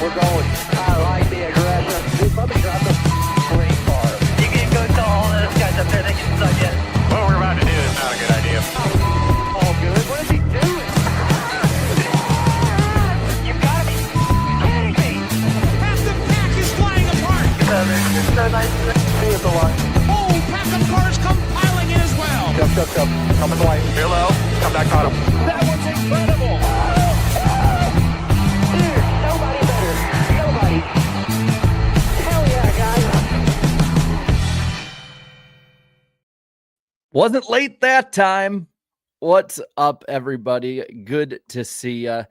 we're going. I like the aggression. Dude, let me drop the green car. You can go tell all those guys up there they can suck it. What we're about to do is not a good idea. All good. What is he doing? You gotta be kidding me. Half the pack is flying apart. It's so nice to see you at the line. Oh, pack of cars come piling in as well. Go. Come in the light. Hello, come back on him. That was incredible. Dude, nobody better. Nobody. Hell yeah, guys. Wasn't late that time. What's up, everybody? Good to see you.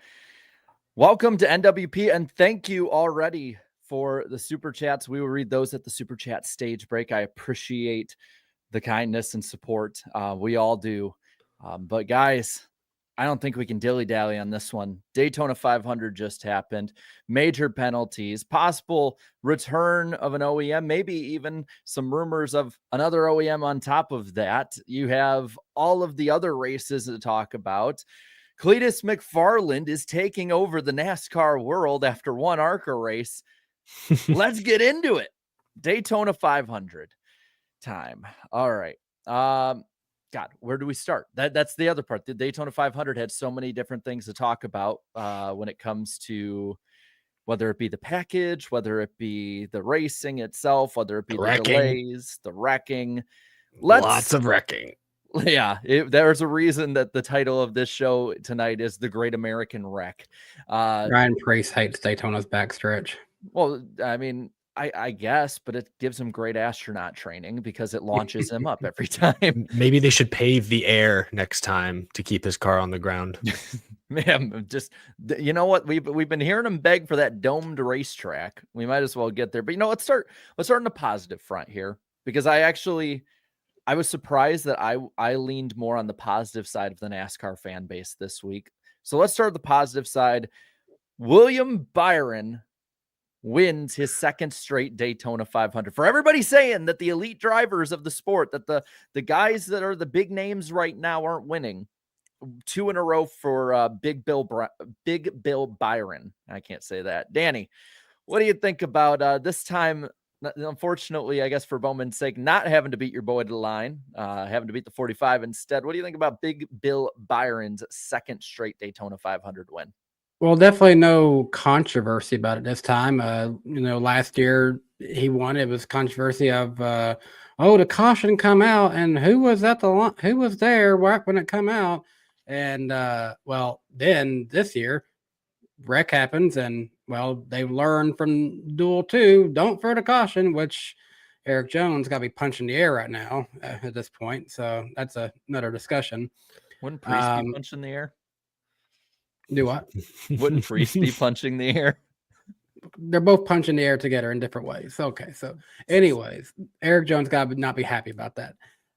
Welcome to NWP, and thank you already for the super chats. We will read those at the super chat stage break. I appreciate the kindness and support. We all do. But guys, I don't think we can dilly-dally on this one. Daytona 500 just happened. Major penalties, possible return of an OEM, maybe even some rumors of another OEM on top of that. You have all of the other races to talk about. Cletus McFarland is taking over the NASCAR world after one ARCA race. Let's get into it. Daytona 500 time. All right. God, where do we start? That's the other part. The Daytona 500 had so many different things to talk about when it comes to whether it be the package, whether it be the racing itself, whether it be the delays, the wrecking. Lots of wrecking. Yeah, there's a reason that the title of this show tonight is The Great American Wreck. Ryan Preece hates Daytona's backstretch. Well, I mean, I guess, but it gives him great astronaut training because it launches him up every time. Maybe they should pave the air next time to keep his car on the ground. Man, just, you know what? We've been hearing him beg for that domed racetrack. We might as well get there. But, let's start on the positive front here, because I was surprised that I leaned more on the positive side of the NASCAR fan base this week. So let's start with the positive side. William Byron wins his second straight Daytona 500. For everybody saying that the elite drivers of the sport, that the guys that are the big names right now aren't winning, 2 in a row for Big Bill Byron. I can't say that. Danny, what do you think about this time? Unfortunately, I guess for Bowman's sake, not having to beat your boy to the line, having to beat the 45 instead. What do you think about Big Bill Byron's second straight Daytona 500 win? Well, definitely no controversy about it this time. Last year he won. It was controversy of, the caution come out, and who was at the line? Who was there when it come out? And then this year, wreck happens, and they learned from Duel 2, don't throw the caution, which Eric Jones got to be punching the air right now at this point. So that's another discussion. Wouldn't Preece be punching the air? Do what? Wouldn't Preece be punching the air? They're both punching the air together in different ways. Okay, so anyways, Eric Jones got to not be happy about that.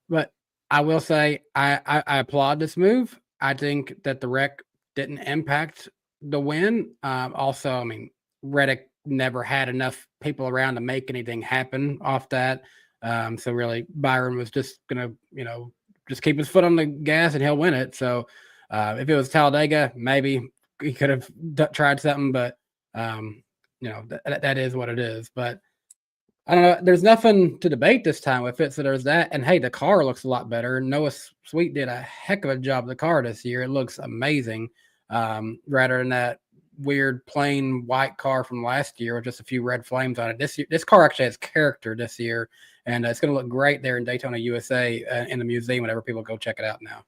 But I will say I applaud this move. I think that the wreck didn't impact the win. Also, I mean, Reddick never had enough people around to make anything happen off that. So really, Byron was just going to, just keep his foot on the gas and he'll win it. So if it was Talladega, maybe he could have tried something, but that is what it is. But I don't know. There's nothing to debate this time with it. So there's that. And hey, the car looks a lot better. Noah Sweet did a heck of a job with the car this year. It looks amazing. Rather than that weird plain white car from last year with just a few red flames on it. This car actually has character this year, and it's going to look great there in Daytona, USA, in the museum whenever people go check it out now.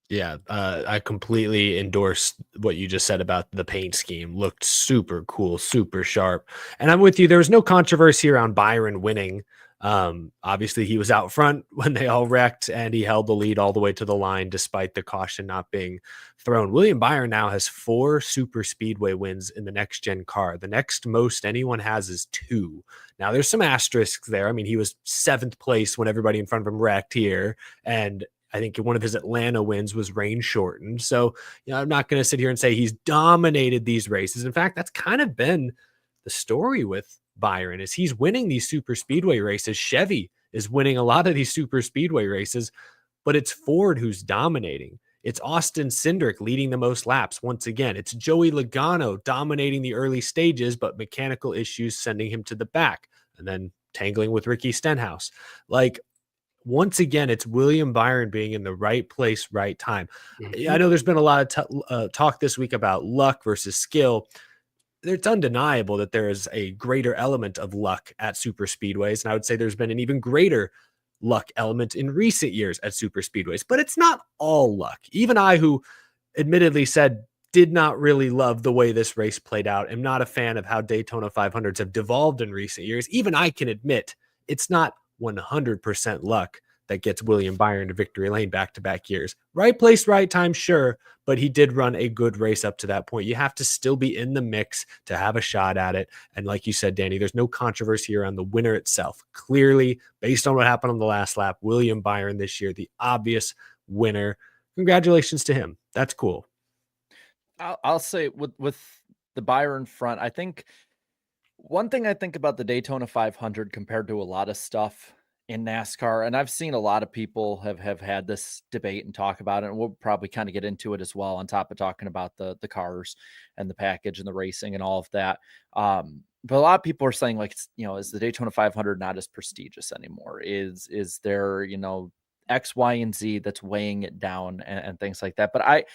Yeah, I completely endorse what you just said about the paint scheme. Looked super cool, super sharp. And I'm with you. There was no controversy around Byron winning. Obviously, he was out front when they all wrecked, and he held the lead all the way to the line despite the caution not being thrown. William Byron now has 4 super speedway wins in the next gen car. The next most anyone has is 2. Now, there's some asterisks there. I mean, he was 7th place when everybody in front of him wrecked here, and I think one of his Atlanta wins was rain shortened. So, I'm not going to sit here and say he's dominated these races. In fact, that's kind of been the story with Byron, is he's winning these super speedway races. Chevy is winning a lot of these super speedway races, but it's Ford who's dominating. It's Austin Cindric leading the most laps. Once again, it's Joey Logano dominating the early stages, but mechanical issues sending him to the back and then tangling with Ricky Stenhouse. Like, once again, it's William Byron being in the right place, right time. I know there's been a lot of talk this week about luck versus skill. It's undeniable that there is a greater element of luck at super speedways. And I would say there's been an even greater luck element in recent years at super speedways, but it's not all luck. Even I, who admittedly said did not really love the way this race played out, am not a fan of how Daytona 500s have devolved in recent years. Even I can admit it's not 100% luck that gets William Byron to victory lane back-to-back years. Right place, right time, sure, but he did run a good race up to that point. You have to still be in the mix to have a shot at it. And like you said, Danny, there's no controversy around the winner itself. Clearly, based on what happened on the last lap, William Byron this year, the obvious winner. Congratulations to him. That's cool. I'll say with the Byron front, I think one thing I think about the Daytona 500 compared to a lot of stuff in NASCAR, and I've seen a lot of people have had this debate and talk about it, and we'll probably kind of get into it as well, on top of talking about the cars and the package and the racing and all of that. But a lot of people are saying, like, is the Daytona 500 not as prestigious anymore? Is there, X, Y, and Z that's weighing it down and things like that? But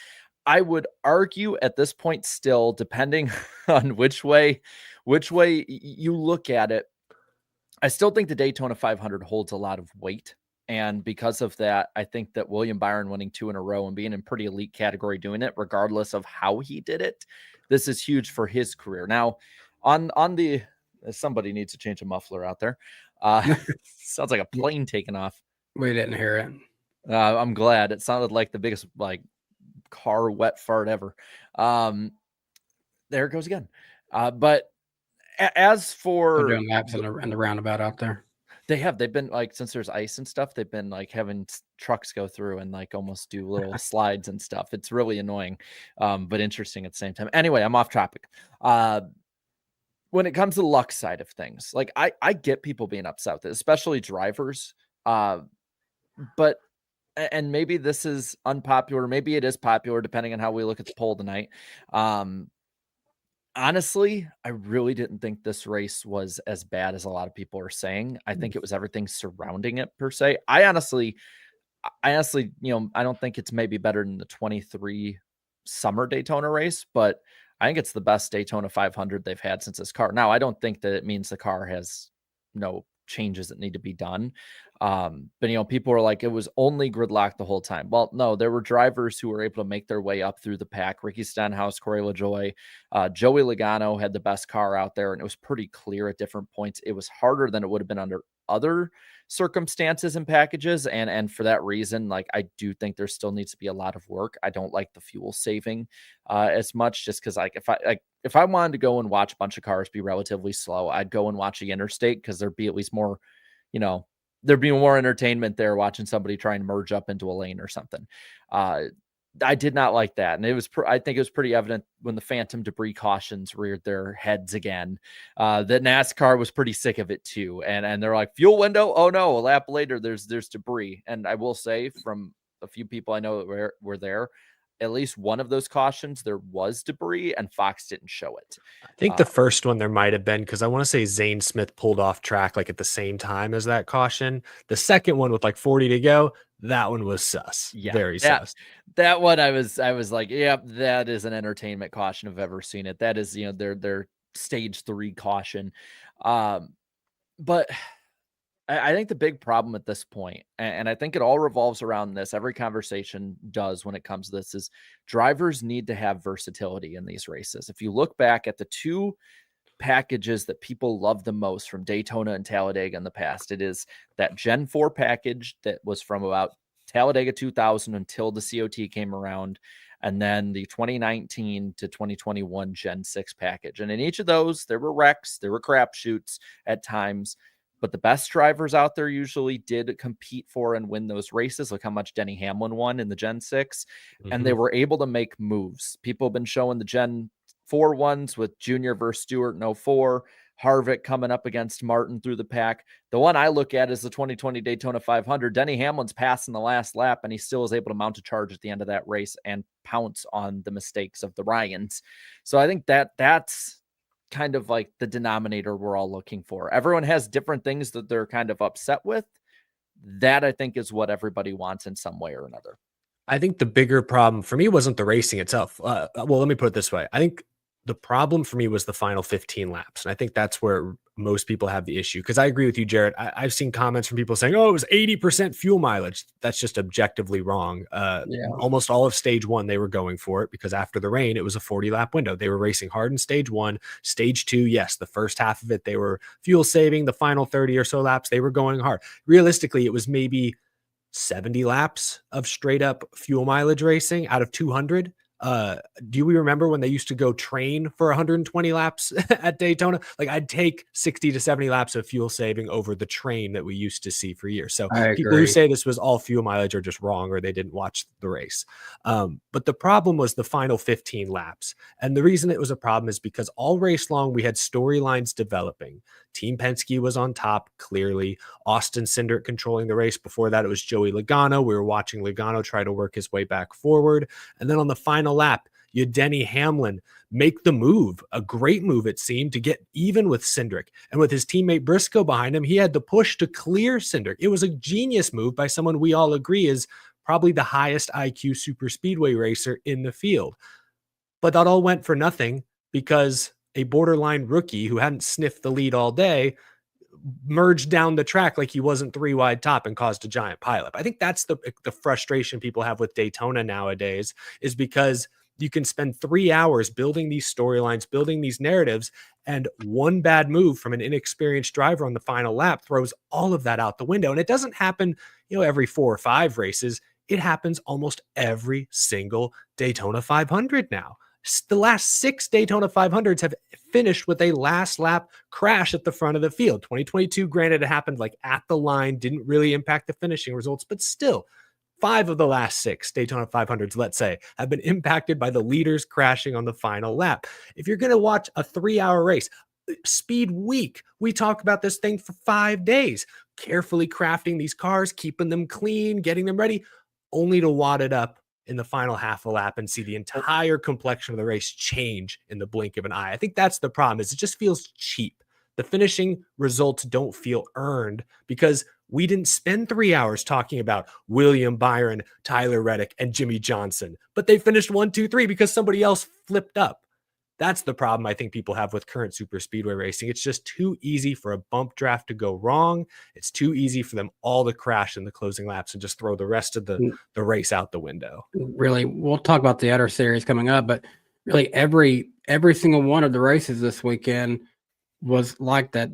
I would argue at this point still, depending on which way you look at it, I still think the Daytona 500 holds a lot of weight. And because of that, I think that William Byron winning 2 in a row and being in pretty elite category doing it, regardless of how he did it, this is huge for his career. Now, on the somebody needs to change a muffler out there. Sounds like a plane taking off. We didn't hear it. I'm glad. It sounded like the biggest car wet fart ever. There it goes again. But as for They're doing laps in the roundabout out there, they've been since there's ice and stuff, they've been having trucks go through and almost do little slides and stuff. It's really annoying, but interesting at the same time. Anyway, I'm off topic. When it comes to the luck side of things, I get people being upset with it, especially drivers. But and maybe this is unpopular, maybe it is popular, depending on how we look at the poll tonight. Honestly, I really didn't think this race was as bad as a lot of people are saying. I think it was everything surrounding it per se. I honestly, I don't think it's maybe better than the 23 summer Daytona race, but I think it's the best Daytona 500 they've had since this car. Now, I don't think that it means the car has no changes that need to be done. But people were like, it was only gridlock the whole time. Well, no, there were drivers who were able to make their way up through the pack. Ricky Stenhouse, Corey LaJoie, Joey Logano had the best car out there, and it was pretty clear at different points. It was harder than it would have been under other circumstances and packages. And for that reason, I do think there still needs to be a lot of work. I don't like the fuel saving as much, just because if I wanted to go and watch a bunch of cars be relatively slow, I'd go and watch the interstate, because there'd be at least more, there'd be more entertainment there watching somebody try and merge up into a lane or something. I did not like that. And it was, I think it was pretty evident when the phantom debris cautions reared their heads again, that NASCAR was pretty sick of it too. And they're like, fuel window. Oh no, a lap later, there's debris. And I will say, from a few people I know that were there, at least one of those cautions, there was debris, and Fox didn't show it. I think the first one there might have been, because I want to say Zane Smith pulled off track at the same time as that caution. The second one with 40 to go, that one was sus. Yeah, very sus. That one, I was like, yep, that is an entertainment caution if I've ever seen it. That is, their stage 3 caution. But I think the big problem at this point, and I think it all revolves around this, every conversation does when it comes to this, is drivers need to have versatility in these races. If you look back at the 2 packages that people love the most from Daytona and Talladega in the past, it is that Gen 4 package that was from about Talladega 2000 until the COT came around, and then the 2019 to 2021 Gen 6 package. And in each of those, there were wrecks, there were crapshoots at times, but the best drivers out there usually did compete for and win those races. Look how much Denny Hamlin won in the Gen 6, and they were able to make moves. People have been showing the Gen 4 ones with Junior versus Stewart in 04, Harvick coming up against Martin through the pack. The one I look at is the 2020 Daytona 500. Denny Hamlin's passing the last lap, and he still was able to mount a charge at the end of that race and pounce on the mistakes of the Ryans. So I think that's kind of like the denominator we're all looking for. Everyone has different things that they're kind of upset with. That I think is what everybody wants in some way or another. I think the bigger problem for me wasn't the racing itself. Well, let me put it this way. I think the problem for me was the final 15 laps. And I think that's where most people have the issue. Because I agree with you, Jared. I've seen comments from people saying, oh, it was 80% fuel mileage. That's just objectively wrong. Almost all of stage one, they were going for it because after the rain, it was a 40-lap window. They were racing hard in stage one. Stage two, yes, the first half of it, they were fuel saving. The final 30 or so laps, they were going hard. Realistically, it was maybe 70 laps of straight up fuel mileage racing out of 200. Do we remember when they used to go train for 120 laps at Daytona? Like I'd take 60 to 70 laps of fuel saving over the train that we used to see for years. So people who say this was all fuel mileage are just wrong, or they didn't watch the race. But the problem was the final 15 laps. And the reason it was a problem is because all race long, we had storylines developing. Team Penske was on top, clearly. Austin Cindric controlling the race. Before that, it was Joey Logano. We were watching Logano try to work his way back forward. And then on the final lap, you had Denny Hamlin make the move, a great move it seemed, to get even with Cindric. And with his teammate Briscoe behind him, he had to push to clear Cindric. It was a genius move by someone we all agree is probably the highest IQ super speedway racer in the field. But that all went for nothing because a borderline rookie who hadn't sniffed the lead all day merged down the track like he wasn't three wide top and caused a giant pileup. I think that's the frustration people have with Daytona nowadays, is because you can spend 3 hours building these storylines, building these narratives, and one bad move from an inexperienced driver on the final lap throws all of that out the window. And it doesn't happen, every 4 or 5 races. It happens almost every single Daytona 500 now. The last 6 Daytona 500s have finished with a last lap crash at the front of the field. 2022, granted, it happened like at the line, didn't really impact the finishing results, but still 5 of the last 6 Daytona 500s, let's say, have been impacted by the leaders crashing on the final lap. If you're going to watch a 3-hour race, Speed Week, we talk about this thing for 5 days, carefully crafting these cars, keeping them clean, getting them ready, only to wad it up in the final half a lap and see the entire complexion of the race change in the blink of an eye. I think that's the problem, is it just feels cheap. The finishing results don't feel earned because we didn't spend 3 hours talking about William Byron, Tyler Reddick, and Jimmy Johnson, but they finished 1, 2, 3 because somebody else flipped up. That's the problem I think people have with current super speedway racing. It's just too easy for a bump draft to go wrong. It's too easy for them all to crash in the closing laps and just throw the rest of the race out the window. Really, we'll talk about the other series coming up, but really every single one of the races this weekend was like that.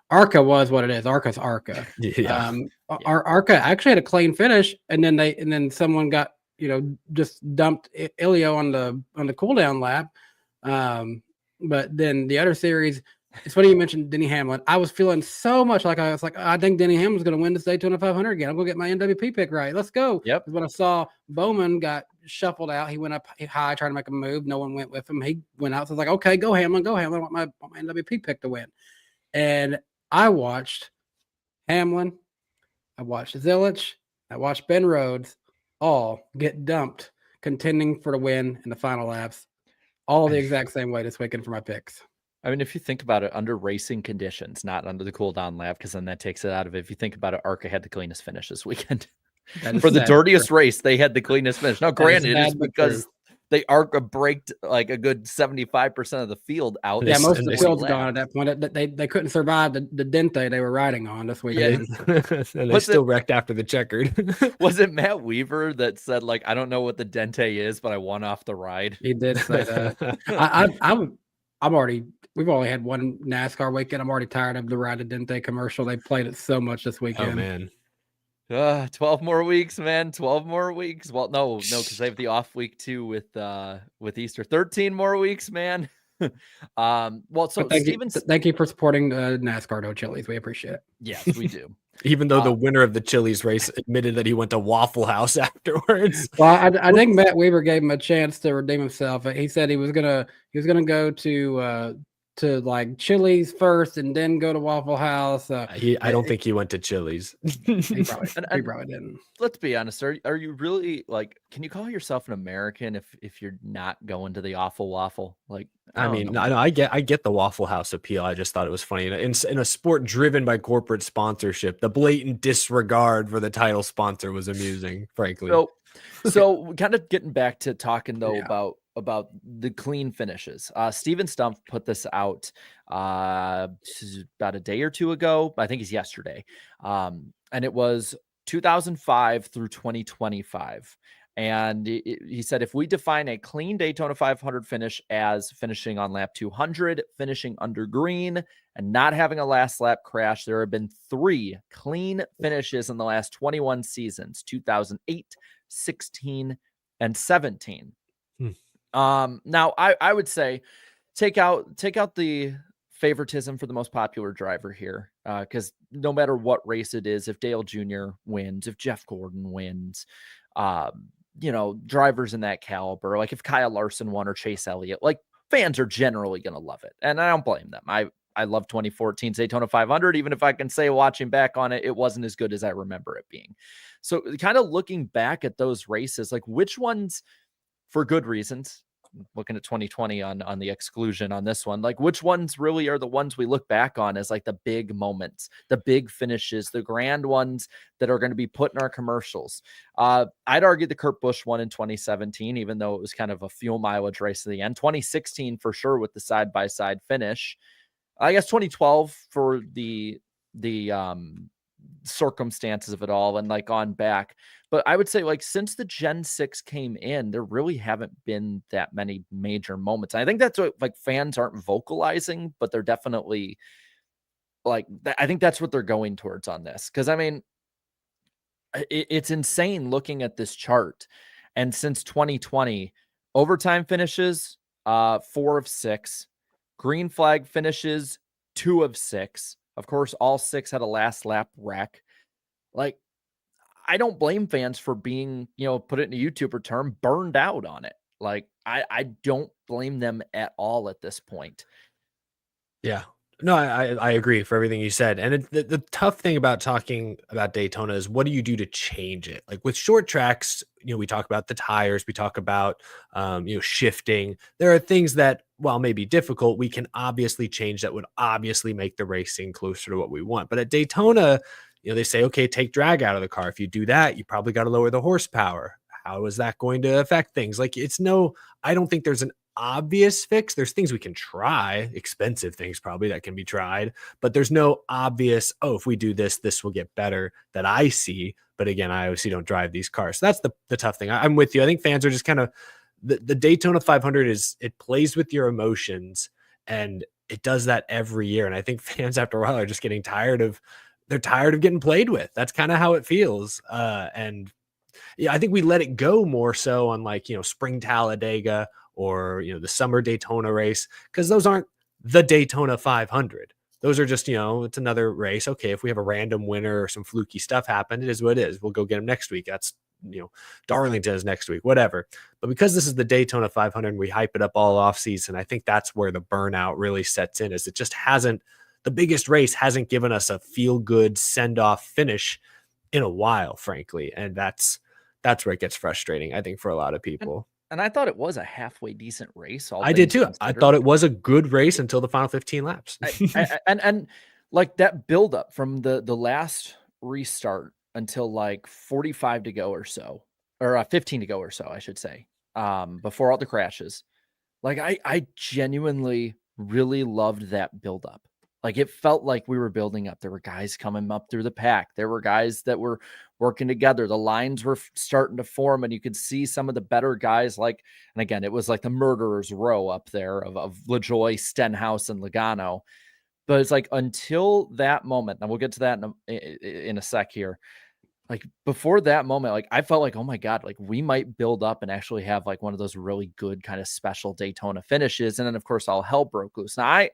ARCA was what it is. ARCA's ARCA. Yeah. ARCA actually had a clean finish, and then someone got just dumped Ilio on the cool down lap. But then the other series, it's funny you mentioned Denny Hamlin. I was feeling so much like I think Denny Hamlin's going to win this Daytona 500 again. I'm going to get my NWP pick right. Let's go. Yep. When I saw Bowman got shuffled out, he went up high trying to make a move. No one went with him. He went out. So I was like, okay, go Hamlin. I want my NWP pick to win. And I watched Hamlin. I watched Zilich. I watched Ben Rhodes all get dumped, contending for the win in the final laps. All the exact same way this weekend for my picks. I mean, if you think about it, under racing conditions, not under the cool down lap, because then that takes it out of it. If you think about it, ARCA had the cleanest finish this weekend. For the dirtiest race, they had the cleanest finish. Now, granted, it's because they ARCA braked like a good 75% of the field out. Yeah, most of the field's gone at that point. They couldn't survive the dente they were riding on this weekend. Yeah. And they still wrecked after the checkered. Was it Matt Weaver that said, like, I don't know what the dente is, but I won off the ride? He did say that. We've only had one NASCAR weekend. I'm already tired of the Ride to Dente commercial. They played it so much this weekend. Oh, man. 12 more weeks, man. 12 more weeks. Well, no, because they have the off week too with Easter. 13 more weeks, man. Well, so thank you for supporting NASCAR No Chili's. We appreciate it. Yes, we do. Even though the winner of the Chili's race admitted that he went to Waffle House afterwards. Well, I think Matt Weaver gave him a chance to redeem himself. He said he was gonna go to to like Chili's first and then go to Waffle House. I don't think he went to Chili's. He probably, And- he and- probably didn't. Let's be honest. Are you really like? Can you call yourself an American if you're not going to the awful waffle? Like, I don't mean, know. I get the Waffle House appeal. I just thought it was funny in a sport driven by corporate sponsorship. The blatant disregard for the title sponsor was amusing, frankly. So kind of getting back to talking though Yeah. about the clean finishes. Steven Stumpf put this out about a day or two ago. I think it's yesterday. And it was 2005 through 2025. And he said, if we define a clean Daytona 500 finish as finishing on lap 200, finishing under green, and not having a last lap crash, there have been 3 clean finishes in the last 21 seasons, 2008, 16, and 17. Now I would say take out the favoritism for the most popular driver here, because no matter what race it is, if Dale Jr. wins, if Jeff Gordon wins, drivers in that caliber, like if Kyle Larson won or Chase Elliott, like fans are generally going to love it. And I don't blame them. I love 2014's Daytona 500, even if I can say watching back on it, it wasn't as good as I remember it being. So kind of looking back at those races, like which ones, for good reasons, looking at 2020 on the exclusion on this one, like which ones really are the ones we look back on as like the big moments, the big finishes, the grand ones that are going to be put in our commercials. I'd argue the Kurt Busch one in 2017, even though it was kind of a fuel mileage race at the end. 2016 for sure with the side-by-side finish. I guess 2012 for the circumstances of it all and like on back. But I would say like since the Gen 6 came in, there really haven't been that many major moments. And I think that's what like fans aren't vocalizing, but they're definitely like, I think that's what they're going towards on this. Cause I mean, it's insane looking at this chart. And since 2020, overtime finishes, 4 of 6, green flag finishes, 2 of 6. Of course, all 6 had a last lap wreck. Like, I don't blame fans for being, put it in a YouTuber term, burned out on it. Like, I don't blame them at all at this point. Yeah. No, I agree for everything you said. And the tough thing about talking about Daytona is what do you do to change it? Like with short tracks, we talk about the tires, we talk about, shifting. There are things that, while maybe difficult, we can obviously change that would obviously make the racing closer to what we want. But at Daytona, they say, okay, take drag out of the car. If you do that, you probably got to lower the horsepower. How is that going to affect things? Like I don't think there's an obvious fix. There's things we can try, expensive things probably that can be tried, but there's no obvious, if we do this, this will get better that I see. But again, I obviously don't drive these cars. So that's the tough thing. I'm with you. I think fans are just kind of the Daytona 500 it plays with your emotions and it does that every year. And I think fans after a while are just getting tired of getting played with. That's kind of how it feels. And yeah, I think we let it go more so on like, spring Talladega or, the summer Daytona race, because those aren't the Daytona 500. Those are just, it's another race. Okay, if we have a random winner or some fluky stuff happen, it is what it is. We'll go get them next week. That's, Darlington is next week, whatever. But because this is the Daytona 500 and we hype it up all off season, I think that's where the burnout really sets in, is it just the biggest race hasn't given us a feel good send off finish in a while, frankly. And that's where it gets frustrating, I think, for a lot of people. And I thought it was a halfway decent race. I did too. I thought it was a good race until the final 15 laps. and like that buildup from the last restart until like 45 to go or so, or 15 to go or so, I should say, before all the crashes. Like I genuinely really loved that buildup. Like it felt like we were building up. There were guys coming up through the pack. There were guys that were working together. The lines were starting to form and you could see some of the better guys. Like, and again, it was like the murderer's row up there of LaJoie, Stenhouse, and Logano. But it's like until that moment, and we'll get to that in a sec here. Like before that moment, like I felt like, oh my God, like we might build up and actually have like one of those really good kind of special Daytona finishes. And then of course all hell broke loose. Now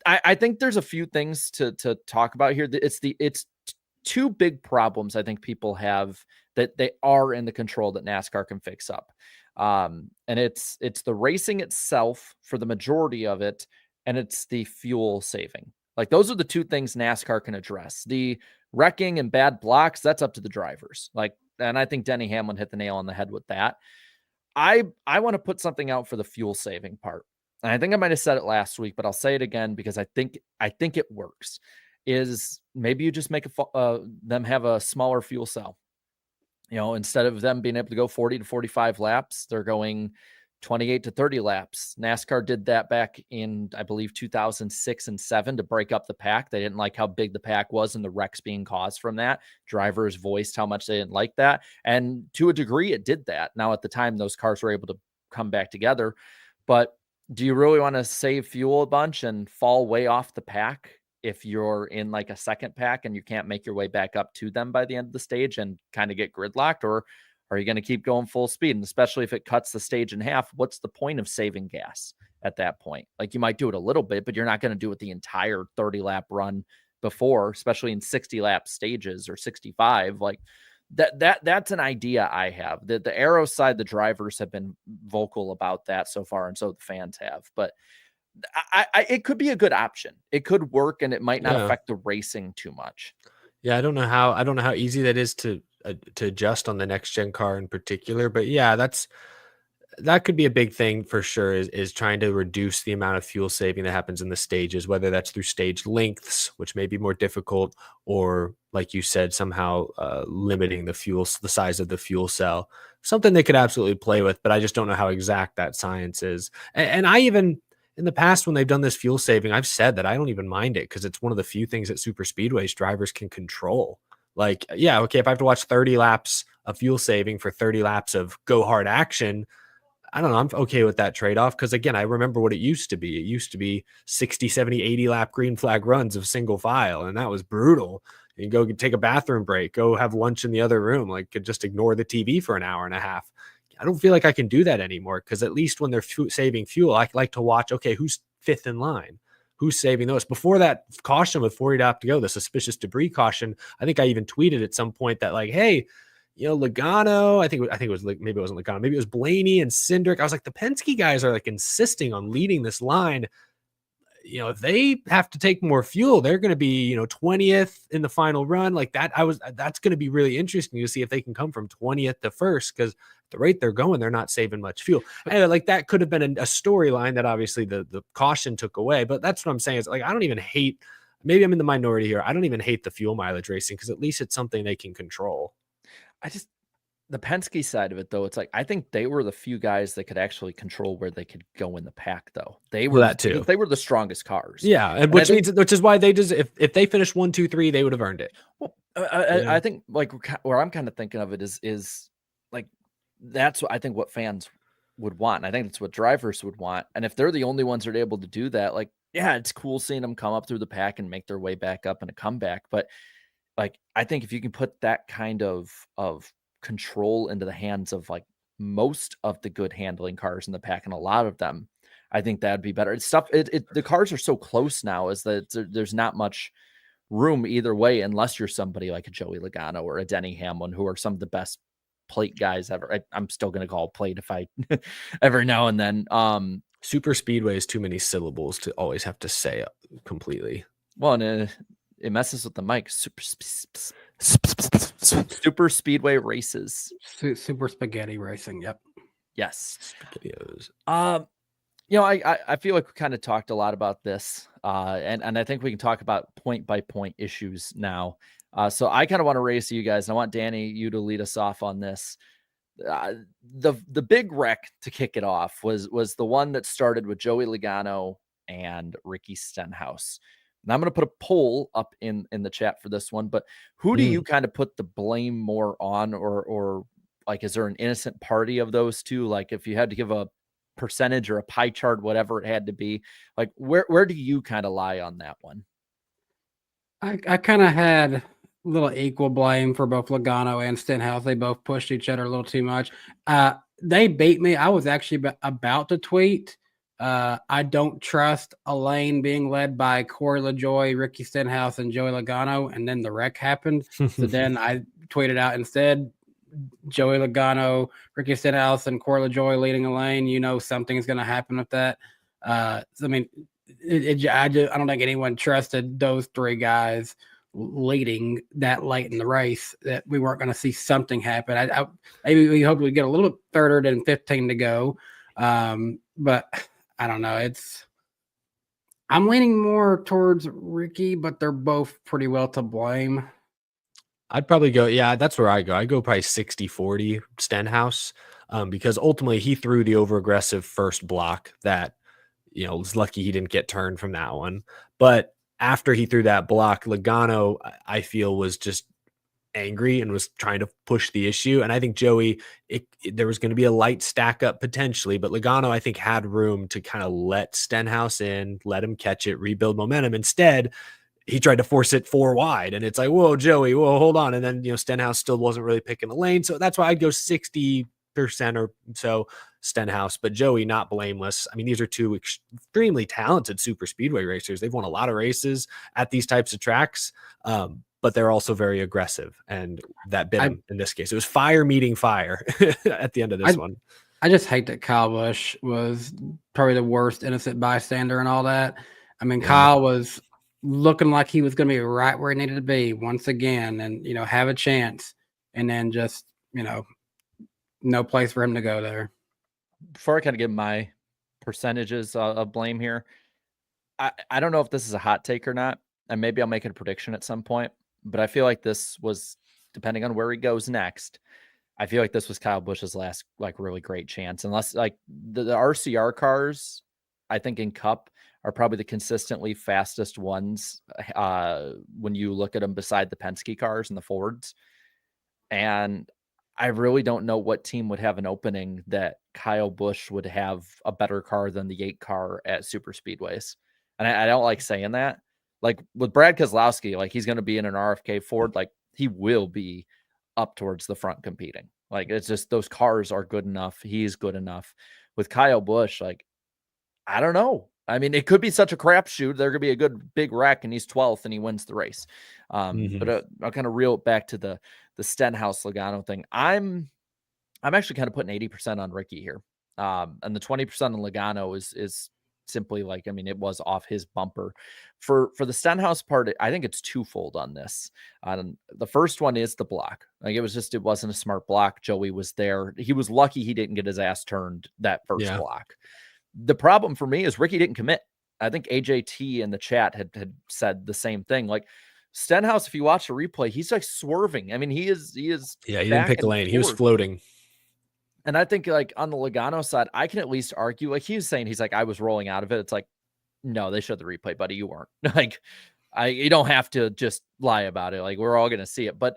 I think there's a few things to talk about here. It's 2 big problems I think people have that they are in the control that NASCAR can fix up. And it's the racing itself for the majority of it. and it's the fuel saving. Like those are the two things NASCAR can address. The wrecking and bad blocks, that's up to the drivers. Like, and I think Denny Hamlin hit the nail on the head with that. I want to put something out for the fuel saving part. And I think I might have said it last week, but I'll say it again because I think it works. Is maybe you just make them have a smaller fuel cell. You know, instead of them being able to go 40 to 45 laps, they're going 28 to 30 laps. NASCAR did that back in, I believe, 2006 and 7 to break up the pack. They didn't like how big the pack was and the wrecks being caused from that. Drivers voiced how much they didn't like that. And to a degree, it did that. Now, at the time, those cars were able to come back together. But do you really want to save fuel a bunch and fall way off the pack if you're in like a second pack and you can't make your way back up to them by the end of the stage and kind of get gridlocked? Or are you going to keep going full speed? And especially if it cuts the stage in half, what's the point of saving gas at that point? Like you might do it a little bit, but you're not going to do it the entire 30 lap run before, especially in 60 lap stages or 65. Like that's an idea I have. The aero side, the drivers have been vocal about that so far, and so the fans have. But it could be a good option. It could work, and it might not affect the racing too much. Yeah, I don't know how easy that is to adjust on the next gen car in particular, but yeah, that could be a big thing for sure, is trying to reduce the amount of fuel saving that happens in the stages, whether that's through stage lengths, which may be more difficult, or like you said, somehow limiting the size of the fuel cell. Something they could absolutely play with, but I just don't know how exact that science is. And I even, in the past, when they've done this fuel saving, I've said that I don't even mind it because it's one of the few things that super speedways drivers can control. Like, yeah, okay, if I have to watch 30 laps of fuel saving for 30 laps of go hard action, I don't know, I'm okay with that trade-off because, again, I remember what it used to be. It used to be 60, 70, 80 lap green flag runs of single file, and that was brutal. You go take a bathroom break, go have lunch in the other room, like just ignore the TV for an hour and a half. I don't feel like I can do that anymore because at least when they're saving fuel, I like to watch, okay, who's fifth in line? Who's saving those? Before that caution with 40 lap to go, the suspicious debris caution, I think I even tweeted at some point that like, hey, you know, Logano, I think it was like, maybe it wasn't Logano, maybe it was Blaney and Cindric. I was like, the Penske guys are like insisting on leading this line. You know, if they have to take more fuel, they're going to be, 20th in the final run like that. That's going to be really interesting to see if they can come from 20th to first, because the rate they're going, they're not saving much fuel. And like that could have been a storyline that obviously the caution took away. But that's what I'm saying is like, I don't even hate, maybe I'm in the minority here. I don't even hate the fuel mileage racing because at least it's something they can control. The Penske side of it, though, it's like I think they were the few guys that could actually control where they could go in the pack, though. They were that too. They were the strongest cars. Yeah, and which is why they just if they finished 1, 2, 3, they would have earned it. Well, I think like where I'm kind of thinking of it is like that's what I think what fans would want. And I think that's what drivers would want. And if they're the only ones that are able to do that, like yeah, it's cool seeing them come up through the pack and make their way back up in a comeback. But like I think if you can put that kind of control into the hands of like most of the good handling cars in the pack and a lot of them, I think that'd be better. It's stuff. The cars are so close now is that there's not much room either way unless you're somebody like a Joey Logano or a Denny Hamlin, who are some of the best plate guys ever. I'm still going to call plate if I every now and then. Super speedway is too many syllables to always have to say it completely. Well, and it messes with the mic. Super speedway races. Super spaghetti racing. Yep. Yes. Spaghettios. I feel like we kind of talked a lot about this, and I think we can talk about point by point issues now. So I kind of want to race you guys, and I want Danny, you to lead us off on this. The big wreck to kick it off was the one that started with Joey Logano and Ricky Stenhouse. And I'm going to put a poll up in the chat for this one, but who do you kind of put the blame more on, or like, is there an innocent party of those two? Like if you had to give a percentage or a pie chart, whatever it had to be, like where do you kind of lie on that one? I kind of had a little equal blame for both Logano and Stenhouse. They both pushed each other a little too much. They beat me. I was actually about to tweet, I don't trust a lane being led by Corey LaJoie, Ricky Stenhouse, and Joey Logano, and then the wreck happened. So then I tweeted out instead, Joey Logano, Ricky Stenhouse, and Corey LaJoie leading a lane. Something's going to happen with that. I mean, I don't think anyone trusted those three guys leading that late in the race that we weren't going to see something happen. Maybe we hope we get a little bit further than 15 to go. But I don't know. I'm leaning more towards Ricky, but they're both pretty well to blame. I'd probably go, yeah, that's where I go. I go probably 60-40 Stenhouse, because ultimately he threw the over aggressive first block that, was lucky he didn't get turned from that one. But after he threw that block, Logano, I feel, was just angry and was trying to push the issue. And I think Joey, there was going to be a light stack up potentially, but Logano, I think, had room to kind of let Stenhouse in, let him catch it, rebuild momentum. Instead, he tried to force it 4 wide, and it's like, whoa, Joey, whoa, hold on. And then, Stenhouse still wasn't really picking the lane. So that's why I'd go 60% or so Stenhouse, but Joey, not blameless. I mean, these are two extremely talented super speedway racers. They've won a lot of races at these types of tracks, but they're also very aggressive, and that bit him in this case. It was fire meeting fire at the end of this one. I just hate that Kyle Busch was probably the worst innocent bystander and all that. I mean, yeah. Kyle was looking like he was going to be right where he needed to be once again and, have a chance, and then just, no place for him to go there. Before I kind of give my percentages of blame here, I don't know if this is a hot take or not, and maybe I'll make a prediction at some point, but I feel like this was, depending on where he goes next, I feel like this was Kyle Busch's last really great chance. Unless the RCR cars, I think in Cup are probably the consistently fastest ones when you look at them beside the Penske cars and the Fords. And I really don't know what team would have an opening that Kyle Busch would have a better car than the 8 car at super speedways. And I don't like saying that. Like with Brad Keselowski, he's going to be in an RFK Ford, he will be up towards the front competing. It's just, those cars are good enough. He's good enough. With Kyle Busch, I don't know. I mean, it could be such a crapshoot. There could be a good big wreck and he's 12th and he wins the race. But I'll kind of reel it back to the Stenhouse Logano thing. I'm actually kind of putting 80% on Ricky here. And the 20% on Logano is simply it was off his bumper. For the Stenhouse part, I think it's twofold on this. The first one is the block. It wasn't a smart block. Joey was there. He was lucky he didn't get his ass turned that first block. The problem for me is Ricky didn't commit. I think AJT in the chat had said the same thing. Stenhouse, if you watch the replay, he's swerving. I mean, he is. Yeah, he didn't pick a lane. Forward. He was floating. And I think on the Logano side, I can at least argue, he was saying, he's I was rolling out of it. It's no, they showed the replay, buddy. You weren't. You don't have to just lie about it. We're all going to see it. But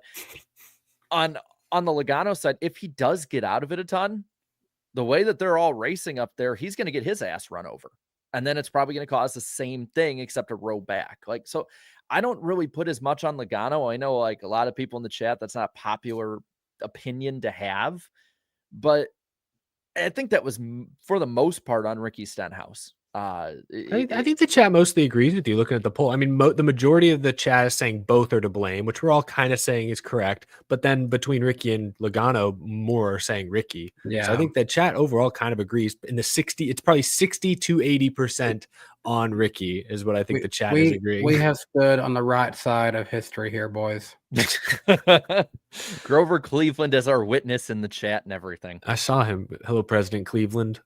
on the Logano side, if he does get out of it a ton, the way that they're all racing up there, he's going to get his ass run over. And then it's probably going to cause the same thing, except a row back. So I don't really put as much on Logano. I know a lot of people in the chat, that's not a popular opinion to have, but I think that was for the most part on Ricky Stenhouse. I think the chat mostly agrees with you looking at the poll. I mean, the majority of the chat is saying both are to blame, which we're all kind of saying is correct. But then between Ricky and Logano, more are saying Ricky. Yeah. So I think the chat overall kind of agrees. In the 60, it's probably 60 to 80% on Ricky is what I think the chat is agreeing. We have stood on the right side of history here, boys. Grover Cleveland as our witness in the chat and everything. I saw him. Hello, President Cleveland.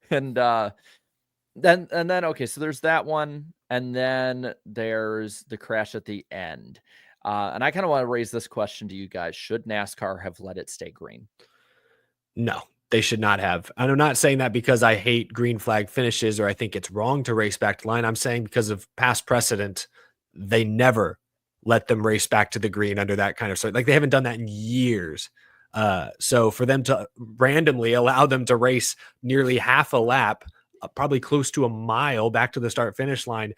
And then okay, so there's that one, and then there's the crash at the end. And I kind of want to raise this question to you guys. Should NASCAR have let it stay green? No, they should not have. And I'm not saying that because I hate green flag finishes or I think it's wrong to race back to line. I'm saying because of past precedent, they never let them race back to the green under that kind of they haven't done that in years. So for them to randomly allow them to race nearly half a lap, probably close to a mile back to the start finish line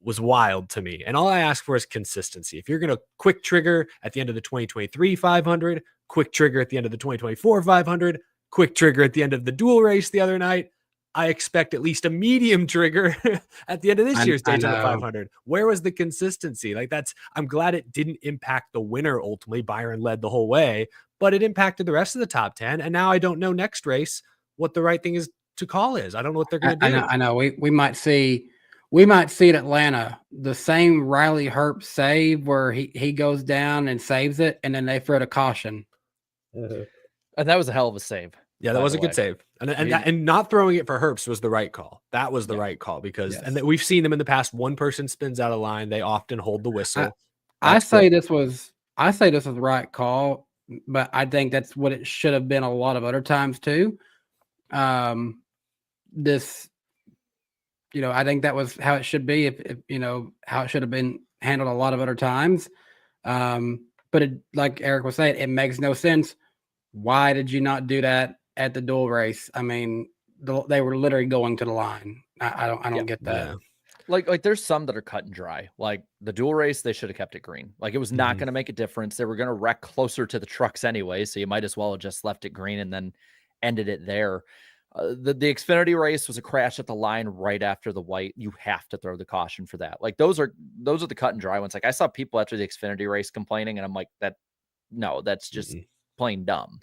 was wild to me. And all I ask for is consistency. If you're going to quick trigger at the end of the 2023 500, quick trigger at the end of the 2024 500, quick trigger at the end of the dual race the other night, I expect at least a medium trigger at the end of this year's Daytona 500. Where was the consistency? I'm glad it didn't impact the winner. Ultimately, Byron led the whole way, but it impacted the rest of the top 10. And now I don't know next race what the right thing is to call is. I don't know what they're going to do. I know. We might see at Atlanta the same Riley Herb save where he goes down and saves it, and then they throw the caution. And that was a hell of a save. Yeah, that was a good save. And not throwing it for Herbst was the right call. That was the right call because we've seen them in the past. One person spins out of line. They often hold the whistle. I say this was the right call, but I think that's what it should have been a lot of other times too. I think that was how it should be. If how it should have been handled a lot of other times. But like Eric was saying, it makes no sense. Why did you not do that at the dual race? I mean, they were literally going to the line. I don't get that. Yeah. Like there's some that are cut and dry. Like the dual race, they should have kept it green. Like it was not going to make a difference. They were going to wreck closer to the trucks anyway, so you might as well have just left it green and then ended it there. The Xfinity race was a crash at the line right after the white. You have to throw the caution for that. Like those are the cut and dry ones. Like I saw people after the Xfinity race complaining, and I'm like, that's just plain dumb.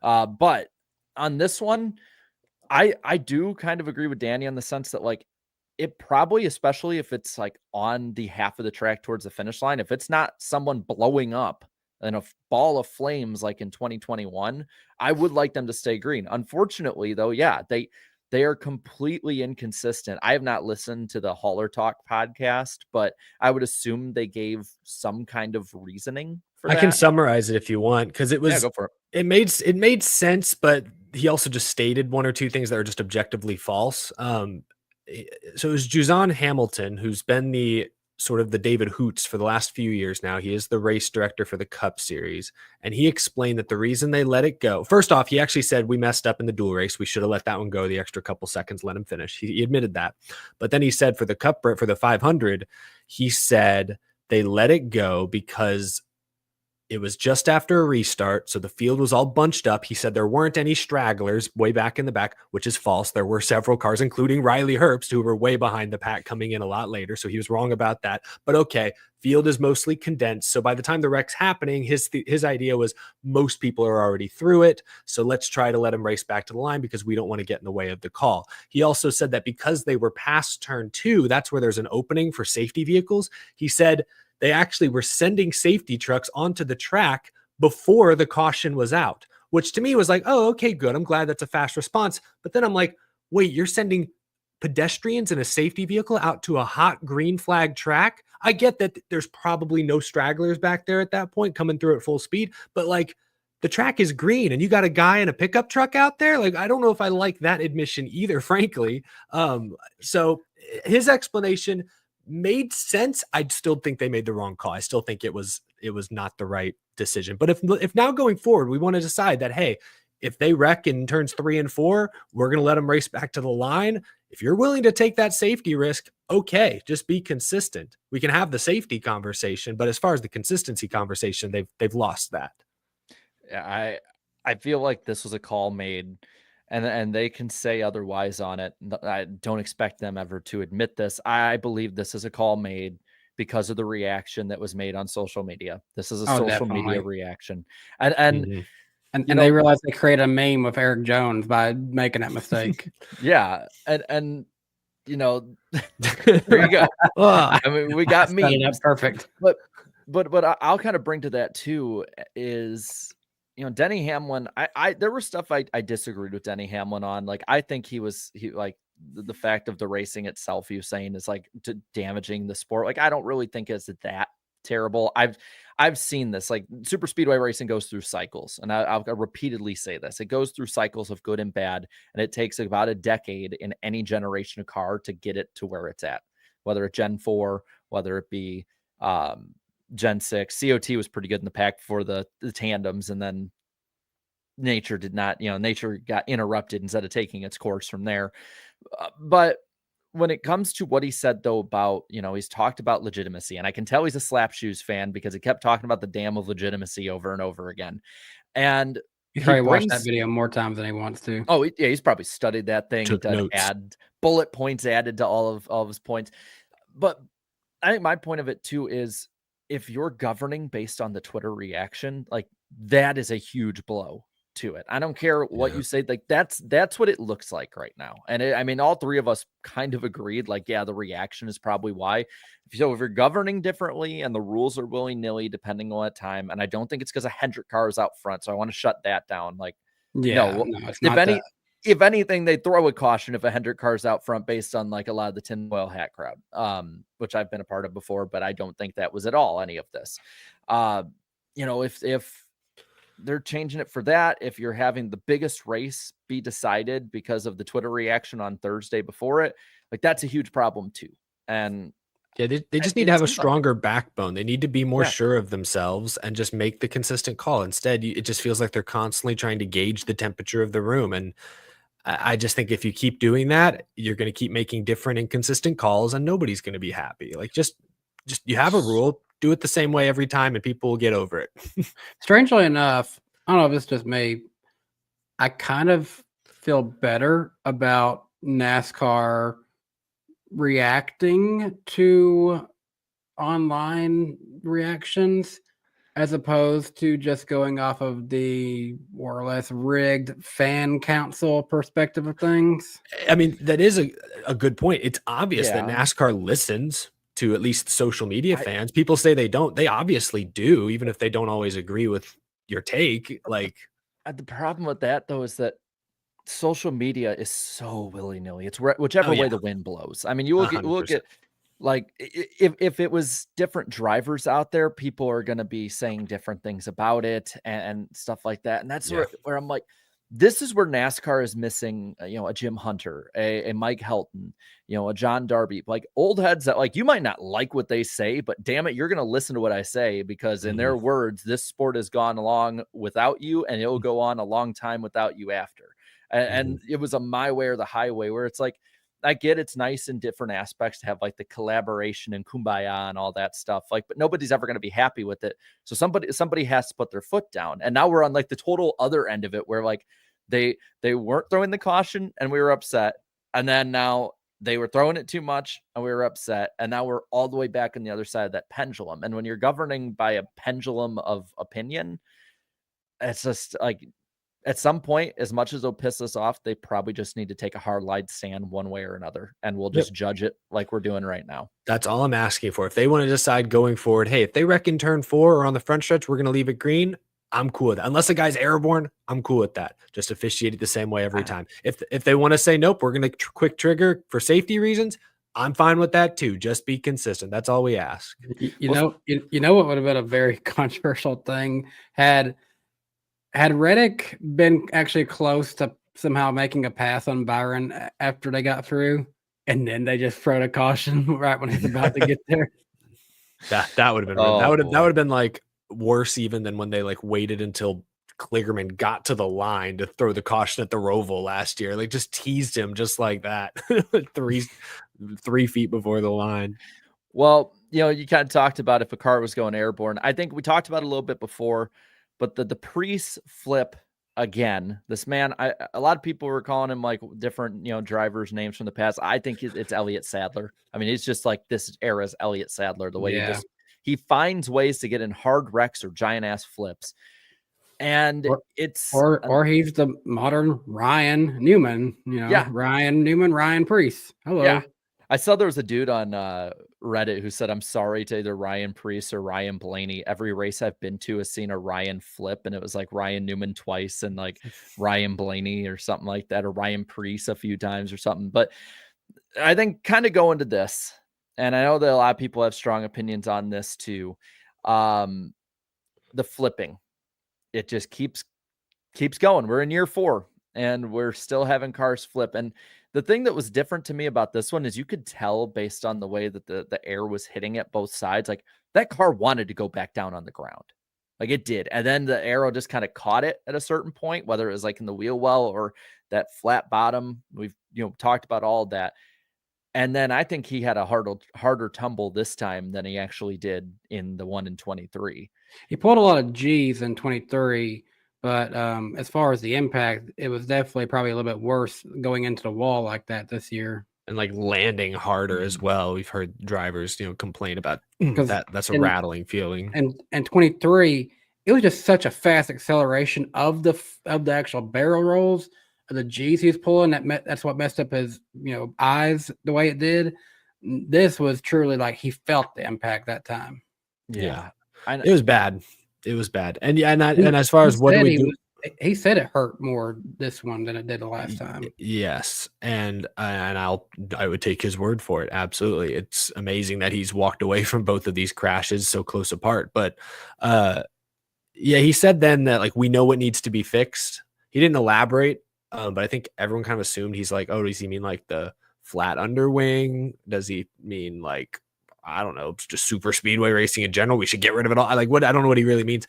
But on this one, I do kind of agree with Danny in the sense that like it probably, especially if it's like on the half of the track towards the finish line, if it's not someone blowing up in a ball of flames like in 2021, I would like them to stay green. Unfortunately, though, they are completely inconsistent. I have not listened to the Hauler Talk podcast, but I would assume they gave some kind of reasoning for that. I can summarize it if you want, because it was go for it made sense, but he also just stated one or two things that are just objectively false. So it was Juzon Hamilton, who's been the sort of the David Hoots for the last few years now. He is the race director for the Cup Series. And he explained that the reason they let it go, first off, he actually said we messed up in the dual race. We should have let that one go the extra couple seconds, let him finish. He admitted that. But then he said for the Cup, for the 500, he said they let it go because it was just after a restart, so the field was all bunched up. He said there weren't any stragglers way back in the back, which is false. There were several cars, including Riley Herbst, who were way behind the pack coming in a lot later, so he was wrong about that. But okay, field is mostly condensed, so by the time the wreck's happening, his idea was most people are already through it, so let's try to let him race back to the line because we don't want to get in the way of the call. He also said that because they were past turn 2, that's where there's an opening for safety vehicles. He said they actually were sending safety trucks onto the track before the caution was out, which to me was like, oh, okay, good. I'm glad that's a fast response. But then I'm like, wait, you're sending pedestrians in a safety vehicle out to a hot green flag track? I get that there's probably no stragglers back there at that point coming through at full speed, but like the track is green and you got a guy in a pickup truck out there. Like, I don't know if I like that admission either, frankly. So his explanation made sense. I still think they made the wrong call. I still think it was not the right decision. But if now going forward, we want to decide that, hey, if they wreck in turns 3 and 4, we're going to let them race back to the line. If you're willing to take that safety risk, okay, just be consistent. We can have the safety conversation, but as far as the consistency conversation, they've lost that. Yeah, I feel like this was a call made, and they can say otherwise on it. I don't expect them ever to admit this. I believe this is a call made because of the reaction that was made on social media. This is a social media reaction. And they realized they created a meme with Eric Jones by making that mistake. Yeah. And there you go. I mean, we got memes. That's perfect. But I'll kind of bring to that too is, Denny Hamlin, there was stuff I disagreed with Denny Hamlin on. Like, I think he like the fact of the racing itself, he was saying is like damaging the sport. Like, I don't really think it's that terrible. I've seen this, like super speedway racing goes through cycles. And I'll repeatedly say this, it goes through cycles of good and bad. And it takes about a decade in any generation of car to get it to where it's at, whether it's Gen 4, whether it be, Gen 6. COT was pretty good in the pack before the tandems, and then nature got interrupted instead of taking its course from there. But when it comes to what he said, though, about, he's talked about legitimacy, and I can tell he's a slap shoes fan because he kept talking about the dam of legitimacy over and over again. And he probably watched that video more times than he wants to. Oh, yeah, he's probably studied that thing to add bullet points added to all of his points. But I think my point of it, too, is if you're governing based on the Twitter reaction, like that is a huge blow to it. I don't care what you say. Like that's what it looks like right now. And I mean, all three of us kind of agreed, like, yeah, the reaction is probably why. So if you're governing differently and the rules are willy-nilly depending on what time, and I don't think it's because a Hendrick car is out front. So I want to shut that down. Like, no, it's not that. If anything, they throw a caution if a Hendrick car's out front based on like a lot of the tinfoil hat crowd, which I've been a part of before, but I don't think that was at all any of this. If they're changing it for that, if you're having the biggest race be decided because of the Twitter reaction on Thursday before it, like that's a huge problem too. And yeah, they just need to have a stronger backbone. They need to be more sure of themselves and just make the consistent call. Instead, it just feels like they're constantly trying to gauge the temperature of the room. And I just think if you keep doing that, you're going to keep making different inconsistent calls and nobody's going to be happy. Like just you have a rule, do it the same way every time and people will get over it. Strangely enough, I don't know if it's just me, I kind of feel better about NASCAR reacting to online reactions as opposed to just going off of the more or less rigged fan council perspective of things. I mean, that is a good point. It's obvious that NASCAR listens to at least social media fans. People say they don't. They obviously do, even if they don't always agree with your take. Like, the problem with that, though, is that social media is so willy-nilly. It's whichever way the wind blows. I mean, you will get like if it was different drivers out there, people are going to be saying different things about it and stuff like that. And that's where I'm like, this is where NASCAR is missing, a Jim Hunter, a Mike Helton, a John Darby, like old heads that like, you might not like what they say, but damn it, you're going to listen to what I say because in their words, this sport has gone along without you and it will go on a long time without you after. And it was a my way or the highway where it's like, I get it's nice in different aspects to have like the collaboration and kumbaya and all that stuff. Like, but nobody's ever going to be happy with it. So somebody has to put their foot down. And now we're on like the total other end of it where like they weren't throwing the caution and we were upset. And then now they were throwing it too much and we were upset. And now we're all the way back on the other side of that pendulum. And when you're governing by a pendulum of opinion, it's just like, at some point, as much as it'll piss us off, they probably just need to take a hard line stand one way or another, and we'll just judge it like we're doing right now. That's all I'm asking for. If they want to decide going forward, hey, if they reckon turn 4 or on the front stretch, we're going to leave it green, I'm cool with that. Unless the guy's airborne, I'm cool with that. Just officiate it the same way every time. If they want to say, nope, we're going to quick trigger for safety reasons, I'm fine with that too. Just be consistent. That's all we ask. You know what would have been a very controversial thing had Reddick been actually close to somehow making a pass on Byron after they got through, and then they just throw a caution right when he's about to get there. That would have been that would have been like worse even than when they like waited until Kligerman got to the line to throw the caution at the Roval last year. Like just teased him just like that, 3 feet before the line. Well, you kind of talked about if a car was going airborne. I think we talked about it a little bit before. But the Priest flip again, this man, a lot of people were calling him like different, drivers' names from the past. I think it's Elliott Sadler. I mean, it's just like this era's Elliott Sadler, the way he finds ways to get in hard wrecks or giant ass flips. And or he's the modern Ryan Newman, Ryan Newman, Ryan Priest. Hello. Yeah. I saw there was a dude on Reddit who said, I'm sorry to either Ryan Priest or Ryan Blaney. Every race I've been to has seen a Ryan flip, and it was like Ryan Newman twice and like Ryan Blaney or something like that, or Ryan Priest a few times or something. But I think kind of go into this, and I know that a lot of people have strong opinions on this too. The flipping, it just keeps going. We're in year 4 and we're still having cars flip. And the thing that was different to me about this one is you could tell based on the way that the air was hitting at both sides, like that car wanted to go back down on the ground. Like it did. And then the arrow just kind of caught it at a certain point, whether it was like in the wheel well or that flat bottom. We've, talked about all of that. And then I think he had a harder tumble this time than he actually did in the one in 23. He pulled a lot of G's in 23. But as far as the impact, it was definitely probably a little bit worse going into the wall like that this year. And like landing harder as well. We've heard drivers, complain about that. That's a rattling feeling. And 23, it was just such a fast acceleration of the actual barrel rolls of the G's he was pulling. That's what messed up his eyes the way it did. This was truly like he felt the impact that time. Yeah. It was bad. It was bad. And yeah, and as far as what do we do? He said it hurt more this one than it did the last time. Yes, and I would take his word for it. Absolutely, it's amazing that he's walked away from both of these crashes so close apart. But yeah, he said then that like we know what needs to be fixed. He didn't elaborate, but I think everyone kind of assumed he's like, oh, does he mean like the flat underwing? Does he mean like, I don't know, just super speedway racing in general? We should get rid of it all. Like what? I don't know what he really means.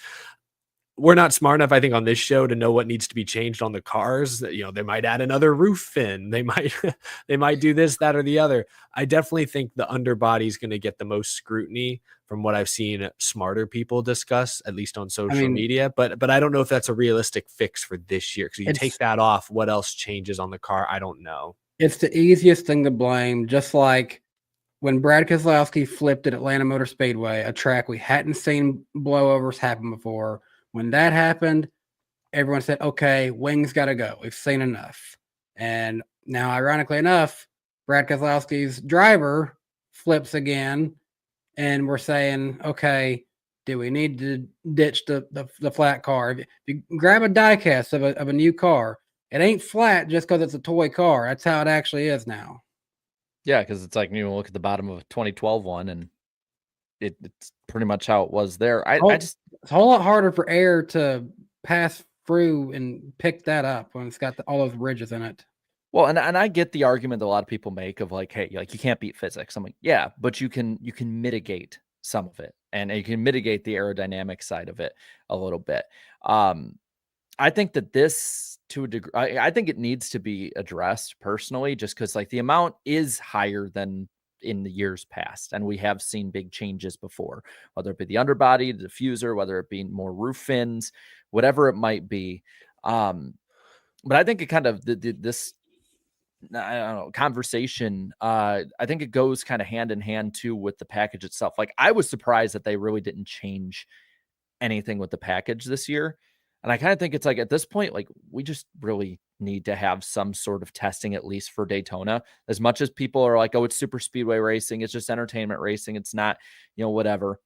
We're not smart enough, I think, on this show to know what needs to be changed on the cars. That, they might add another roof fin. They might do this, that, or the other. I definitely think the underbody is going to get the most scrutiny from what I've seen smarter people discuss, at least on social media. But I don't know if that's a realistic fix for this year. Because you take that off, what else changes on the car? I don't know. It's the easiest thing to blame, just like when Brad Keselowski flipped at Atlanta Motor Speedway, a track we hadn't seen blowovers happen before. When that happened, everyone said, okay, wings got to go. We've seen enough. And now, ironically enough, Brad Keselowski's driver flips again. And we're saying, okay, do we need to ditch the flat car? If you grab a die cast of a new car, it ain't flat just because it's a toy car. That's how it actually is now. Yeah, because it's like, look at the bottom of a 2012 one, and it's pretty much how it was there. It's a whole lot harder for air to pass through and pick that up when it's got all those ridges in it. Well, and I get the argument that a lot of people make of like, hey, like you can't beat physics. I'm like, yeah, but you can mitigate some of it, and you can mitigate the aerodynamic side of it a little bit. I think that this, to a degree, I think it needs to be addressed personally, just because like the amount is higher than in the years past, and we have seen big changes before, whether it be the underbody, the diffuser, whether it be more roof fins, whatever it might be. But I think it kind of this, I don't know, conversation. I think it goes kind of hand in hand too with the package itself. Like I was surprised that they really didn't change anything with the package this year. And I kind of think it's like at this point, like we just really need to have some sort of testing, at least for Daytona. As much as people are like, oh, it's super speedway racing, it's just entertainment racing, it's not, whatever.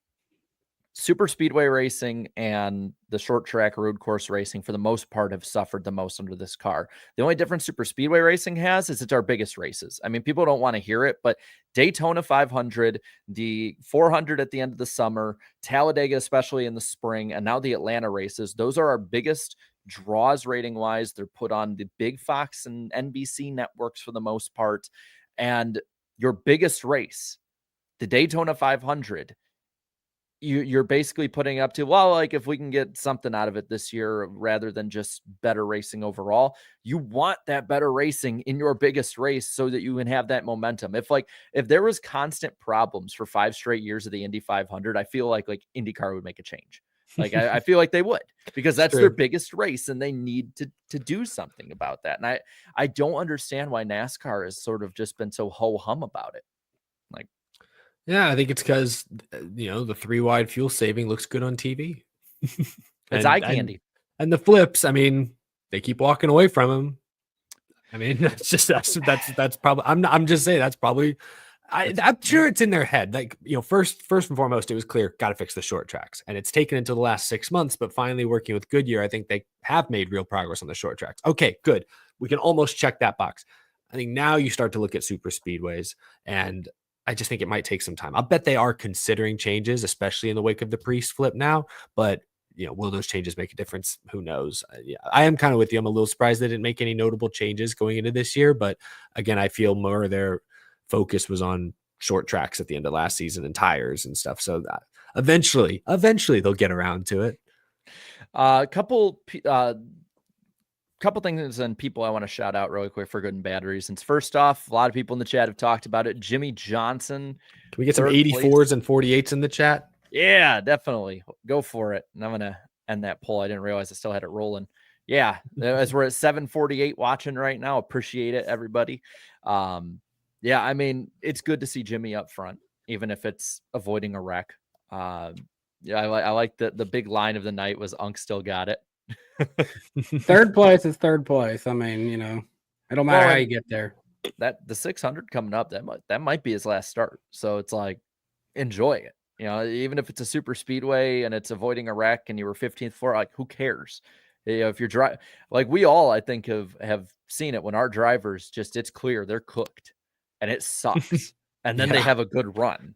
Super speedway racing and the short track road course racing, for the most part, have suffered the most under this car. The only difference super speedway racing has is it's our biggest races. I mean, people don't want to hear it, but Daytona 500, the 400 at the end of the summer, Talladega, especially in the spring, and now the Atlanta races, those are our biggest draws rating wise. They're put on the big Fox and NBC networks for the most part. And your biggest race, the Daytona 500, you're basically putting up to, well, like if we can get something out of it this year rather than just better racing overall, you want that better racing in your biggest race so that you can have that momentum. If there was constant problems for 5 straight years of the Indy 500, I feel like IndyCar would make a change. Like I feel like they would, because that's their biggest race and they need to do something about that. And I don't understand why NASCAR has sort of just been so ho-hum about it. Like, yeah, I think it's because, the 3-wide fuel saving looks good on TV. It's eye candy. And the flips, I mean, they keep walking away from him. I mean, that's probably, I'm just saying that's probably, I'm sure it's in their head. Like, first and foremost, it was clear, got to fix the short tracks. And it's taken until the last 6 months, but finally working with Goodyear, I think they have made real progress on the short tracks. Okay, good. We can almost check that box. I think now you start to look at super speedways, and I just think it might take some time. I'll bet they are considering changes, especially in the wake of the Priest flip now. But, will those changes make a difference? Who knows? Yeah, I am kind of with you. I'm a little surprised they didn't make any notable changes going into this year. But again, I feel more their focus was on short tracks at the end of last season and tires and stuff. So that eventually they'll get around to it. Couple things and people I want to shout out really quick for good and bad reasons. First off, a lot of people in the chat have talked about it. Jimmy Johnson. Can we get some 84s and 48s in the chat? Yeah, definitely. Go for it. And I'm going to end that poll. I didn't realize I still had it rolling. Yeah, as we're at 748 watching right now. Appreciate it, everybody. Yeah, I mean, it's good to see Jimmy up front, even if it's avoiding a wreck. Yeah, I like the big line of the night was Unk still got it. Third place is third place. I mean, it don't matter Well, how and you get there. that the 600 coming up, that might be his last start. So it's like, enjoy it. Even if it's a super speedway and it's avoiding a wreck and you were 15th floor, like who cares? If you're driving, like we all, I think have seen it when our drivers it's clear they're cooked and it sucks. And then they Yeah. have a good run.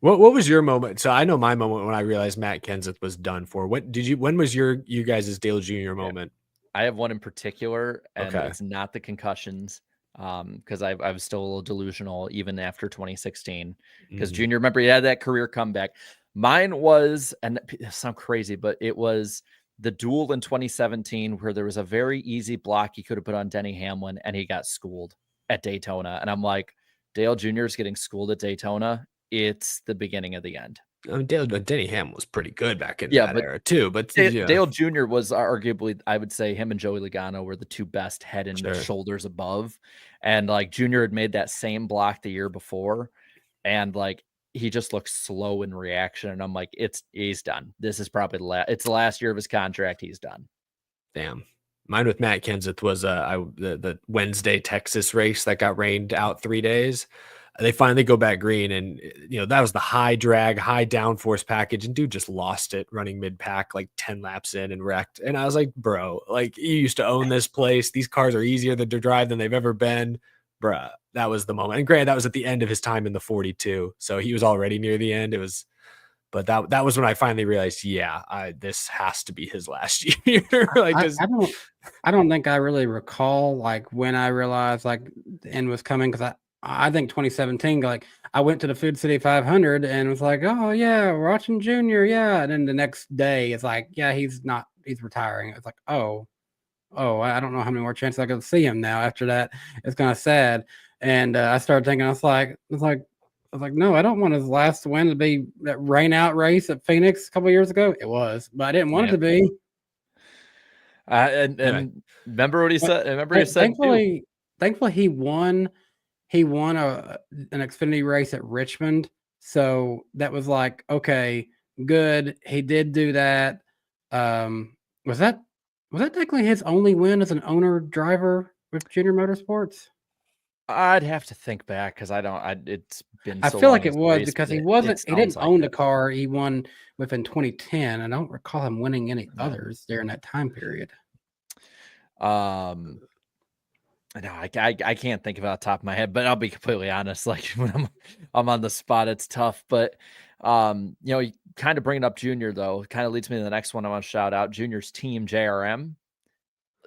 What was your moment? So I know my moment when I realized Matt Kenseth was done for. When was you guys' Dale Jr. moment? I have one in particular, and Okay. it's not the concussions. Because I was still a little delusional even after 2016. Because Junior, remember, he had that career comeback. Mine was, and it sounds crazy, but it was the duel in 2017 where there was a very easy block he could have put on Denny Hamlin, and he got schooled at Daytona. And I'm like, Dale Jr. is getting schooled at Daytona. It's the beginning of the end. I mean, Denny Hamlin was pretty good back in that era too, but Dale Jr. was arguably, I would say, him and Joey Logano were the two best head and shoulders above. And like Junior had made that same block the year before, and like he just looked slow in reaction. And I'm like, he's done. This is probably the last year of his contract. He's done. Damn. Mine with Matt Kenseth was the Wednesday Texas race that got rained out 3 days. They finally go back green, and that was the high drag, high downforce package, and dude just lost it running mid pack like 10 laps in and wrecked. And I was like, bro, like you used to own this place. These cars are easier to drive than they've ever been, bruh. That was the moment. And granted, that was at the end of his time in the 42, so he was already near the end. But that was when I finally realized, this has to be his last year. I don't think I really recall like when I realized like the end was coming, because I think 2017, like I went to the Food City 500 and was like, oh yeah, we're watching Junior, yeah. And then the next day it's like, yeah, he's retiring. It's like, oh, I don't know how many more chances I could see him now after that. It's kind of sad. And I started thinking, I was like, no, I don't want his last win to be that rain out race at Phoenix a couple years ago. It was, but I didn't want it to be. And remember what he said? Remember he said, thankfully he won. He won an Xfinity race at Richmond. So that was like, okay, good. He did do that. Was that technically his only win as an owner driver with Junior Motorsports? I'd have to think back because it's been I so feel long like it as was race, because but he didn't like own it. the car. He won within 2010. I don't recall him winning any others during that time period. No, I can't think of it off the top of my head, but I'll be completely honest. Like when I'm on the spot, it's tough. But you kind of bringing up Junior though, kind of leads me to the next one I want to shout out. Junior's team, JRM,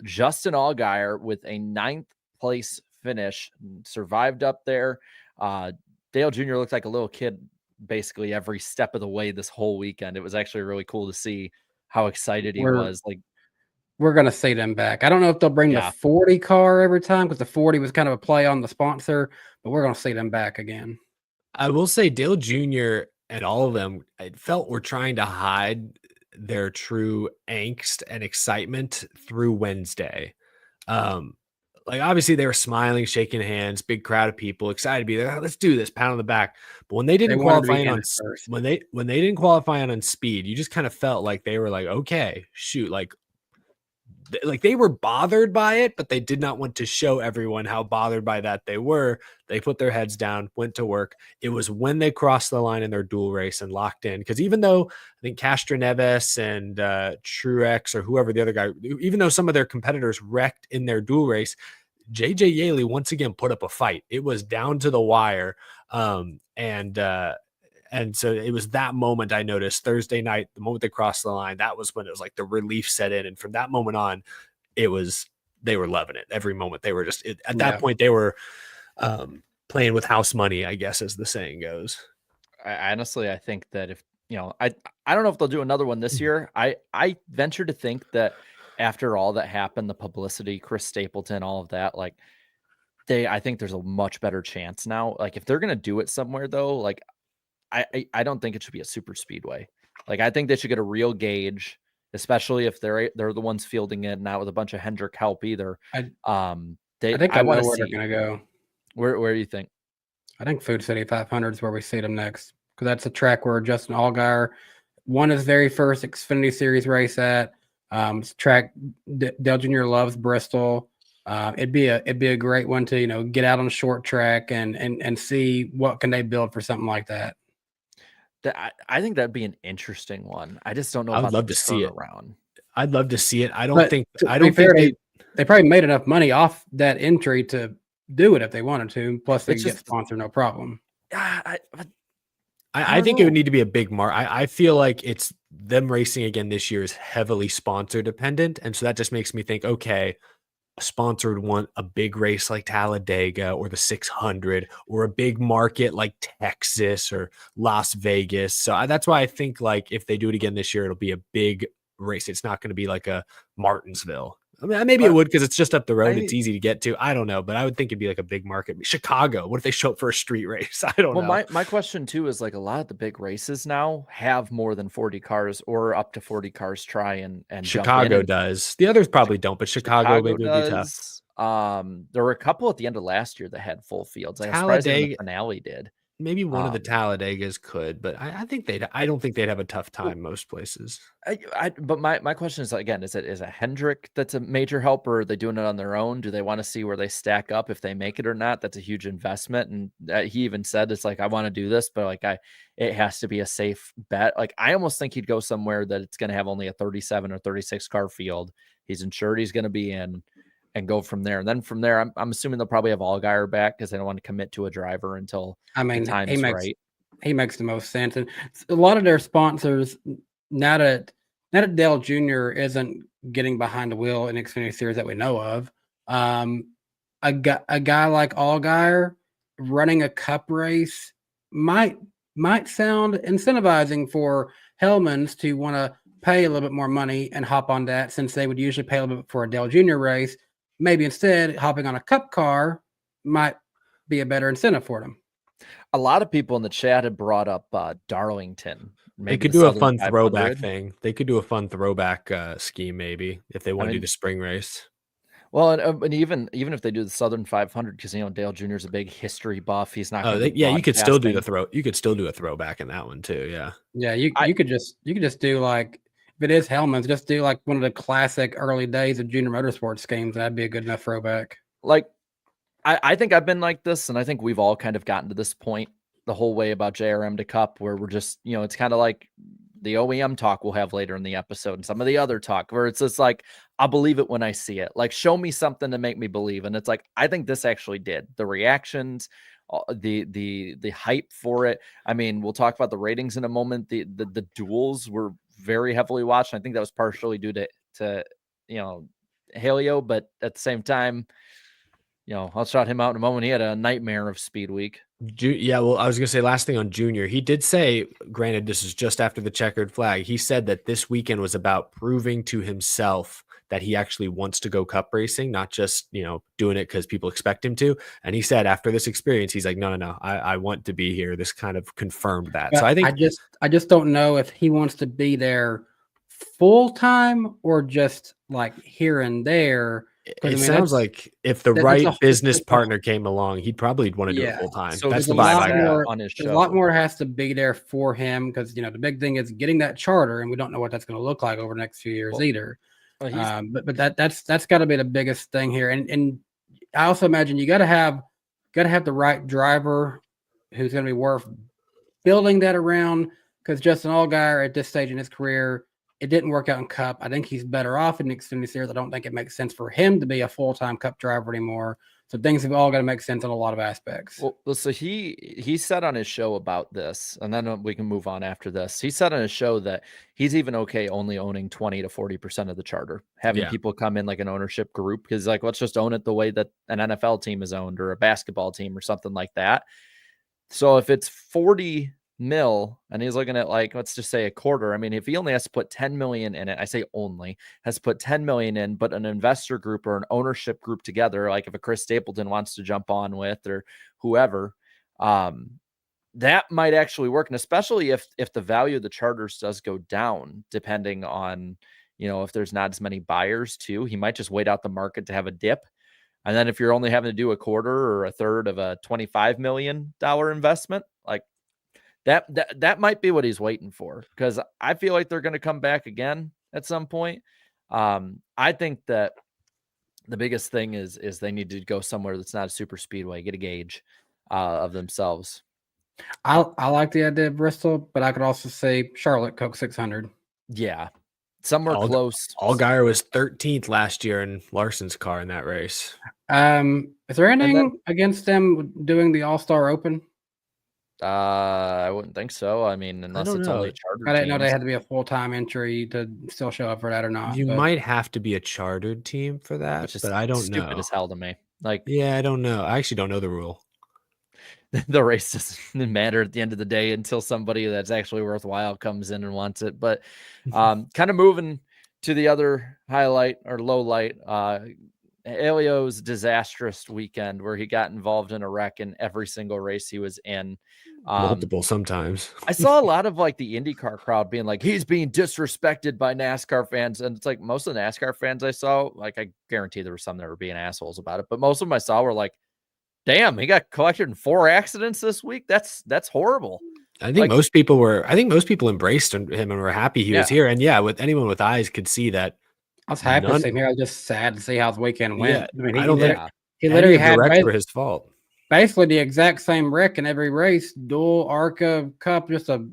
Justin Allgaier with a 9th place finish, survived up there. Dale Jr. looked like a little kid basically every step of the way this whole weekend. It was actually really cool to see how excited he was. Like, we're going to see them back. I don't know if they'll bring the 40 car every time, because the 40 was kind of a play on the sponsor, but we're going to see them back again. I will say Dale Jr. and all of them, I felt were trying to hide their true angst and excitement through Wednesday. Like obviously they were smiling, shaking hands, big crowd of people, excited to be there. Oh, let's do this, pat on the back. But when they didn't qualify when they didn't qualify on speed, you just kind of felt like they were like, okay, shoot, like they were bothered by it, but they did not want to show everyone how bothered by that they were. They put their heads down, went to work. It was when they crossed the line in their dual race and locked in. Because even though I think Castro Neves and Truex or whoever the other guy, even though some of their competitors wrecked in their dual race, JJ Yaley once again put up a fight. It was down to the wire. And so it was that moment I noticed Thursday night, the moment they crossed the line, that was when it was like the relief set in. And from that moment on, they were loving it. Every moment they were just, at that point, they were playing with house money, I guess, as the saying goes. I think that if, I don't know if they'll do another one this year. I venture to think that after all that happened, the publicity, Chris Stapleton, all of that, like I think there's a much better chance now. Like if they're going to do it somewhere though, like, I don't think it should be a super speedway. Like I think they should get a real gauge, especially if they're the ones fielding it, not with a bunch of Hendrick help either. I think I know where they're going to go. Where do you think? I think Food City 500 is where we see them next, because that's a track where Justin Allgaier won his very first Xfinity Series race at track. Dale Jr. loves Bristol. It'd be a great one to get out on a short track and see what can they build for something like that. I think that'd be an interesting one. I just don't know I would about love the to see it. turnaround. I'd love to see it. I don't But think to be fair, they probably made enough money off that entry to do it if they wanted to. Plus, they It's could get just- sponsored, no problem. I don't think it would know. need to be a big I feel like it's them racing again this year is heavily sponsor dependent. And so that just makes me think, okay, a sponsored one, a big race like Talladega or the 600 or a big market like Texas or Las Vegas. So that's why I think like if they do it again this year, it'll be a big race. It's not going to be like a Martinsville. I mean, maybe it would because it's just up the road. It's easy to get to. I don't know, but I would think it'd be like a big market. Chicago. What if they show up for a street race? I don't know. My question too is like a lot of the big races now have more than 40 cars or up to 40 cars try and Chicago jump in. does. The others probably don't, but Chicago maybe would be tough. There were a couple at the end of last year that had full fields. Like surprised even the finale did. Maybe one of the Talladegas could, but I think I don't think they'd have a tough time most places. But my question is again, is it Hendrick that's a major help, or are they doing it on their own? Do they want to see where they stack up if they make it or not? That's a huge investment. And he even said it's like, I want to do this, but like it has to be a safe bet. Like I almost think he'd go somewhere that it's going to have only a 37 or 36 car field. He's insured he's going to be in, and go from there. And then from there, I'm assuming they'll probably have Allgaier back because they don't want to commit to a driver until the time is right. He makes the most sense. And a lot of their sponsors, now that Dale Jr. isn't getting behind the wheel in Xfinity Series that we know of, a guy like Allgaier running a cup race might sound incentivizing for Hellmans to want to pay a little bit more money and hop on that, since they would usually pay a little bit for a Dale Jr. race. Maybe instead hopping on a cup car might be a better incentive for them. A lot of people in the chat had brought up Darlington. They could do a fun throwback thing. They could do a fun throwback scheme maybe if they want to do the spring race. Well, and even if they do the Southern 500, because Dale Jr. is a big history buff. He's not. You could still do You could still do a throwback in that one too. Yeah. Yeah. You could just do like, if it is Hellmans, just do like one of the classic early days of junior motorsports games. That'd be a good enough throwback. Like, I think I've been like this, and I think we've all kind of gotten to this point the whole way about JRM to Cup, where we're just, it's kind of like the OEM talk we'll have later in the episode and some of the other talk where it's just like, I'll believe it when I see it. Like, show me something to make me believe. And it's like, I think this actually did. The reactions, the hype for it. I mean, we'll talk about the ratings in a moment. The duels were very heavily watched. I think that was partially due to Helio, but at the same time, I'll shout him out in a moment. He had a nightmare of Speed Week. Yeah, well, I was going to say last thing on Junior. He did say, granted, this is just after the checkered flag. He said that this weekend was about proving to himself that he actually wants to go cup racing, not just, doing it because people expect him to. And he said after this experience, he's like, no, I want to be here. This kind of confirmed that. So I think I just don't know if he wants to be there full time or just like here and there. It sounds like if the right business partner came along, he'd probably want to do it full time. So that's the vibe I got on his show. A lot more has to be there for him because the big thing is getting that charter, and we don't know what that's going to look like over the next few years either. But that's got to be the biggest thing here. And I also imagine you got to have the right driver who's going to be worth building that around. Because Justin Allgaier at this stage in his career, it didn't work out in Cup. I think he's better off in the Xfinity Series. I don't think it makes sense for him to be a full-time Cup driver anymore. So things have all got to make sense in a lot of aspects. Well, so he said on his show about this, and then we can move on after this. He said on his show that he's even okay only owning 20 to 40% of the charter, having people come in like an ownership group, because like, let's just own it the way that an NFL team is owned or a basketball team or something like that. So if it's 40 mil and he's looking at like, let's just say a quarter. I mean, if he only has to put 10 million in it, I say only has to put 10 million in, but an investor group or an ownership group together, like if a Chris Stapleton wants to jump on with or whoever, that might actually work. And especially if the value of the charters does go down, depending on, if there's not as many buyers too, he might just wait out the market to have a dip. And then if you're only having to do a quarter or a third of a $25 million investment, like, That might be what he's waiting for, because I feel like they're going to come back again at some point. I think that the biggest thing is they need to go somewhere that's not a super speedway, get a gauge of themselves. I like the idea of Bristol, but I could also say Charlotte Coke 600. Yeah, somewhere close. Allgaier was 13th last year in Larson's car in that race. Is there anything against them doing the All-Star Open? I wouldn't think so. I mean, unless it's only charter I didn't know they teams. had to be a full-time entry to still show up for that or not. You but might have to be a chartered team for that, Which is but I don't know. stupid as hell to me. Like, Yeah, I don't know. I actually don't know the rule. the race doesn't matter at the end of the day until somebody that's actually worthwhile comes in and wants it. But kind of moving to the other highlight or low light, Elio's disastrous weekend where he got involved in a wreck in every single race he was in. Multiple sometimes. I saw a lot of like the IndyCar crowd being like, he's being disrespected by NASCAR fans. And it's like most of the NASCAR fans I saw, like I guarantee there were some that were being assholes about it, but most of them I saw were like, damn, he got collected in 4 accidents this week. That's horrible. I think most people embraced him and were happy he was here. And yeah, with anyone with eyes could see that. I was happy to see him here. I was just sad to see how his weekend went. Yeah, I mean, I don't think he literally had were his fault. Basically the exact same wreck in every race, dual ARCA Cup, just a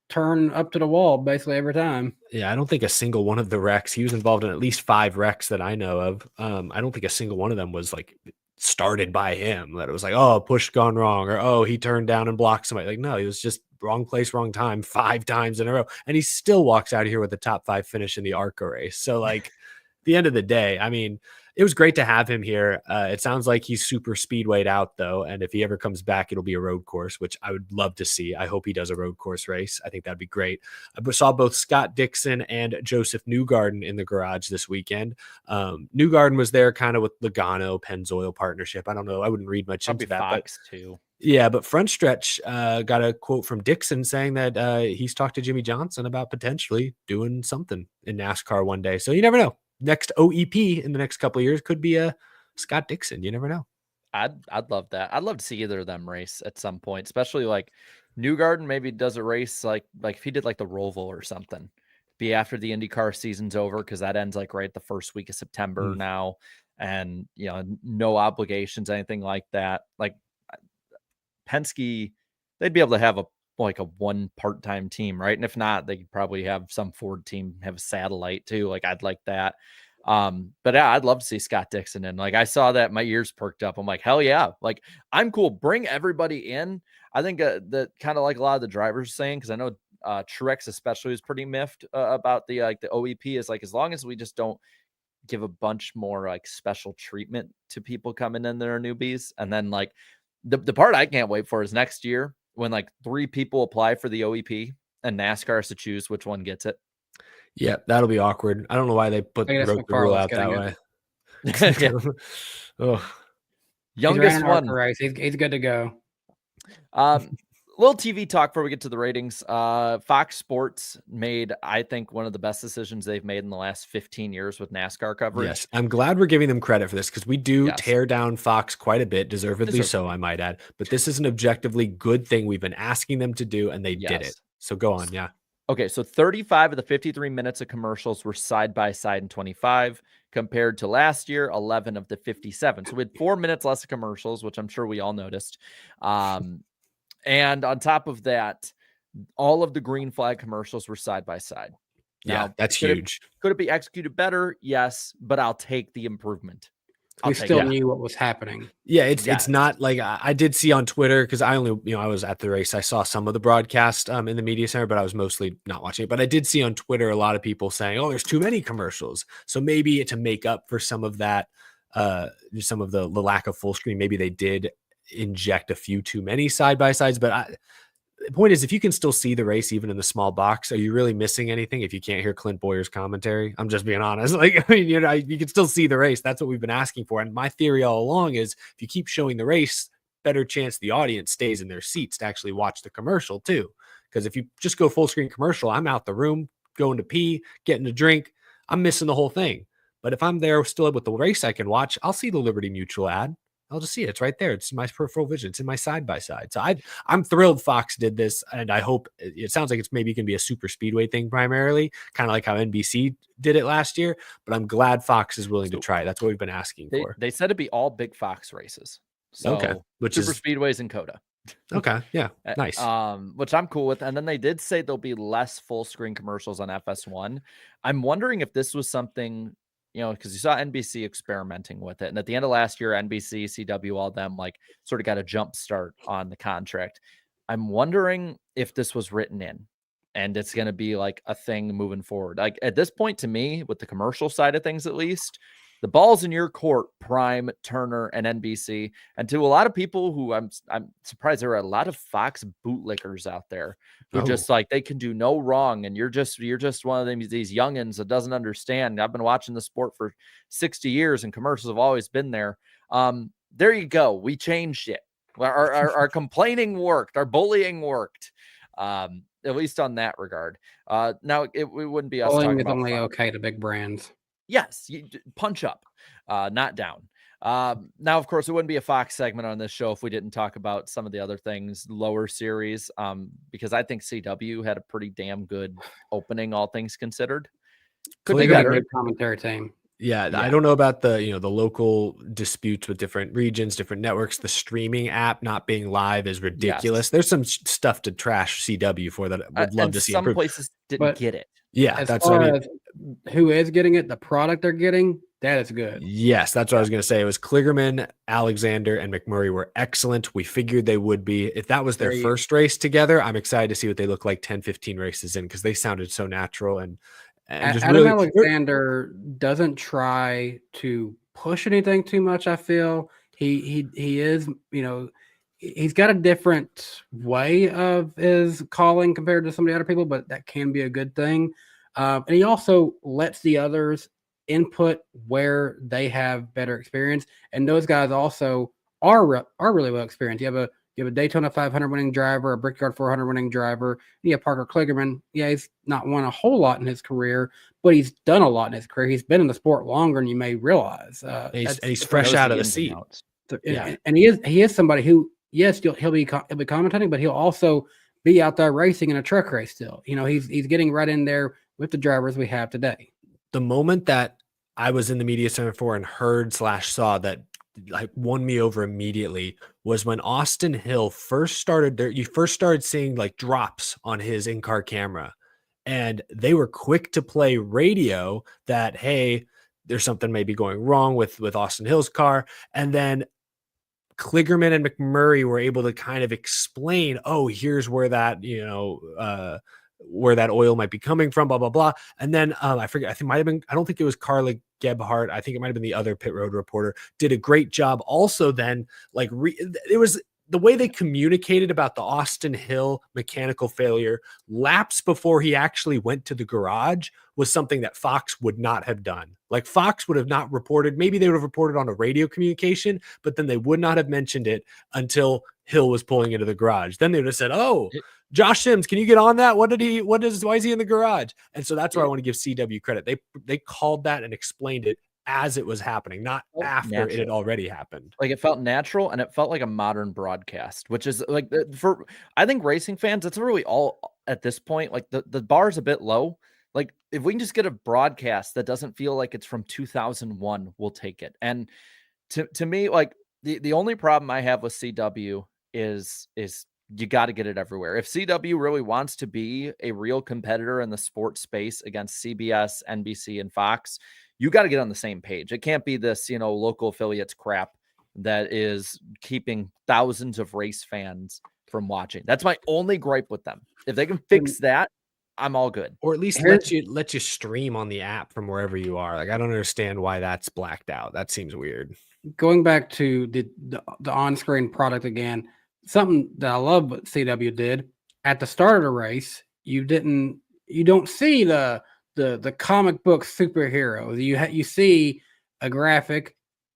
turn up to the wall basically every time. Yeah, I don't think a single one of the wrecks, he was involved in at least 5 wrecks that I know of. I don't think a single one of them was like started by him, that it was like, oh, push gone wrong, or oh, he turned down and blocked somebody. Like, no, he was just wrong place, wrong time 5 times in a row. And he still walks out of here with a top 5 finish in the ARCA race. So like at the end of the day, I mean, it was great to have him here. It sounds like he's super speedwayed out though. And if he ever comes back, it'll be a road course, which I would love to see. I hope he does a road course race. I think that'd be great. I saw both Scott Dixon and Joseph Newgarden in the garage this weekend. Newgarden was there kind of with Logano, Pennzoil partnership. I don't know. I wouldn't read much into that. Fox too. Yeah, but Front Stretch got a quote from Dixon saying that he's talked to Jimmy Johnson about potentially doing something in NASCAR one day. So you never know. Next OEP in the next couple of years could be a Scott Dixon. You never know. I'd love that. I'd love to see either of them race at some point, especially like Newgarden maybe does a race like if he did like the Roval or something, be after the IndyCar season's over, because that ends like right the first week of September now, and you know, no obligations, anything like that. Like Penske, they'd be able to have a one part-time team, right? And if not, they could probably have some Ford team have a satellite too. Like I'd like that. But yeah, I'd love to see Scott Dixon in. Like I saw that, my ears perked up. I'm like, hell yeah, like I'm cool. Bring everybody in. I think that kind of like a lot of the drivers saying, because I know Truex especially was pretty miffed about the like the OEP is like, as long as we just don't give a bunch more like special treatment to people coming in that are newbies. And then like the part I can't wait for is next year when like 3 people apply for the OEP and NASCAR has to choose which one gets it. Yeah, that'll be awkward. I don't know why they wrote the rule out that way. Oh. Youngest one. Race. He's good to go. Little TV talk before we get to the ratings. Fox Sports made, I think, one of the best decisions they've made in the last 15 years with NASCAR coverage. Yes, I'm glad we're giving them credit for this, because we do tear down Fox quite a bit, deservedly so, I might add. But this is an objectively good thing we've been asking them to do, and they did it. So go on, yeah. Okay, so 35 of the 53 minutes of commercials were side by side in 25, compared to last year, 11 of the 57. So we had 4 minutes less of commercials, which I'm sure we all noticed. And on top of that, all of the green flag commercials were side by side. Yeah, that's huge. Could it be executed better? Yes, but I'll take the improvement. We still knew what was happening. Yeah, it's not like I did see on Twitter, because I only, I was at the race. I saw some of the broadcast in the media center, but I was mostly not watching it. But I did see on Twitter a lot of people saying, oh, there's too many commercials. So maybe to make up for some of that, some of the lack of full screen, maybe they did inject a few too many side by sides. But the point is, if you can still see the race even in the small box, are you really missing anything if you can't hear Clint Boyer's commentary? I'm just being honest. Like, I mean, you can still see the race. That's what we've been asking for. And my theory all along is, if you keep showing the race, better chance the audience stays in their seats to actually watch the commercial too. Because if you just go full screen commercial, I'm out the room, going to pee, getting a drink, I'm missing the whole thing. But if I'm there still with the race I can watch, I'll see the Liberty Mutual ad. I'll just see it. It's right there. It's my peripheral vision. It's in my side by side. So I'm thrilled Fox did this, and I hope it sounds like it's maybe going to be a super speedway thing primarily, kind of like how NBC did it last year. But I'm glad Fox is willing to try it. That's what we've been asking for. They said it'd be all big Fox races. So okay, which super is speedways and Coda. Okay, yeah, nice. Which I'm cool with. And then they did say there'll be less full screen commercials on FS1. I'm wondering if this was something, because you saw NBC experimenting with it. And at the end of last year, NBC, CW, all them like sort of got a jump start on the contract. I'm wondering if this was written in and it's going to be like a thing moving forward. Like at this point, to me, with the commercial side of things, at least, the ball's in your court, Prime, Turner, and NBC. And to a lot of people who I'm surprised there are a lot of Fox bootlickers out there who just like they can do no wrong. And you're just one of them, these youngins that doesn't understand. I've been watching the sport for 60 years and commercials have always been there. There you go. We changed it. Our complaining worked. Our bullying worked. At least on that regard. Now it wouldn't be us bullying talking is about only Fox. okay to big brands. Yes, you punch up, not down. Now, of course, it wouldn't be a Fox segment on this show if we didn't talk about some of the other things, lower series, because I think CW had a pretty damn good opening, all things considered. They got a great commentary team. Yeah, I don't know about the the local disputes with different regions, different networks. The streaming app not being live is ridiculous. Yes. There's some stuff to trash CW for that I would love to see. Some places didn't get it. Yeah, that's what I mean. Who is getting it? The product they're getting, that is good. Yes, that's what I was going to say. It was Kligerman, Alexander, and McMurray were excellent. We figured they would be. If that was their first race together, I'm excited to see what they look like 10, 15 races in because they sounded so natural and just Adam really. Alexander doesn't try to push anything too much. I feel he is, he's got a different way of his calling compared to some of the other people, but that can be a good thing. And he also lets the others input where they have better experience. And those guys also are really well experienced. You have a Daytona 500 winning driver, a Brickyard 400 winning driver. You have Parker Kligerman. Yeah, he's not won a whole lot in his career, but he's done a lot in his career. He's been in the sport longer than you may realize. He's fresh out of the seat. And he is somebody who, yes, he'll be commentating, but he'll also be out there racing in a truck race still. He's getting right in there with the drivers we have today. The moment that I was in the media center for and heard/saw that like won me over immediately was when Austin Hill first started there. You first started seeing like drops on his in-car camera, and they were quick to play radio that, hey, there's something maybe going wrong with Austin Hill's car. And then Kligerman and McMurray were able to kind of explain, oh, here's where that, where that oil might be coming from, blah, blah, blah. And then I forget, I don't think it was Carla Gebhardt. I think it might've been the other pit road reporter did a great job. Also then it was the way they communicated about the Austin Hill mechanical failure laps before he actually went to the garage was something that Fox would not have done. Like Fox would have not reported. Maybe they would have reported on a radio communication, but then they would not have mentioned it until Hill was pulling into the garage. Then they would have said, oh, Josh Sims, can you get on that? Why is he in the garage? And so that's where I want to give CW credit. They called that and explained it as it was happening, not after it had already happened. Like it felt natural and it felt like a modern broadcast, which is like for, I think racing fans, it's really all at this point, like the bar's a bit low. Like if we can just get a broadcast that doesn't feel like it's from 2001, we'll take it. And to me, like the only problem I have with CW is you got to get it everywhere. If CW really wants to be a real competitor in the sports space against CBS, NBC, and Fox, you got to get on the same page. It can't be this, local affiliates crap that is keeping thousands of race fans from watching. That's my only gripe with them. If they can fix that, I'm all good. Or at least let you stream on the app from wherever you are. Like I don't understand why that's blacked out. That seems weird. Going back to the on-screen product again, something that I love what CW did at the start of the race, you don't see the comic book superheroes. You see a graphic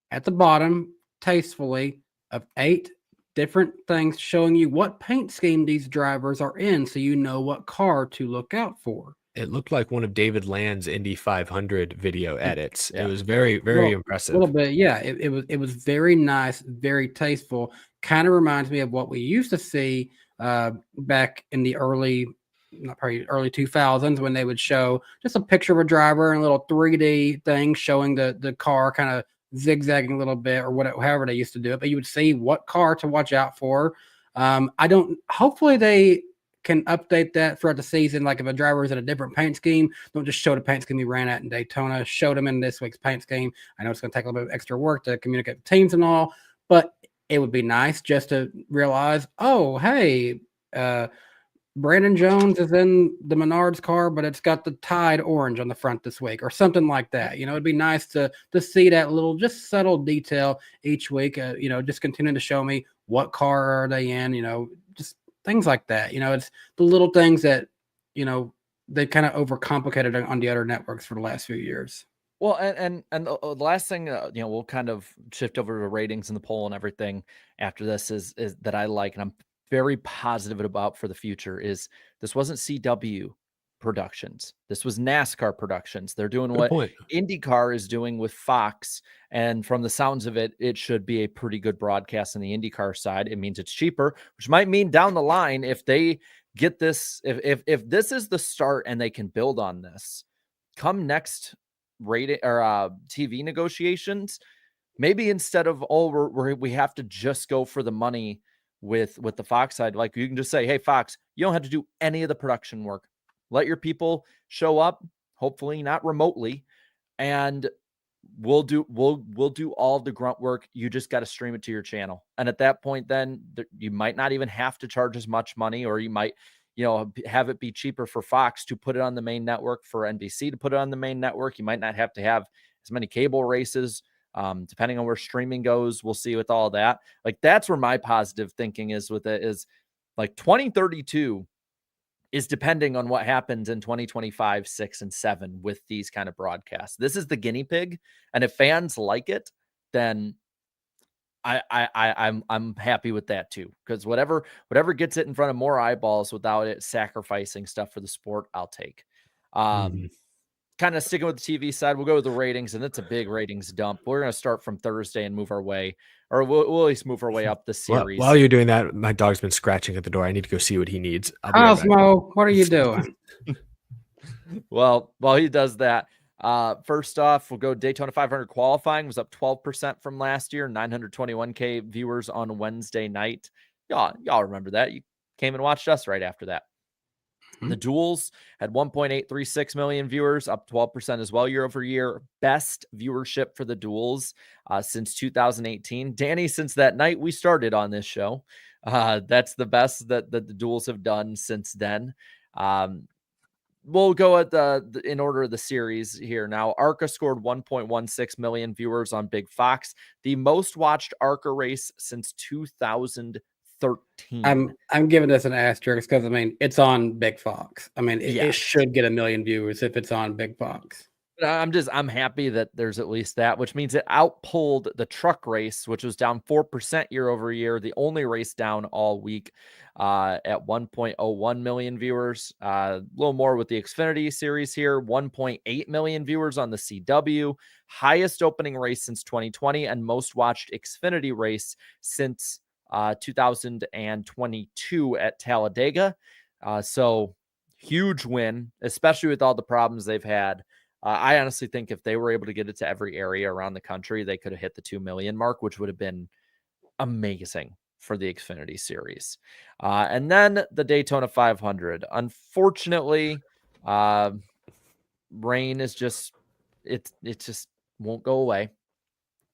at the bottom tastefully of 8 different things showing you what paint scheme these drivers are in, so you know what car to look out for. It looked like one of David Land's Indy 500 video edits. Yeah. It was very, very impressive. A little bit, yeah. It was very nice, very tasteful. Kind of reminds me of what we used to see back in the early 2000s when they would show just a picture of a driver and a little 3D thing showing the car kind of zigzagging a little bit or whatever, however they used to do it. But you would see what car to watch out for. Hopefully they can update that throughout the season. Like if a driver is in a different paint scheme, don't just show the paint scheme he ran at in Daytona, show them in this week's paint scheme. I know it's going to take a little bit of extra work to communicate with teams and all, but it would be nice just to realize, oh, hey, Brandon Jones is in the Menards car, but it's got the Tide orange on the front this week or something like that. It'd be nice to see that little just subtle detail each week, just continue to show me what car are they in, just things like that. It's the little things that, they kind of overcomplicated on the other networks for the last few years. Well, and the last thing, we'll kind of shift over to ratings and the poll and everything after this is that I like, and I'm very positive about for the future is this wasn't CW Productions. This was NASCAR Productions. They're doing what IndyCar is doing with Fox. And from the sounds of it, it should be a pretty good broadcast on the IndyCar side. It means it's cheaper, which might mean down the line, if they get this, if this is the start and they can build on this, come next rating or TV negotiations, maybe instead of we have to just go for the money with the Fox side, like you can just say, hey, Fox, you don't have to do any of the production work. Let your people show up, hopefully not remotely, and we'll do all the grunt work. You just got to stream it to your channel. And at that point, then you might not even have to charge as much money, or you might, have it be cheaper for Fox to put it on the main network, for NBC to put it on the main network. You might not have to have as many cable races, depending on where streaming goes. We'll see with all that. Like, that's where my positive thinking is with it, is like 2032 is depending on what happens in 2025, 6 and 7 with these kind of broadcasts. This is the guinea pig. And if fans like it, then I'm happy with that too. Because whatever gets it in front of more eyeballs without it sacrificing stuff for the sport, I'll take. Kind of sticking with the TV side, we'll go with the ratings, and it's a big ratings dump. We're going to start from Thursday and move our way, or we'll at least move our way up the series. While you're doing that, my dog's been scratching at the door. I need to go see what he needs. Cosmo, what are you doing? Well, while he does that, first off, we'll go Daytona 500 qualifying was up 12% from last year, 921K viewers on Wednesday night. Y'all remember that. You came and watched us right after that. The duels had 1.836 million viewers, up 12% as well year over year. Best viewership for the duels since 2018. Danny, since that night we started on this show, that's the best that the duels have done since then. We'll go at in order of the series here now. ARCA scored 1.16 million viewers on Big Fox, the most watched ARCA race since 2013. I'm giving this an asterisk because it's on Big Fox. It should get 1 million viewers if it's on Big Fox. I'm happy that there's at least that, which means it outpulled the truck race, which was down 4% year over year, the only race down all week, at 1.01 million viewers. A little more with the Xfinity series here, 1.8 million viewers on the CW, highest opening race since 2020, and most watched Xfinity race since 2022 at Talladega. So huge win, especially with all the problems they've had. I honestly think if they were able to get it to every area around the country, they could have hit the 2 million mark, which would have been amazing for the Xfinity series. And then the Daytona 500. Unfortunately, rain is just, it just won't go away.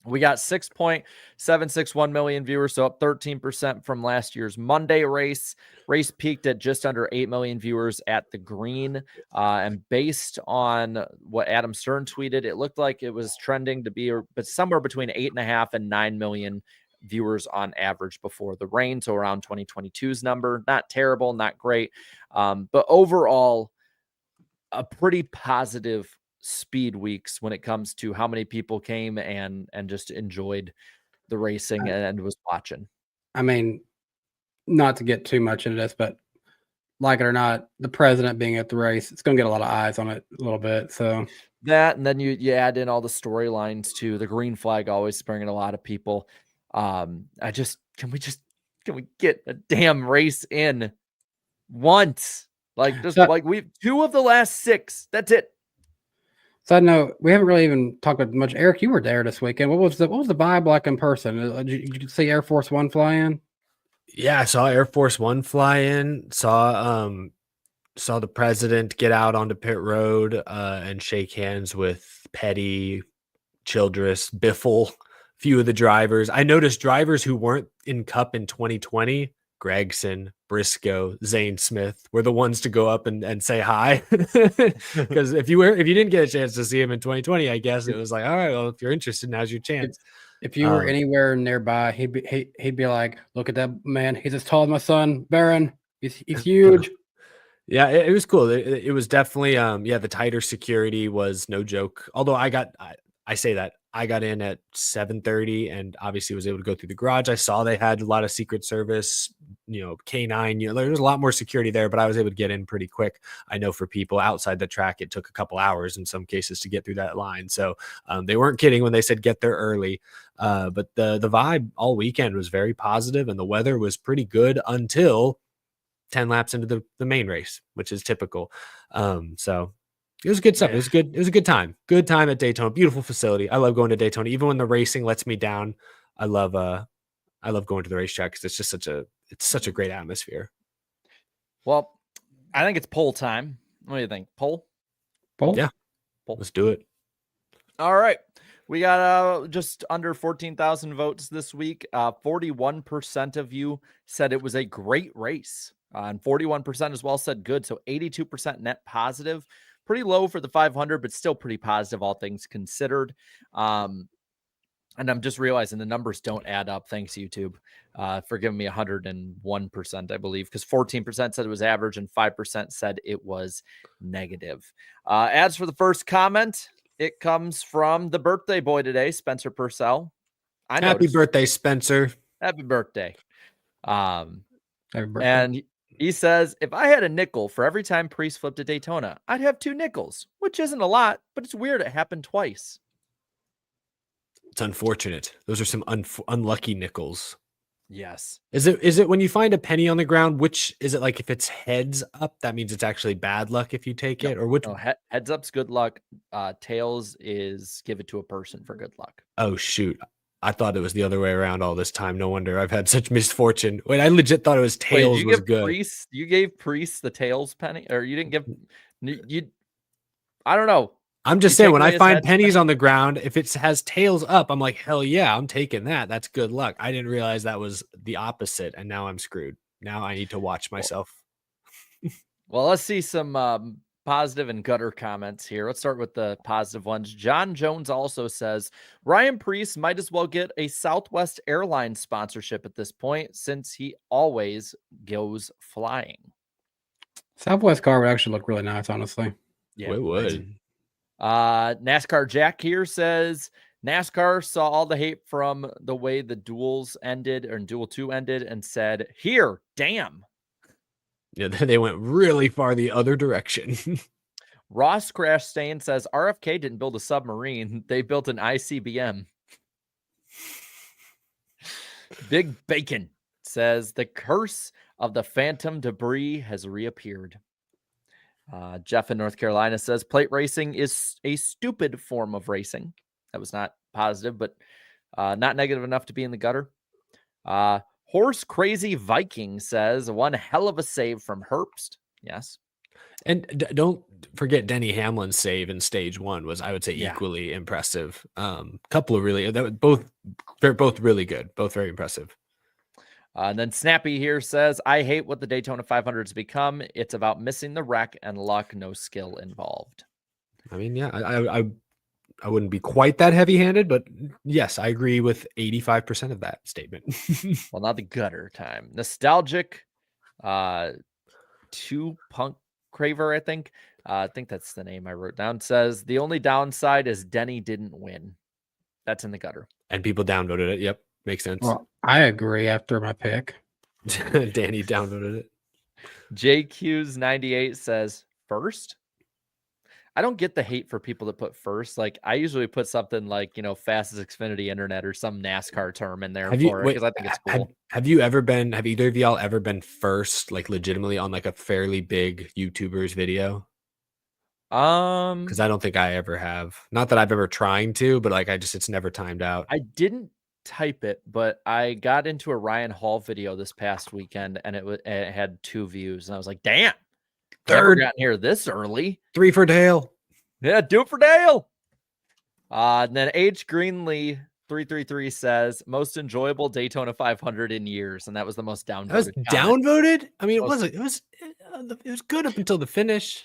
We got 6.761 million viewers, so up 13% from last year's Monday race. Race peaked at just under 8 million viewers at the green. And based on what Adam Stern tweeted, it looked like it was trending to be somewhere between 8.5 and 9 million viewers on average before the rain. So around 2022's number. Not terrible, not great. But overall, a pretty positive speed weeks when it comes to how many people came and just enjoyed the racing and was watching. Not to get too much into this, but like it or not, the president being at the race, it's going to get a lot of eyes on it a little bit. So that, and then you add in all the storylines too. The green flag always bringing a lot of people. Can we get a damn race in once? Like just like we've 2 of the last 6. That's it. Side note, we haven't really even talked about much. Eric, you were there this weekend. What was the vibe like in person? Did you see Air Force One fly in? Yeah, I saw Air Force One fly in. Saw the president get out onto pit road and shake hands with Petty, Childress, Biffle, few of the drivers. I noticed drivers who weren't in Cup in 2020, Gregson, Briscoe, Zane Smith, were the ones to go up and say hi. Because if you didn't get a chance to see him in 2020, I guess it was like, all right, well, if you're interested, now's your chance. If you were anywhere nearby, he'd be like, look at that man. He's as tall as my son, Baron. He's huge. Yeah, it was cool. It was definitely, the tighter security was no joke. Although I say that I got in at 7:30 and obviously was able to go through the garage. I saw they had a lot of Secret Service, K9, there's a lot more security there, but I was able to get in pretty quick. I know for people outside the track, it took a couple hours in some cases to get through that line. So they weren't kidding when they said get there early. But the vibe all weekend was very positive and the weather was pretty good until 10 laps into the main race, which is typical. So it was good stuff. Yeah. It was good. It was a good time. Good time at Daytona. Beautiful facility. I love going to Daytona, even when the racing lets me down. I love going to the racetrack because it's just such a great atmosphere. Well, I think it's poll time. What do you think? Poll? Yeah. Poll. Let's do it. All right. We got just under 14,000 votes this week. 41% of you said it was a great race. And 41% as well said good. So 82% net positive. Pretty low for the 500, but still pretty positive, all things considered. And I'm just realizing the numbers don't add up. Thanks, YouTube, for giving me 101%, I believe, because 14% said it was average and 5% said it was negative. As for the first comment, it comes from the birthday boy today, Spencer Purcell. Happy birthday, Spencer. Happy birthday. Happy birthday. And he says, if I had a nickel for every time Priest flipped a Daytona, I'd have 2 nickels, which isn't a lot, but it's weird it happened twice. It's unfortunate. Those are some unlucky nickels. Yes. Is it when you find a penny on the ground, which is it like if it's heads up, that means it's actually bad luck if you take it? Or which? No, heads up's good luck. Tails is give it to a person for good luck. Oh, shoot. I thought it was the other way around all this time. No wonder I've had such misfortune. Wait, I legit thought it was tails was good. You gave Priest the tails penny, or you didn't give you? I don't know. I'm just saying when I find pennies on the ground, if it has tails up, I'm like, hell yeah, I'm taking that. That's good luck. I didn't realize that was the opposite, and now I'm screwed. Now I need to watch myself. Well, let's see some positive and gutter comments here. Let's start with the positive ones. John Jones also says Ryan Preece might as well get a Southwest Airlines sponsorship at this point since he always goes flying. Southwest car would actually look really nice, honestly. Yeah, it would. NASCAR Jack here says NASCAR saw all the hate from the way the duels ended or Duel 2 ended and said, here, damn. Yeah, they went really far the other direction. Ross Crash Stain says RFK didn't build a submarine. They built an ICBM. Big Bacon says the curse of the phantom debris has reappeared. Jeff in North Carolina says plate racing is a stupid form of racing. That was not positive, but not negative enough to be in the gutter. Horse Crazy Viking says one hell of a save from Herbst. Yes. And don't forget Denny Hamlin's save in stage 1 was, I would say, equally impressive. Couple of really, they're both really good, both very impressive. And then Snappy here says, I hate what the Daytona 500 has become. It's about missing the wreck and luck, no skill involved. I mean, yeah, I wouldn't be quite that heavy-handed, but yes, I agree with 85% of that statement. Well, not the gutter time. Nostalgic 2 Punk Craver, I think that's the name I wrote down, says the only downside is Denny didn't win. That's in the gutter. And people downvoted it. Yep. Makes sense. Well, I agree after my pick. Danny downvoted it. JQ's98 says first. I don't get the hate for people that put first. Like I usually put something like, fastest Xfinity internet or some NASCAR term in there for it because I think it's cool. Have either of y'all ever been first, like legitimately on like a fairly big YouTuber's video? Because I don't think I ever have. Not that I've ever trying to, but like it's never timed out. I didn't type it, but I got into a Ryan Hall video this past weekend and it had 2 views and I was like, damn, never gotten here this early. 3 for Dale. Yeah, do it for Dale. And then H Greenlee 333 says most enjoyable Daytona 500 in years, and that was the most downvoted. That was downvoted. I mean, it was good up until the finish.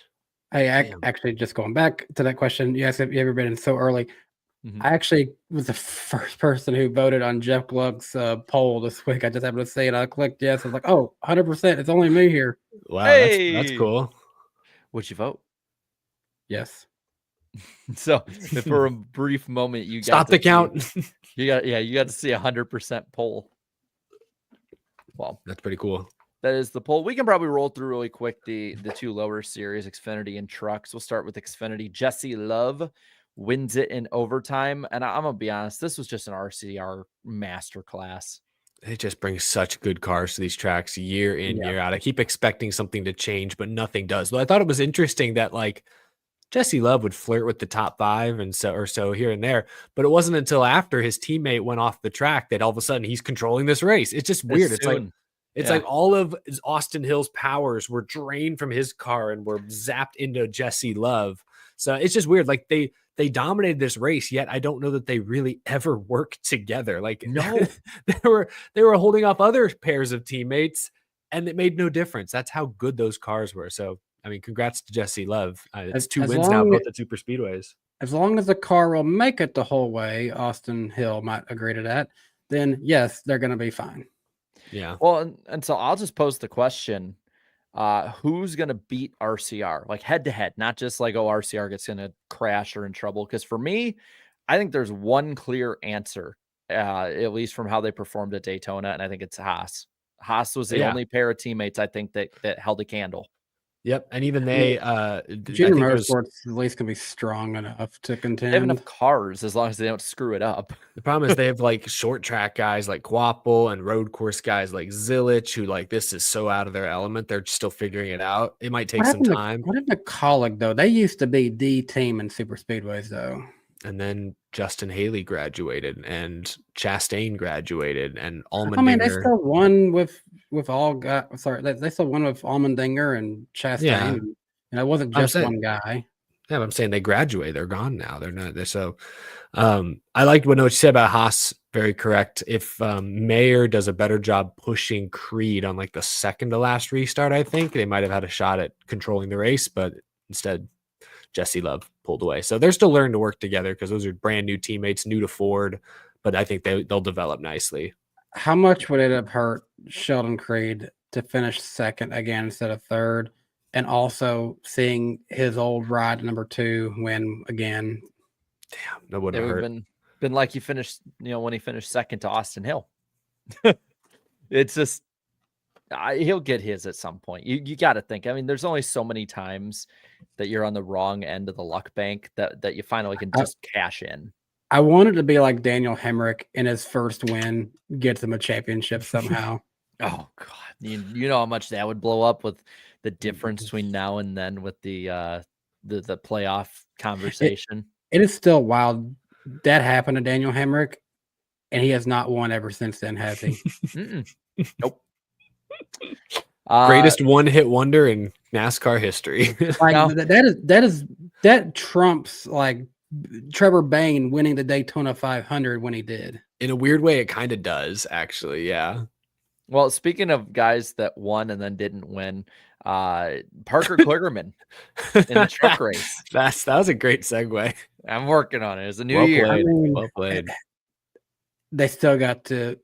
Hey, actually, just going back to that question, you asked if you ever been in so early. Mhm. I actually was the first person who voted on Jeff Gluck's poll this week. I just happened to see it. I clicked yes. I was like, oh, 100%. It's only me here. Wow, Hey! that's cool. Would you vote? Yes. So for a brief moment, you Stop the count. You got to see 100% poll. Well, That's pretty cool. that is the poll. We can probably roll through really quick the 2 lower series, Xfinity and trucks. We'll start with Xfinity. Jesse Love wins it in overtime, and I'm gonna be honest, this was just an RCR masterclass. It just brings such good cars to these tracks year in, year out. I keep expecting something to change, but nothing does. But I thought it was interesting that like Jesse Love would flirt with the top 5 and so here and there, but it wasn't until after his teammate went off the track that all of a sudden he's controlling this race. It's just weird. It's like all of Austin Hill's powers were drained from his car and were zapped into Jesse Love. So it's just weird. Like they dominated this race, yet I don't know that they really ever worked together. Like No. they were holding off other pairs of teammates, and it made no difference. That's how good those cars were. So I mean, congrats to Jesse Love. It's 2 wins now, both at super speedways. As long as the car will make it the whole way, Austin Hill might agree to that. Then yes, they're going to be fine. Yeah. Well, and so I'll just pose the question: who's going to beat RCR, like head to head, not just like RCR gets going to crash or in trouble? Because for me, I think there's one clear answer, at least from how they performed at Daytona, and I think it's Haas. Haas was the only pair of teammates I think that held a candle. Yep, and even they, Junior Motorsports at least can be strong enough to contend. They have enough cars as long as they don't screw it up. The problem is they have like short track guys like Quapple and road course guys like Zilich, who like this is so out of their element. They're still figuring it out. It might take some time. What happened to Colleague though? They used to be the team in super speedways though. And then Justin Haley graduated, and Chastain graduated, and Allmendinger. I mean, they still won with all guys. Sorry, they still won with Allmendinger and Chastain. Yeah. And it wasn't just one guy. Yeah, but I'm saying they graduate. They're gone now. They're not. They're so. I liked what you said about Haas. Very correct. If Mayer does a better job pushing Creed on like the second to last restart, I think they might have had a shot at controlling the race, but instead Jesse Love pulled away. So they're still learning to work together because those are brand new teammates, new to Ford, but I think they'll develop nicely. How much would it have hurt Sheldon Creed to finish second again instead of third, and also seeing his old ride number 2 win again? Damn, that would It have would hurt. have been like he finished, when he finished second to Austin Hill. It's just he'll get his at some point. You got to think. I mean, there's only so many times that you're on the wrong end of the luck bank that you finally can just cash in. I wanted to be like Daniel Hemrick in his first win, gets him a championship somehow. Oh God, you know how much that would blow up with the difference between now and then with the playoff conversation. It is still wild that happened to Daniel Hemrick, and he has not won ever since then, has he? Nope. Greatest one-hit wonder in NASCAR history. Like No. that trumps like Trevor Bayne winning the Daytona 500 when he did. In a weird way, it kind of does, actually. Yeah. Well, speaking of guys that won and then didn't win, Parker Kligerman in the truck race. That was a great segue. I'm working on it. It's a new Well year. played. I mean, Well played. They still got to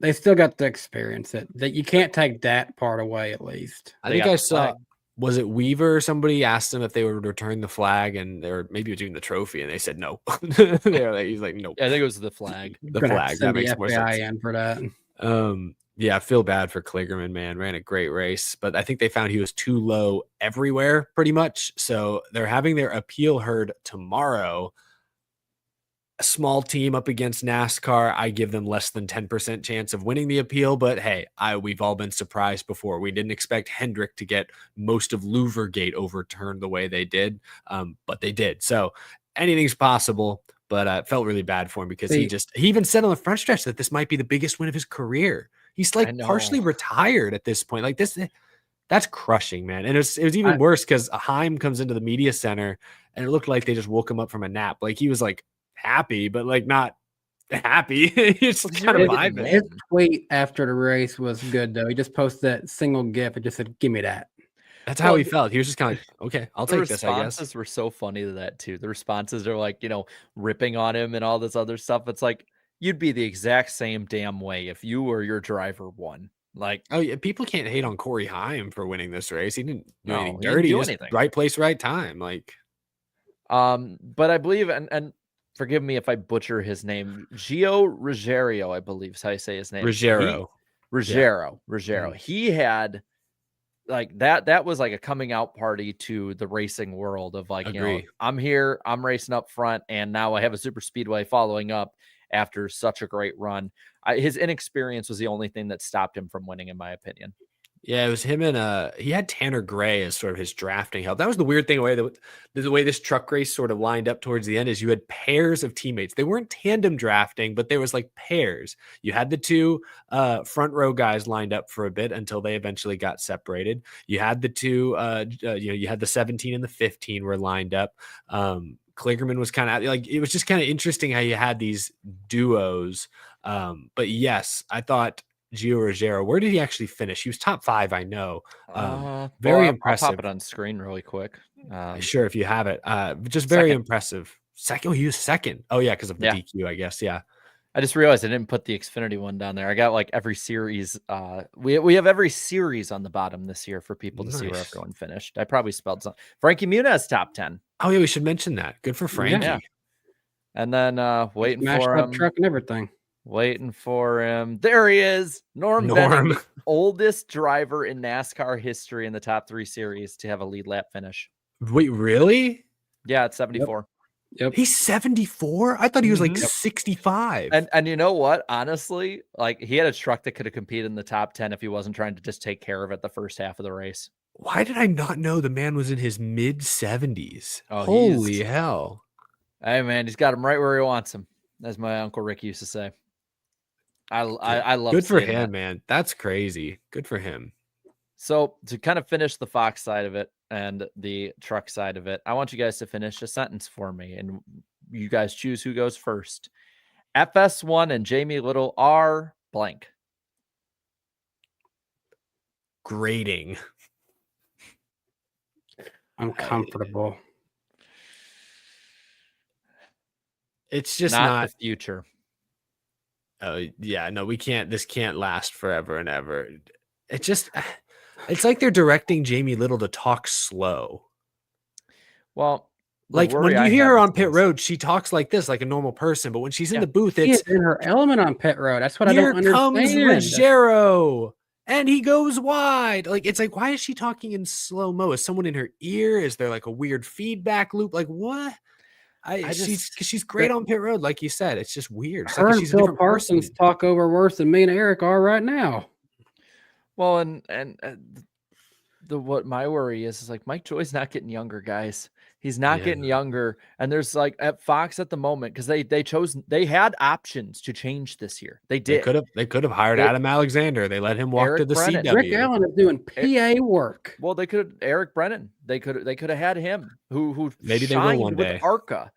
experience it. That you can't take that part away, at least. I They think got I the saw. flag. Was it Weaver or somebody asked them if they would return the flag, and maybe it was even the trophy, and they said no. He's like, nope. I think it was the flag. The Gonna have to flag. send That makes the more FBI sense. in for that. Yeah, I feel bad for Kligerman, man. Ran a great race, but I think they found he was too low everywhere pretty much. So they're having their appeal heard tomorrow. A small team up against NASCAR, I give them less than 10% chance of winning the appeal, but hey, we've all been surprised before. We didn't expect Hendrick to get most of Louvergate overturned the way they did, but they did. So anything's possible, but it felt really bad for him because he even said on the front stretch that this might be the biggest win of his career. He's like partially retired at this point. Like this, that's crushing, man. And it was even worse because Heim comes into the media center and it looked like they just woke him up from a nap. Like he was like happy, but like not happy. He's kind of vibing. His tweet after the race was good though. He just posted that single GIF. It just said, "Give me that." That's how he felt. He was just kind of like, okay, I'll take this, I guess. The responses were so funny to that too. The responses are like, ripping on him and all this other stuff. It's like, you'd be the exact same damn way if you or your driver won. Like, oh yeah, people can't hate on Corey Heim for winning this race. He didn't do anything he didn't dirty. do Just anything. right place, right time. Like, but I believe, and forgive me if I butcher his name, Gio Ruggiero, I believe is how you say his name. Ruggiero. He had like that was like a coming out party to the racing world of like, I'm here, I'm racing up front, and now I have a super speedway following up after such a great run. His inexperience was the only thing that stopped him from winning, in my opinion. Yeah, it was him and he had Tanner Gray as sort of his drafting help. That was the weird thing, the way this truck race sort of lined up towards the end is you had pairs of teammates. They weren't tandem drafting, but there was like pairs. You had the two front row guys lined up for a bit until they eventually got separated. You had the two, you had the 17 and the 15 were lined up. Kligerman was kind of like, it was just kind of interesting how you had these duos. But yes, I thought Gio Ruggiero, where did he actually finish? He was top 5, I know. Very impressive. I'll pop it on screen really quick. Sure, if you have it. Just very impressive. Second, he was second. Oh, yeah, because of the DQ, I guess. Yeah. I just realized I didn't put the Xfinity one down there. I got like every series. We have every series on the bottom this year for people to see where everyone finished. I probably spelled something. Frankie Muniz top 10. Oh, yeah, we should mention that. Good for Frankie. Yeah. And then waiting for him. Truck and everything. Waiting for him. There he is. Norm. Bennett, the oldest driver in NASCAR history in the top 3 series to have a lead lap finish. Wait, really? Yeah, it's 74. Yep. He's 74? I thought he was like 65. And you know what? Honestly, like he had a truck that could have competed in the top 10 if he wasn't trying to just take care of it the first half of the race. Why did I not know the man was in his mid 70s? Oh, holy hell. Hey man, he's got him right where he wants him. As my Uncle Rick used to say. I love good for him, that. man. That's crazy. Good for him. So to kind of finish the Fox side of it and the truck side of it, I want you guys to finish a sentence for me, and you guys choose who goes first. FS1 and Jamie Little are blank. Grading. Uncomfortable. It's just not the future. Oh yeah, no, we can't. This can't last forever and ever. It's like they're directing Jamie Little to talk slow. Well, like when you hear her on pit road, she talks like this, like a normal person. But when she's in the booth, it's in her element on pit road. That's what I don't understand. Here comes Ruggiero, and he goes wide. Like it's like, why is she talking in slow mo? Is someone in her ear? Is there like a weird feedback loop? Like what? She's great on pit road, like you said. It's just weird. It's her like and she's a Phil different Parsons person. talk over worse than me and Eric are right now. Well, and what my worry is like Mike Joy's not getting younger, guys. He's not getting younger, and there's like at Fox at the moment because they had options to change this year. They did. They could have hired Adam Alexander. They let him walk Eric to the Brennan. CW. Rick Allen is doing PA work. Well, they could Eric Brennan. They could have had him who maybe they will one day with ARCA.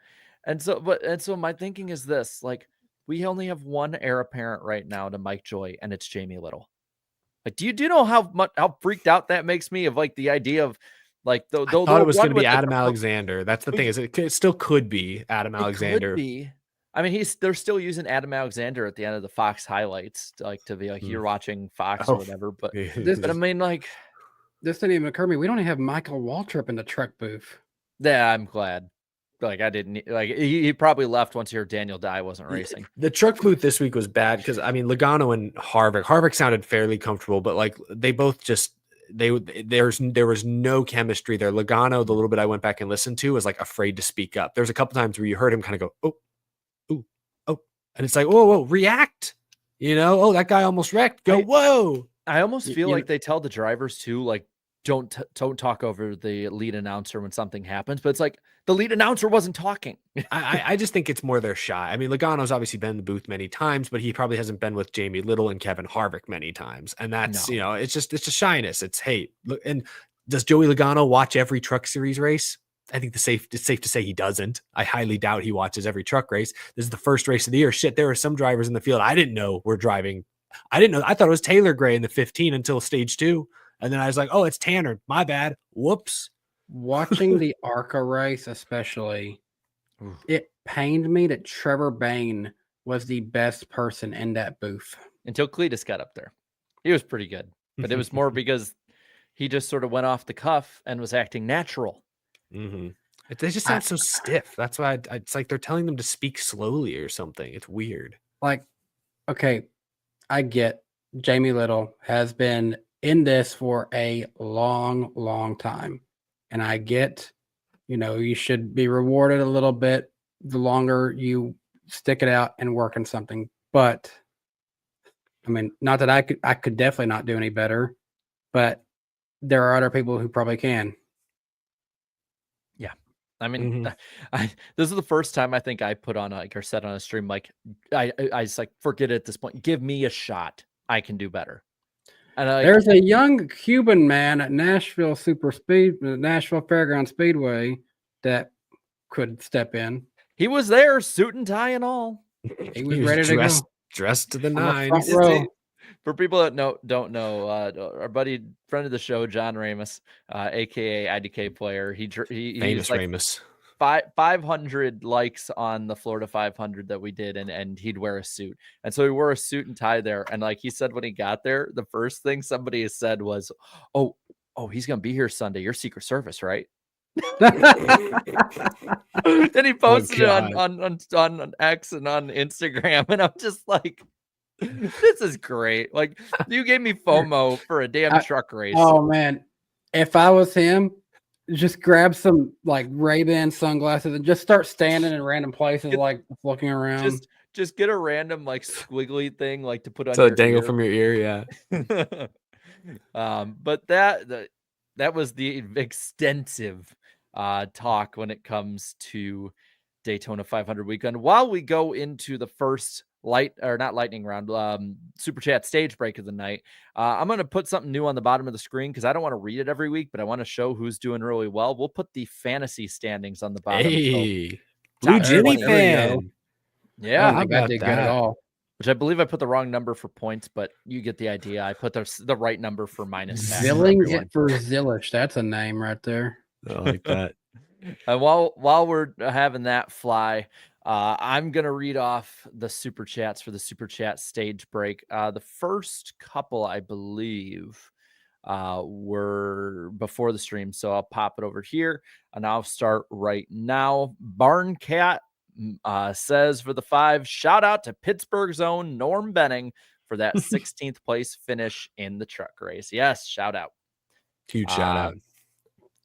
And so my thinking is this: like we only have one heir apparent right now to Mike Joy, and it's Jamie Little. Like, do you know how freaked out that makes me of like the idea of like I thought it was going to be Adam Alexander. That's the thing is it still could be Adam Alexander. Could be. I mean, they're still using Adam Alexander at the end of the Fox highlights, to be like you're watching Fox or whatever. But I mean, like this didn't even occur to me. We don't even have Michael Waltrip in the truck booth. Yeah, I'm glad. like I didn't like he probably left once he heard Daniel Dye wasn't racing. The truck booth this week was bad because I mean Logano and Harvick sounded fairly comfortable, but like they both just there was no chemistry there. Logano, the little bit I went back and listened to, was like afraid to speak up. There's a couple times where you heard him kind of go, oh, and it's like, whoa, react. Oh, that guy almost wrecked. Go, whoa. I almost feel like they tell the drivers too, like, don't talk over the lead announcer when something happens, but it's like the lead announcer wasn't talking. I just think it's more they're shy. I mean, Logano's obviously been in the booth many times, but he probably hasn't been with Jamie Little and Kevin Harvick many times. And that's, it's just shyness. It's, hey, look, and does Joey Logano watch every Truck Series race? I think it's safe to say he doesn't. I highly doubt he watches every truck race. This is the first race of the year. Shit, there are some drivers in the field I didn't know were driving. I thought it was Taylor Gray in the 15 until stage 2. And then I was like, oh, it's Tanner. My bad. Whoops. Watching the ARCA race, especially, it pained me that Trevor Bayne was the best person in that booth. Until Cletus got up there. He was pretty good. But it was more because he just sort of went off the cuff and was acting natural. Mm-hmm. They just sound so stiff. That's why it's like they're telling them to speak slowly or something. It's weird. Like, okay, I get Jamie Little has been in this for a long time. And I get, you should be rewarded a little bit the longer you stick it out and work on something. But I mean, not that I could definitely not do any better, but there are other people who probably can. Yeah. I mean, this is the first time I think I put on or said on a stream, like I just like, forget it at this point. Give me a shot. I can do better. And there's a young Cuban man at Nashville Fairground Speedway that could step in. He was there, suit and tie and all. He was ready to go. Dressed to the nines. For people that don't know, our friend of the show, John Ramus, aka IDK player, he famous like Ramus. 500 likes on the Florida 500 that we did, and he'd wear a suit, and so he wore a suit and tie there. And like he said, when he got there, the first thing somebody has said was, "Oh, he's gonna be here Sunday. You're Secret Service, right?" Then he posted it on X and on Instagram, and I'm just like, this is great. Like, you gave me FOMO for a damn truck race. Oh man, if I was him, just grab some like Ray-Ban sunglasses and just start standing in random places, like looking around. Just get a random like squiggly thing like to put on so your dangle ear. From your ear, yeah. But that was the extensive talk when it comes to Daytona 500 weekend. While we go into the first lightning round, super chat stage break of the night, I'm going to put something new on the bottom of the screen because I don't want to read it every week, but I want to show who's doing really well. We'll put the fantasy standings on the bottom. Hey, Blue Jimmy fan. Yeah, I did good at all. Which I believe I put the wrong number for points, but you get the idea. I put the right number for minus. Zilling it for Zillish. That's a name right there. I like that. And while we're having that fly, I'm going to read off the super chats for the super chat stage break. The first couple, I believe, were before the stream. So I'll pop it over here and I'll start right now. Barn Cat says for the 5, shout out to Pittsburgh's own Norm Benning for that 16th place finish in the truck race. Yes, shout out. Huge shout out.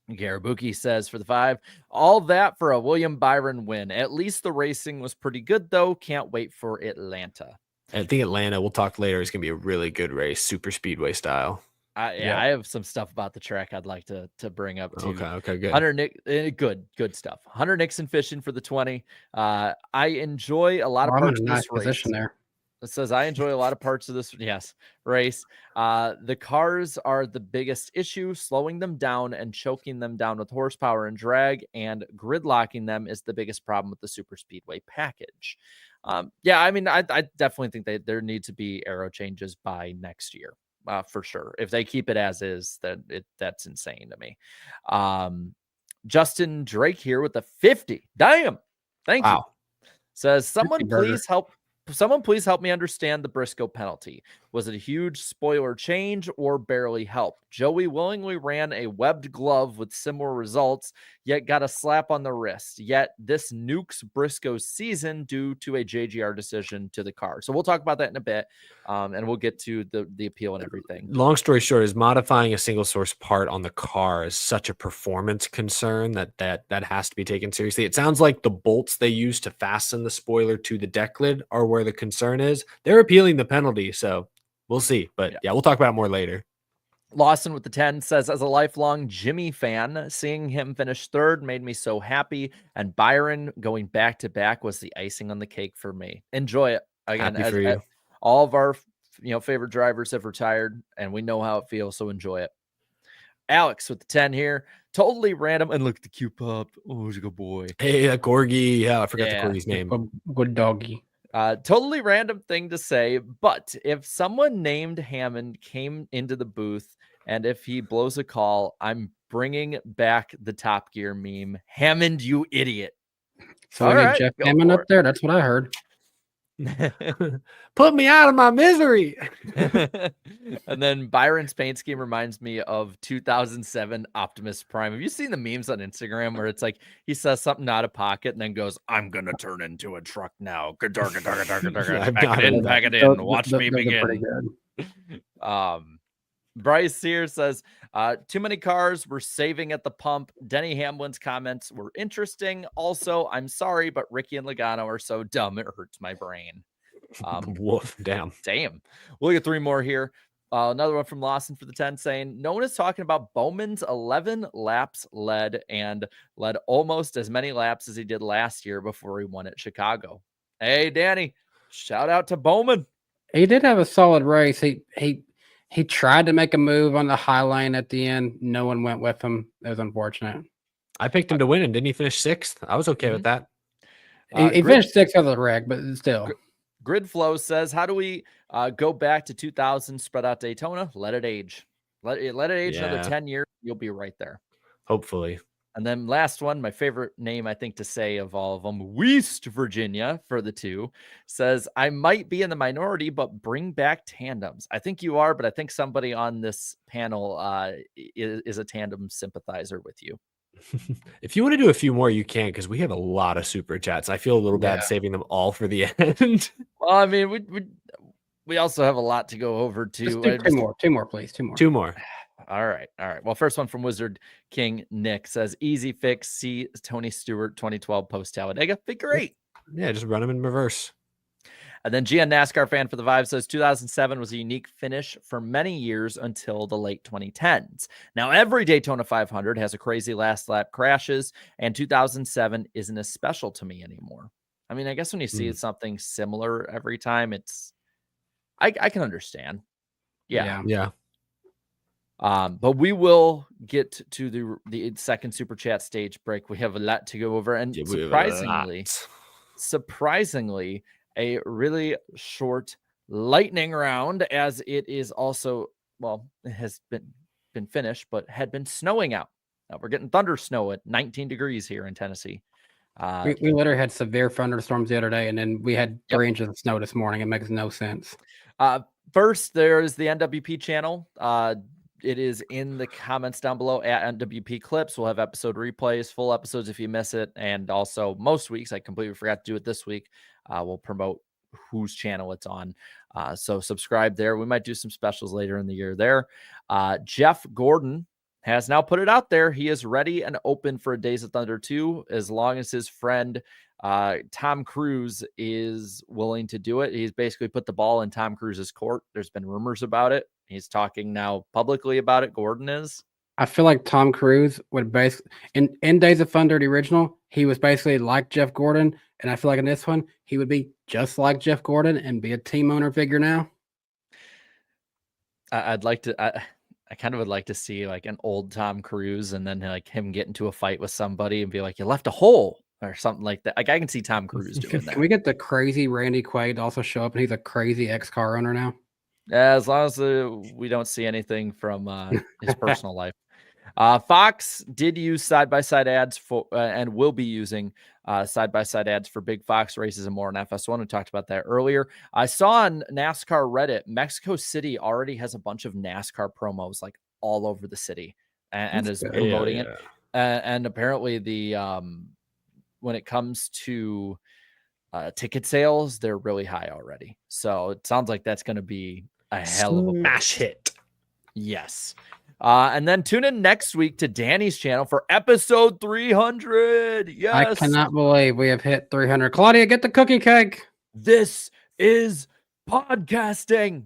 Garabuki says for the 5, all that for a William Byron win. At least the racing was pretty good, though. Can't wait for Atlanta. I think Atlanta, we'll talk later, is going to be a really good race, super speedway style. I have some stuff about the track I'd like to bring up too. Okay, good. Hunter Nick, good stuff. Hunter Nixon fishing for the 20. I enjoy a lot of parts of this position race. there. It says, I enjoy a lot of parts of this race. The cars are the biggest issue. Slowing them down and choking them down with horsepower and drag and gridlocking them is the biggest problem with the super speedway package. I mean, I definitely think there need to be aero changes by next year. For sure. If they keep it as is, then that's insane to me. Justin Drake here with the 50. Damn. Thank you. Says, someone please help someone please help me understand the Briscoe penalty. Was it a huge spoiler change or barely help? Joey willingly ran a webbed glove with similar results, yet got a slap on the wrist. Yet this nukes Briscoe's season due to a JGR decision to the car. So we'll talk about that in a bit, and we'll get to the appeal and everything. Long story short, is modifying a single source part on the car is such a performance concern that has to be taken seriously. It sounds like the bolts they use to fasten the spoiler to the deck lid are where the concern is. They're appealing the penalty, so we'll see. But yeah, we'll talk about it more later. Lawson with the 10 says, as a lifelong Jimmy fan, seeing him finish third made me so happy. And Byron going back to back was the icing on the cake for me. Enjoy it. Again, Happy for you. All of our favorite drivers have retired, and we know how it feels, so enjoy it. Alex with the 10 here. Totally random. And look at the Q pop. Oh, he's a good boy. Hey, that Corgi. Yeah, I forgot the Corgi's name. Good doggy. Totally random thing to say, but if someone named Hammond came into the booth and if he blows a call, I'm bringing back the Top Gear meme. Hammond, you idiot. So we got Jeff Hammond up there. That's what I heard. Put me out of my misery. And then Byron's paint scheme reminds me of 2007 Optimus Prime. Have you seen the memes on Instagram where it's like he says something out of pocket and then goes, I'm gonna turn into a truck now. Pack it in. Watch me begin. Bryce here says, too many cars were saving at the pump. Denny Hamlin's comments were interesting. Also, I'm sorry, but Ricky and Logano are so dumb. It hurts my brain. Woof, damn. We'll get 3 more here. Another one from Lawson for the 10 saying, no one is talking about Bowman's 11 laps led almost as many laps as he did last year before he won at Chicago. Hey, Danny, shout out to Bowman. He did have a solid race. He tried to make a move on the high line at the end. No one went with him. It was unfortunate. I picked him to win, and didn't he finish 6th? I was okay with that. He finished 6th of the wreck, but still. Grid Flow says, how do we go back to 2000 spread out Daytona? Let it age. Let it age another 10 years. You'll be right there. Hopefully. And then last one, my favorite name, I think, to say of all of them, West Virginia for the 2, says, I might be in the minority, but bring back tandems. I think you are, but I think somebody on this panel is a tandem sympathizer with you. If you want to do a few more, you can, because we have a lot of super chats. I feel a little bad saving them all for the end. Well, I mean, we also have a lot to go over too. Two more, please. Two more. All right. Well, first one from Wizard King Nick says, easy fix. See Tony Stewart 2012 post Talladega. Figure 8. Yeah, just run them in reverse. And then GN NASCAR fan for the Vibe says 2007 was a unique finish for many years until the late 2010s. Now every Daytona 500 has a crazy last lap crashes, and 2007 isn't as special to me anymore. I mean, I guess when you see something similar every time, I can understand. Yeah. But we will get to the second super chat stage break. We have a lot to go over, and surprisingly, a really short lightning round, as it is also, well, it has been finished, but had been snowing out. We're getting thunder snow at 19 degrees here in Tennessee. We literally had severe thunderstorms the other day, and then we had 3 inches of snow this morning. It makes no sense. First, there's the NWP channel. It is in the comments down below at NWP Clips. We'll have episode replays, full episodes if you miss it. And also most weeks, I completely forgot to do it this week. We'll promote whose channel it's on. So subscribe there. We might do some specials later in the year there. Jeff Gordon has now put it out there. He is ready and open for a Days of Thunder 2, as long as his friend Tom Cruise is willing to do it. He's basically put the ball in Tom Cruise's court. There's been rumors about it. He's talking now publicly about it. Gordon is. I feel like Tom Cruise would basically, in Days of Thunder, the original, he was basically like Jeff Gordon. And I feel like in this one, he would be just like Jeff Gordon and be a team owner figure now. I'd like to, I kind of would like to see like an old Tom Cruise and then like him get into a fight with somebody and be like, you left a hole or something like that. Like I can see Tom Cruise doing that. Can we get the crazy Randy Quaid to also show up, and he's a crazy ex-car owner now? Yeah, as long as we don't see anything from his personal life. Fox did use side-by-side ads for and will be using side-by-side ads for big Fox races and more on FS1. We talked about that earlier. I saw on NASCAR Reddit, Mexico City already has a bunch of NASCAR promos like all over the city and is promoting it. And apparently the when it comes to ticket sales, they're really high already. So it sounds like that's going to be a hell of a smash hit. Yes. And then tune in next week to Danny's channel for episode 300. Yes. I cannot believe we have hit 300. Claudia, get the cookie cake. This is podcasting.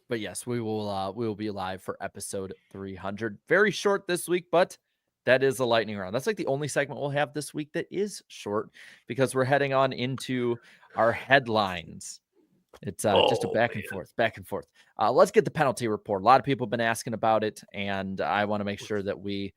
But yes, we will be live for episode 300. Very short this week, but that is a lightning round. That's like the only segment we'll have this week that is short because we're heading on into our headlines. It's just a back and forth. Let's get the penalty report. A lot of people have been asking about it, and I want to make sure that we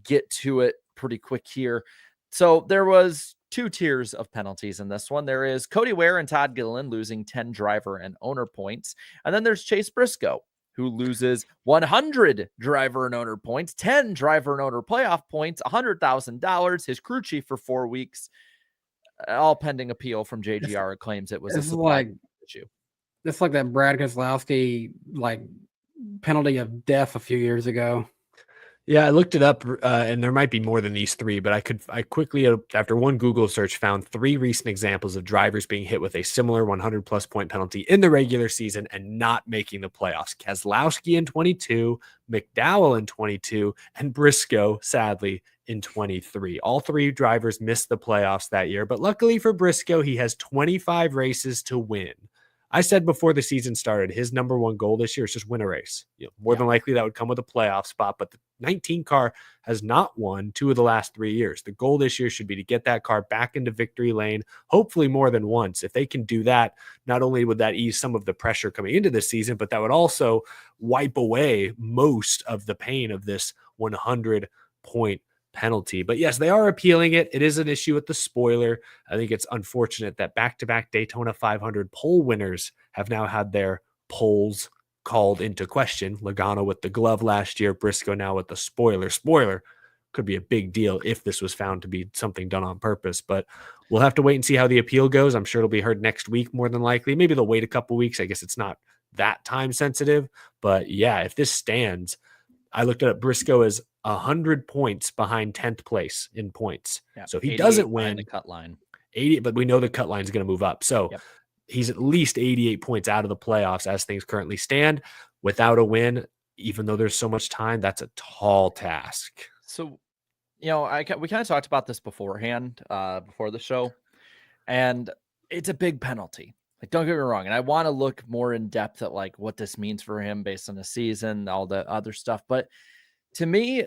get to it pretty quick here. So there was 2 tiers of penalties in this one. There is Cody Ware and Todd Gilliland losing 10 driver and owner points. And then there's Chase Briscoe, who loses 100 driver and owner points, 10 driver and owner playoff points, $100,000, his crew chief for 4 weeks, all pending appeal from JGR. It claims it was a supply issue. It's like that Brad Keselowski penalty of death a few years ago. Yeah, I looked it up, and there might be more than these 3, but I quickly, after one Google search, found 3 recent examples of drivers being hit with a similar 100-plus point penalty in the regular season and not making the playoffs. Keselowski in 22, McDowell in 22, and Briscoe, sadly, in 23. All 3 drivers missed the playoffs that year, but luckily for Briscoe, he has 25 races to win. I said before the season started, his number 1 goal this year is just win a race. More than likely that would come with a playoff spot, but the 19 car has not won 2 of the last 3 years. The goal this year should be to get that car back into victory lane, hopefully more than once. If they can do that, not only would that ease some of the pressure coming into this season, but that would also wipe away most of the pain of this 100-point penalty. But yes, they are appealing it. It is an issue with the spoiler. I think it's unfortunate that back-to-back Daytona 500 pole winners have now had their poles called into question. Logano with the glove last year, Briscoe now with the spoiler. Spoiler could be a big deal if this was found to be something done on purpose, but we'll have to wait and see how the appeal goes. I'm sure it'll be heard next week more than likely. Maybe they'll wait a couple weeks. I guess it's not that time sensitive, but yeah, if this stands, I looked at Briscoe as 100 points behind 10th place in points. Yeah, so he doesn't win the cut line 80, but we know the cut line is going to move up. So he's at least 88 points out of the playoffs as things currently stand. Without a win, even though there's so much time, that's a tall task. So, we kind of talked about this beforehand, before the show, and it's a big penalty. Like, don't get me wrong. And I want to look more in depth at like what this means for him based on the season, all the other stuff. But to me,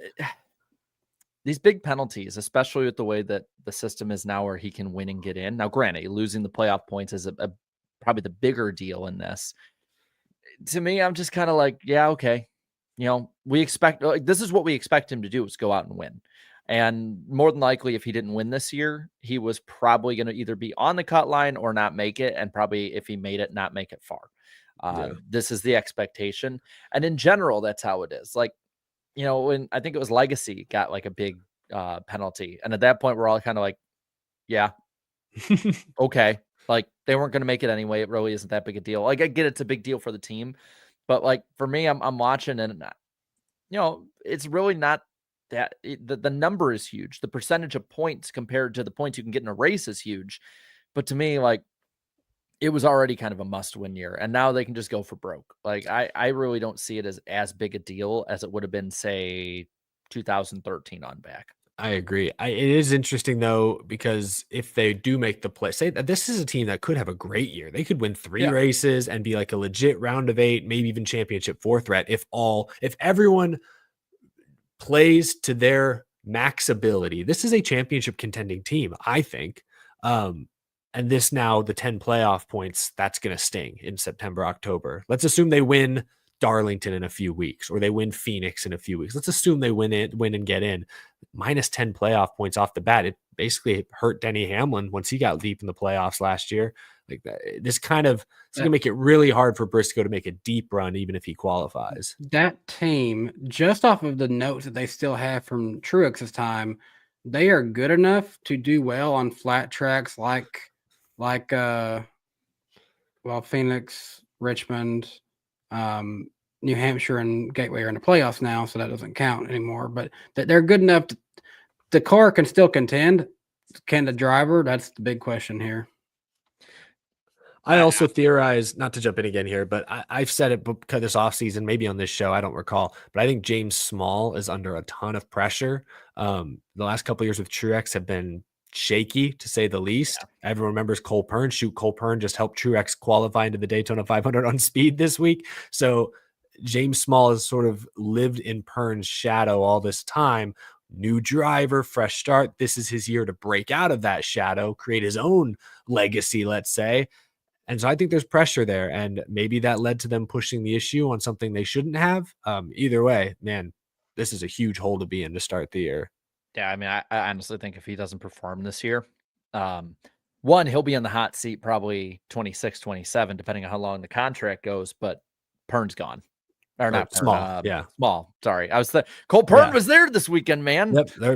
these big penalties, especially with the way that the system is now where he can win and get in. Now, granted, losing the playoff points is probably the bigger deal in this. To me, I'm just kind of like, yeah, okay. We expect, this is what we expect him to do, is go out and win. And more than likely, if he didn't win this year, he was probably going to either be on the cut line or not make it. And probably if he made it, not make it far. This is the expectation. And in general, that's how it is. Like, when I think it was Legacy got like a big penalty. And at that point, we're all kind of like, yeah, okay. Like, they weren't going to make it anyway. It really isn't that big a deal. Like, I get it's a big deal for the team. But like, for me, I'm watching and, it's really not that the number is huge. The percentage of points compared to the points you can get in a race is huge. But to me, like, it was already kind of a must-win year, and now they can just go for broke. Like, I really don't see it as big a deal as it would have been, say, 2013 on back. I agree. It is interesting, though, because if they do make the play, say that this is a team that could have a great year. They could win 3 races and be like a legit round of 8, maybe even championship 4 threat if everyone plays to their max ability. This is a championship contending team, I think. And this now, the 10 playoff points, that's going to sting in September, October. Let's assume they win Darlington in a few weeks, or they win Phoenix in a few weeks. Let's assume they win and get in. Minus 10 playoff points off the bat. It basically hurt Denny Hamlin once he got deep in the playoffs last year. Like that, it's going to make it really hard for Briscoe to make a deep run, even if he qualifies. That team, just off of the notes that they still have from Truex's time, they are good enough to do well on flat tracks like Phoenix, Richmond, New Hampshire, and Gateway are in the playoffs now, so that doesn't count anymore. But they're good enough. The car can still contend. Can the driver? That's the big question here. I also theorize, not to jump in again here, but I've said it because this offseason, maybe on this show, I don't recall, but I think James Small is under a ton of pressure. The last couple of years with Truex have been shaky, to say the least. Yeah. Everyone remembers Cole Pern. Cole Pern just helped Truex qualify into the Daytona 500 on speed this week. So James Small has sort of lived in Pern's shadow all this time. New driver, fresh start. This is his year to break out of that shadow, create his own legacy, let's say. And so I think there's pressure there, and maybe that led to them pushing the issue on something they shouldn't have. Either way, man, this is a huge hole to be in to start the year. Yeah, I mean, I honestly think if he doesn't perform this year, one, he'll be in the hot seat probably 26, 27, depending on how long the contract goes, but Pern's gone. Or not Small, Small. Sorry. Cole Pern was there this weekend, man. Yep, they're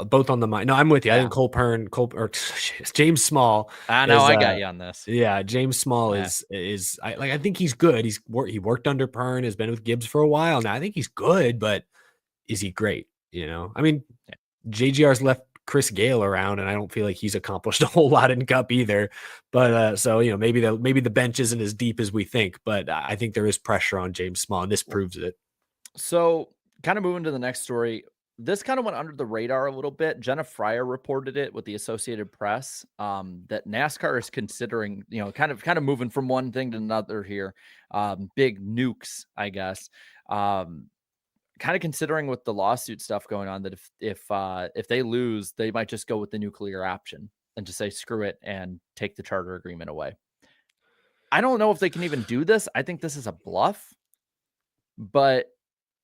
both on the mind. No, I'm with you. Yeah. I think James Small. I know, I got you on this. Yeah, James Small I think he's good. He worked under Pern, has been with Gibbs for a while now. I think he's good, but is he great? I mean, JGR's left Chris Gale around, and I don't feel like he's accomplished a whole lot in Cup either. But so maybe the bench isn't as deep as we think, but I think there is pressure on James Small, and this proves it. So kind of moving to the next story, this kind of went under the radar a little bit. Jenna Fryer reported it with the Associated Press, that NASCAR is considering, kind of moving from one thing to another here. Big nukes, I guess. Kind of considering with the lawsuit stuff going on, that if they lose, they might just go with the nuclear option and just say screw it and take the charter agreement away. I don't know if they can even do this. I think this is a bluff, but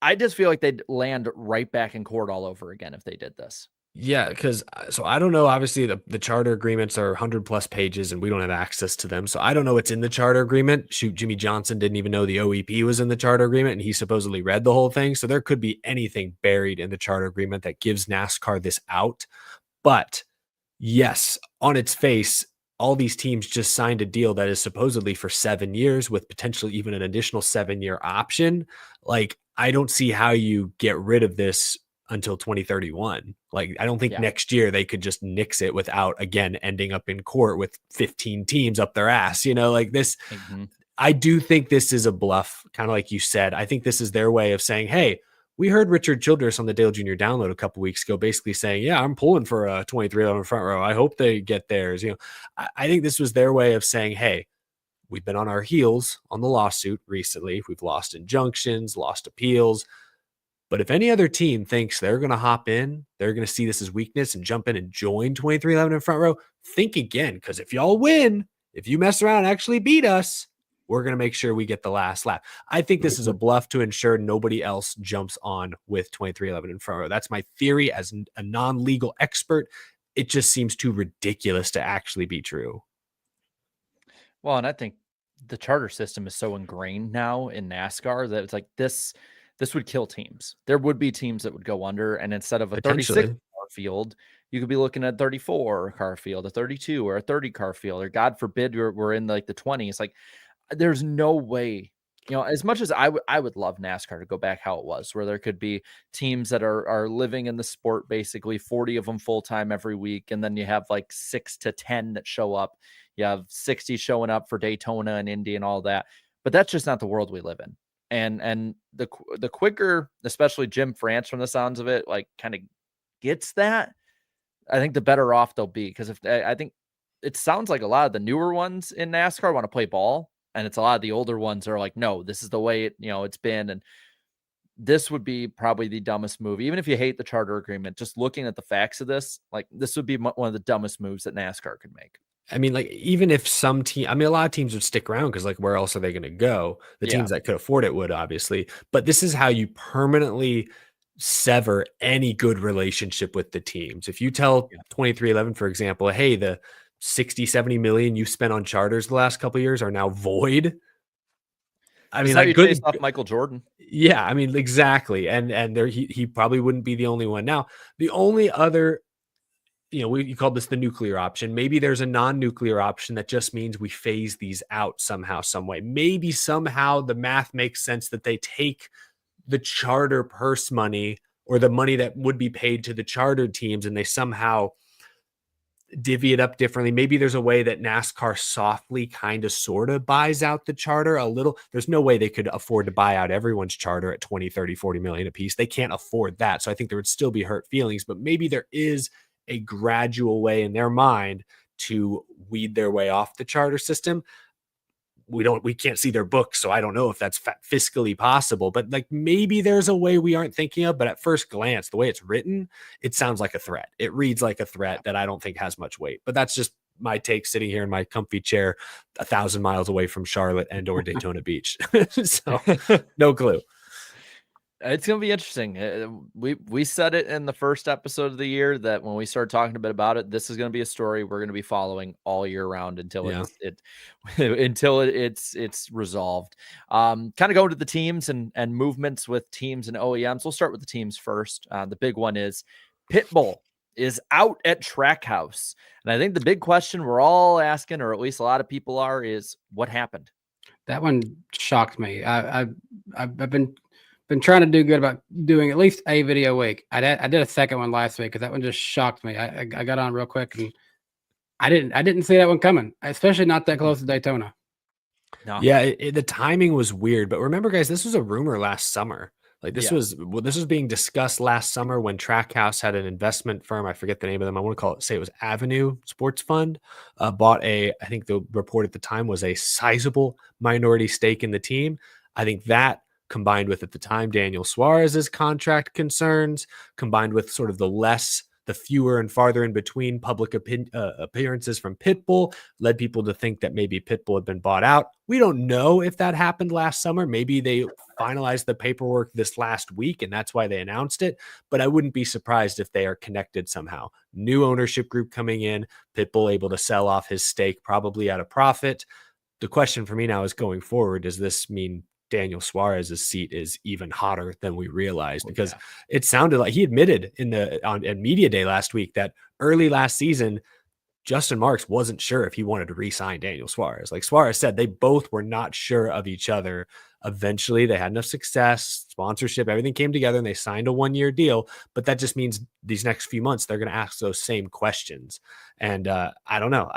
I just feel like they'd land right back in court all over again if they did this. Yeah, because so I don't know. Obviously, the charter agreements are 100+ pages, and we don't have access to them. So I don't know what's in the charter agreement. Shoot, Jimmy Johnson didn't even know the OEP was in the charter agreement, and he supposedly read the whole thing. So there could be anything buried in the charter agreement that gives NASCAR this out. But yes, on its face, all these teams just signed a deal that is supposedly for 7 years with potentially even an additional 7-year option. Like, I don't see how you get rid of this until 2031. Like, I don't think next year they could just nix it without again ending up in court with 15 teams up their ass, like this. Mm-hmm. I do think this is a bluff, kind of like you said. I think this is their way of saying, hey, we heard Richard Childress on the Dale Jr. Download a couple weeks ago, basically saying, yeah, I'm pulling for a 2311 front row. I hope they get theirs. I think this was their way of saying, hey, we've been on our heels on the lawsuit recently. We've lost injunctions, lost appeals. But if any other team thinks they're going to hop in, they're going to see this as weakness and jump in and join 2311 in front row, think again. Because if y'all win, if you mess around and actually beat us, we're going to make sure we get the last lap. I think this is a bluff to ensure nobody else jumps on with 2311 in front row. That's my theory as a non-legal expert. It just seems too ridiculous to actually be true. Well, and I think the charter system is so ingrained now in NASCAR that it's like this would kill teams. There would be teams that would go under, and instead of a 36 car field, you could be looking at 34 car field, a 32 or a 30 car field, or God forbid we're in like the 20s. Like, there's no way, as much as I would love NASCAR to go back how it was, where there could be teams that are living in the sport, basically 40 of them full-time every week. And then you have like 6 to 10 that show up. You have 60 showing up for Daytona and Indy and all that, but that's just not the world we live in. And the quicker, especially Jim France, from the sounds of it, like kind of gets that, I think the better off they'll be. Because I think it sounds like a lot of the newer ones in NASCAR want to play ball, and it's a lot of the older ones are like, no, this is the way it's been. And this would be probably the dumbest move, even if you hate the charter agreement. Just looking at the facts of this, like, this would be one of the dumbest moves that NASCAR could make. I mean, like, even if a lot of teams would stick around because, like, where else are they going to go? The teams that could afford it would, obviously. But this is how you permanently sever any good relationship with the teams. If you tell 2311, for example, hey, the 60, 70 million you spent on charters the last couple of years are now void. I mean, how like you chase off Michael Jordan. Yeah, I mean, exactly. And there he probably wouldn't be the only one. Now, the only other, you called this the nuclear option. Maybe there's a non-nuclear option that just means we phase these out somehow, some way. Maybe somehow the math makes sense that they take the charter purse money or the money that would be paid to the charter teams and they somehow divvy it up differently. Maybe there's a way that NASCAR softly kind of sort of buys out the charter a little. There's no way they could afford to buy out everyone's charter at 20, 30, 40 million a piece. They can't afford that. So I think there would still be hurt feelings, but maybe there is a gradual way in their mind to weed their way off the charter system. We can't see their books, so I don't know if that's fiscally possible, but like maybe there's a way we aren't thinking of. But at first glance, the way it's written, it sounds like a threat. It reads like a threat that I don't think has much weight, but that's just my take sitting here in my comfy chair 1,000 miles away from Charlotte and or Daytona Beach. So no clue. It's going to be interesting. We said it in the first episode of the year that when we started talking a bit about it, this is going to be a story we're going to be following all year round until it's resolved. Kind of going to the teams and movements with teams and OEMs. We'll start with the teams first. The big one is Pitbull is out at Trackhouse. And I think the big question we're all asking, or at least a lot of people are, is what happened? That one shocked me. I've been trying to do good about doing at least a video a week. I did a second one last week because that one just shocked me. I got on real quick and I didn't see that one coming, especially not that close to Daytona. No. Yeah, the timing was weird. But remember, guys, this was a rumor last summer. Like this was being discussed last summer when Trackhouse had an investment firm. I forget the name of them. I want to say it was Avenue Sports Fund. Bought I think the report at the time was a sizable minority stake in the team. I think that, combined with, at the time, Daniel Suarez's contract concerns, combined with sort of the fewer and farther in between public appearances from Pitbull, led people to think that maybe Pitbull had been bought out. We don't know if that happened last summer. Maybe they finalized the paperwork this last week, and that's why they announced it. But I wouldn't be surprised if they are connected somehow. New ownership group coming in, Pitbull able to sell off his stake, probably at a profit. The question for me now is, going forward, does this mean Daniel Suarez's seat is even hotter than we realized? Because it sounded like he admitted on media day last week that early last season, Justin Marks wasn't sure if he wanted to re-sign Daniel Suarez. Like Suarez said, they both were not sure of each other. Eventually they had enough success, sponsorship, everything came together and they signed a 1-year deal. But that just means these next few months, they're going to ask those same questions. And I don't know.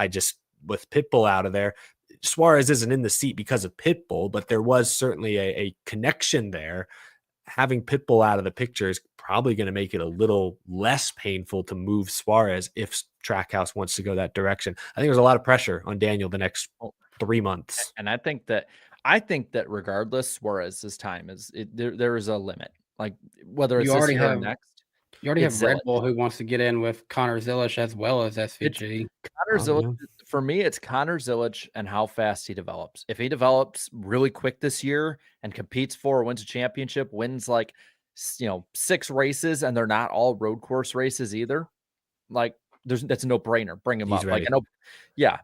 With Pitbull out of there, Suarez isn't in the seat because of Pitbull, but there was certainly a connection there. Having Pitbull out of the picture is probably going to make it a little less painful to move Suarez if Trackhouse wants to go that direction. I think there's a lot of pressure on Daniel the next 3 months. And I think that regardless, Suarez's time there is a limit. Like whether it's this year or next. You already have Red Bull who wants to get in with Connor Zilisch as well as SVG. Connor Zilisch, for me, it's Connor Zilisch and how fast he develops. If he develops really quick this year and competes wins a championship, wins 6 races, and they're not all road course races either, that's a no-brainer. Bring him up. Ready.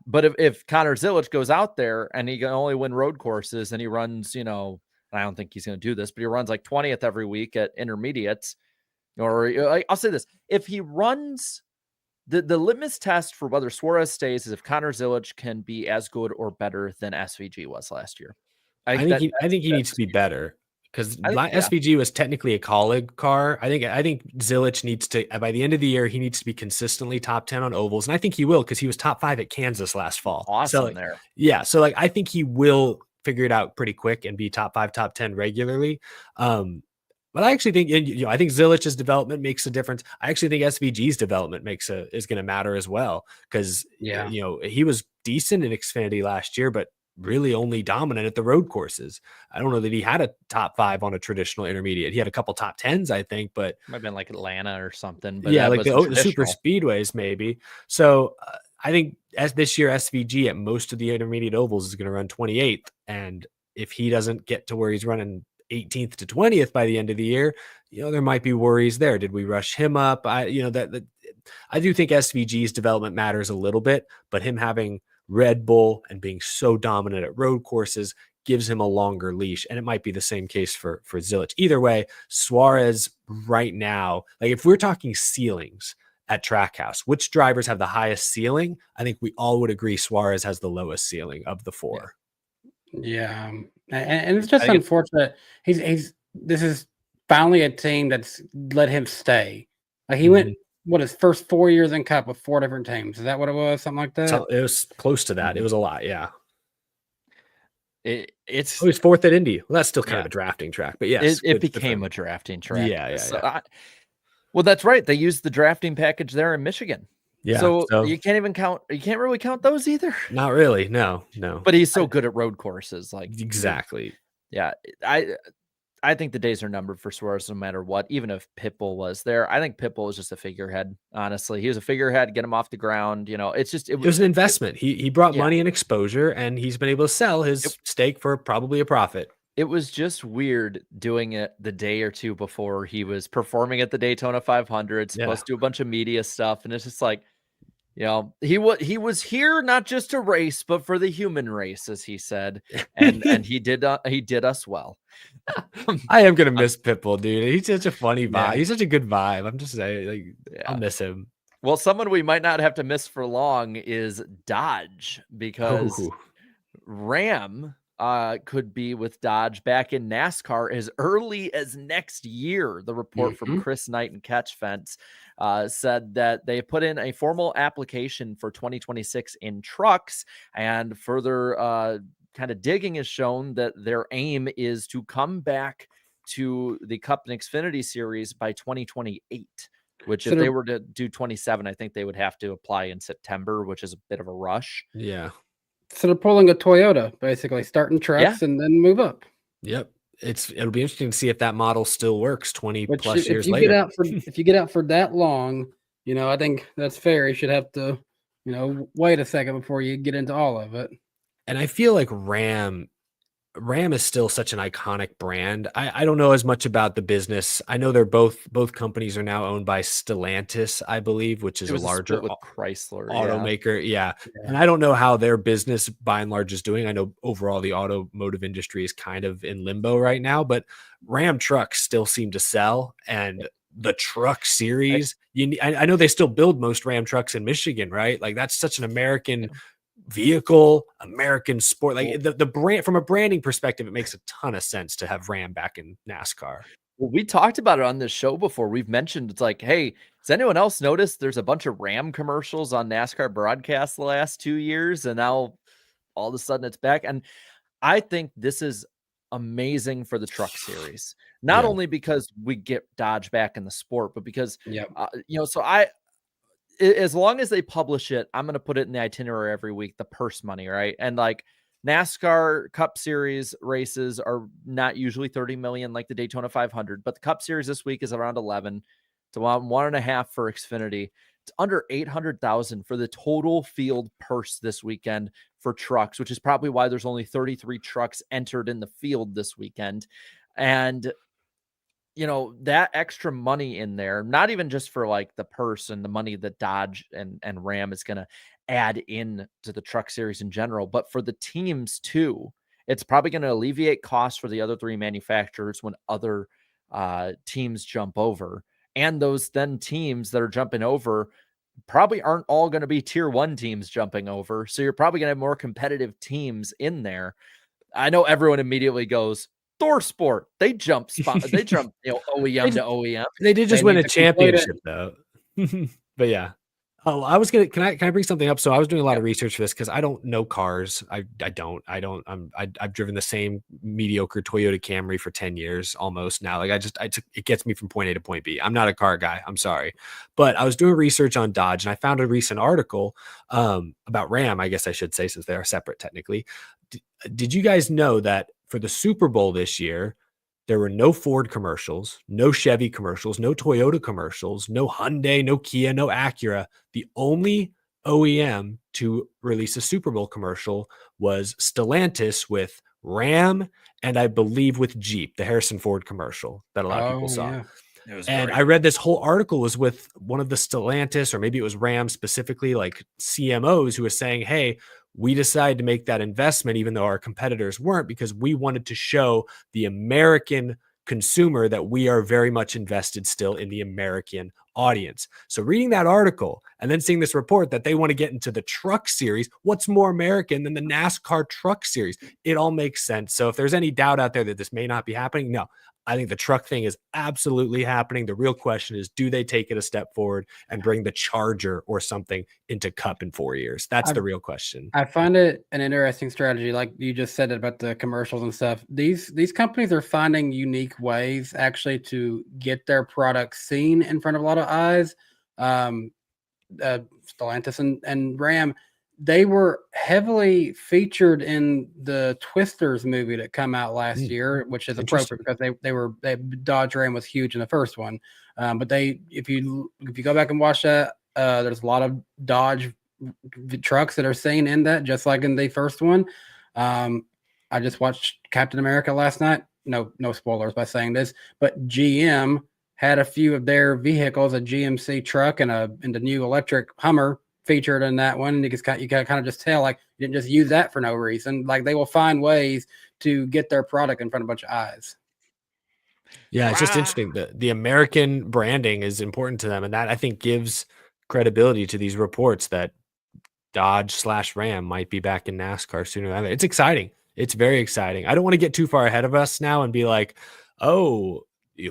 But if Connor Zilisch goes out there and he can only win road courses and he runs, I don't think he's going to do this, but he runs 20th every week at intermediates. Or I'll say this: if he runs, the litmus test for whether Suarez stays is if Connor Zilisch can be as good or better than SVG was last year. I think he needs to be better because SVG was technically a colleague car. I think Zilisch needs to, by the end of the year, he needs to be consistently top 10 on ovals, and I think he will because he was top 5 at Kansas last fall. Awesome there. Yeah, so I think he will figure it out pretty quick and be top 5, top 10 regularly. But I actually think, I think Zilich's development makes a difference. I actually think SVG's development is going to matter as well. Cause he was decent in Xfinity last year, but really only dominant at the road courses. I don't know that he had a top 5 on a traditional intermediate. He had a couple top 10s, I think, but might have been like Atlanta or something. But yeah, like the super speedways maybe. So I think as this year, SVG at most of the intermediate ovals is going to run 28th. And if he doesn't get to where he's running 18th to 20th by the end of the year, there might be worries there. Did we rush him up? I do think SVG's development matters a little bit, but him having Red Bull and being so dominant at road courses gives him a longer leash. And it might be the same case for Zilich. Either way, Suarez right now, like if we're talking ceilings at Trackhouse, which drivers have the highest ceiling? I think we all would agree Suarez has the lowest ceiling of the four. Yeah. And it's just unfortunate. This is finally a team that's let him stay. Like he went, his first 4 years in Cup with 4 different teams. Is that what it was? Something like that? So it was close to that. It was a lot. Yeah. It's he was 4th at Indy. Well, that's still kind of a drafting track, but yes, it became a drafting track. Yeah. Well, that's right. They used the drafting package there in Michigan. Yeah. So you can't even count. You can't really count those either. Not really. No. But he's so good at road courses. Like exactly. Yeah. I think the days are numbered for Suarez no matter what, even if Pitbull was there. I think Pitbull was just a figurehead, honestly. He was a figurehead, get him off the ground. You know, it was an investment. He brought money and exposure, and he's been able to sell his stake for probably a profit. It was just weird doing it the day or two before he was performing at the Daytona 500, supposed to do a bunch of media stuff. And it's just like, you know, he was here not just to race, but for the human race, as he said, and he did us well. I am gonna miss Pitbull, dude. He's such a funny vibe. Yeah. He's such a good vibe. I'm just saying, like, I'll miss him. Well, someone we might not have to miss for long is Dodge, because Ram could be with Dodge back in NASCAR as early as next year. The report from Chris Knight and Catch Fence said that they put in a formal application for 2026 in trucks, and further kind of digging has shown that their aim is to come back to the Cup and Xfinity Series by 2028, which if they were to do 27, I think they would have to apply in September, which is a bit of a rush. Yeah. So they're pulling a Toyota, basically starting trucks and then move up. Yep. It'll be interesting to see if that model still works 20 plus years later. If you get out for that long, you know, I think that's fair. You should have to, you know, wait a second before you get into all of it. And I feel like Ram is still such an iconic brand. I don't know as much about the business. I know they're both companies are now owned by Stellantis, I believe, which is a larger with Chrysler automaker. Yeah. And I don't know how their business by and large is doing. I know overall the automotive industry is kind of in limbo right now, but Ram trucks still seem to sell. And the truck series, I know they still build most Ram trucks in Michigan, right? Like that's such an American vehicle, American sport. Like the brand, from a branding perspective, it makes a ton of sense to have Ram back in NASCAR. Well, we talked about it on this show before. We've mentioned it's like, hey, has anyone else noticed there's a bunch of Ram commercials on NASCAR broadcasts the last 2 years, and now all of a sudden it's back? And I think this is amazing for the truck series, not only because we get Dodge back in the sport, but because you know, so as long as they publish it, I'm going to put it in the itinerary every week, the purse money, right? And like NASCAR Cup Series races are not usually 30 million like the Daytona 500, but the Cup Series this week is around 11. It's around 1.5 for Xfinity. It's under 800,000 for the total field purse this weekend for trucks, which is probably why there's only 33 trucks entered in the field this weekend. And you know, that extra money in there, not even just for like the purse and the money that Dodge and Ram is going to add in to the truck series in general, but for the teams too. It's probably going to alleviate costs for the other 3 manufacturers when other teams jump over. And those then teams that are jumping over probably aren't all going to be tier 1 teams jumping over. So you're probably going to have more competitive teams in there. I know everyone immediately goes, Thor Sport, they jump, you know, OEM to OEM. They did just win a championship though. But yeah. Oh, can I bring something up? So I was doing a lot of research for this because I don't know cars. I've driven the same mediocre Toyota Camry for 10 years almost now. Like it gets me from point A to point B. I'm not a car guy. I'm sorry. But I was doing research on Dodge and I found a recent article about Ram, I guess I should say, since they are separate technically. Did you guys know that for the Super Bowl this year, there were no Ford commercials, no Chevy commercials, no Toyota commercials, no Hyundai, no Kia, no Acura. The only OEM to release a Super Bowl commercial was Stellantis with Ram and I believe with Jeep, the Harrison Ford commercial that a lot of people saw. Yeah. And I read this whole article was with one of the Stellantis, or maybe it was Ram specifically, like CMOs, who was saying, hey, we decided to make that investment, even though our competitors weren't, because we wanted to show the American consumer that we are very much invested still in the American audience. So reading that article and then seeing this report that they want to get into the truck series, what's more American than the NASCAR truck series? It all makes sense. So if there's any doubt out there that this may not be happening, no, I think the truck thing is absolutely happening. The real question is, do they take it a step forward and bring the Charger or something into Cup in 4 years? That's the real question. I find it an interesting strategy. Like you just said about the commercials and stuff. These companies are finding unique ways actually to get their products seen in front of a lot of eyes. Stellantis and Ram, they were heavily featured in the Twisters movie that come out last year, which is appropriate because Dodge Ram was huge in the first one. But if you go back and watch that, there's a lot of Dodge trucks that are seen in that, just like in the first one. I just watched Captain America last night. No spoilers by saying this, but GM had a few of their vehicles, a GMC truck and the new electric Hummer featured in that one. And you can kind of just tell, like, you didn't just use that for no reason. Like, they will find ways to get their product in front of a bunch of eyes. Yeah, it's just interesting. The American branding is important to them, and that I think gives credibility to these reports that Dodge/Ram might be back in NASCAR sooner than later. It's exciting. It's very exciting. I don't want to get too far ahead of us now and be like, oh,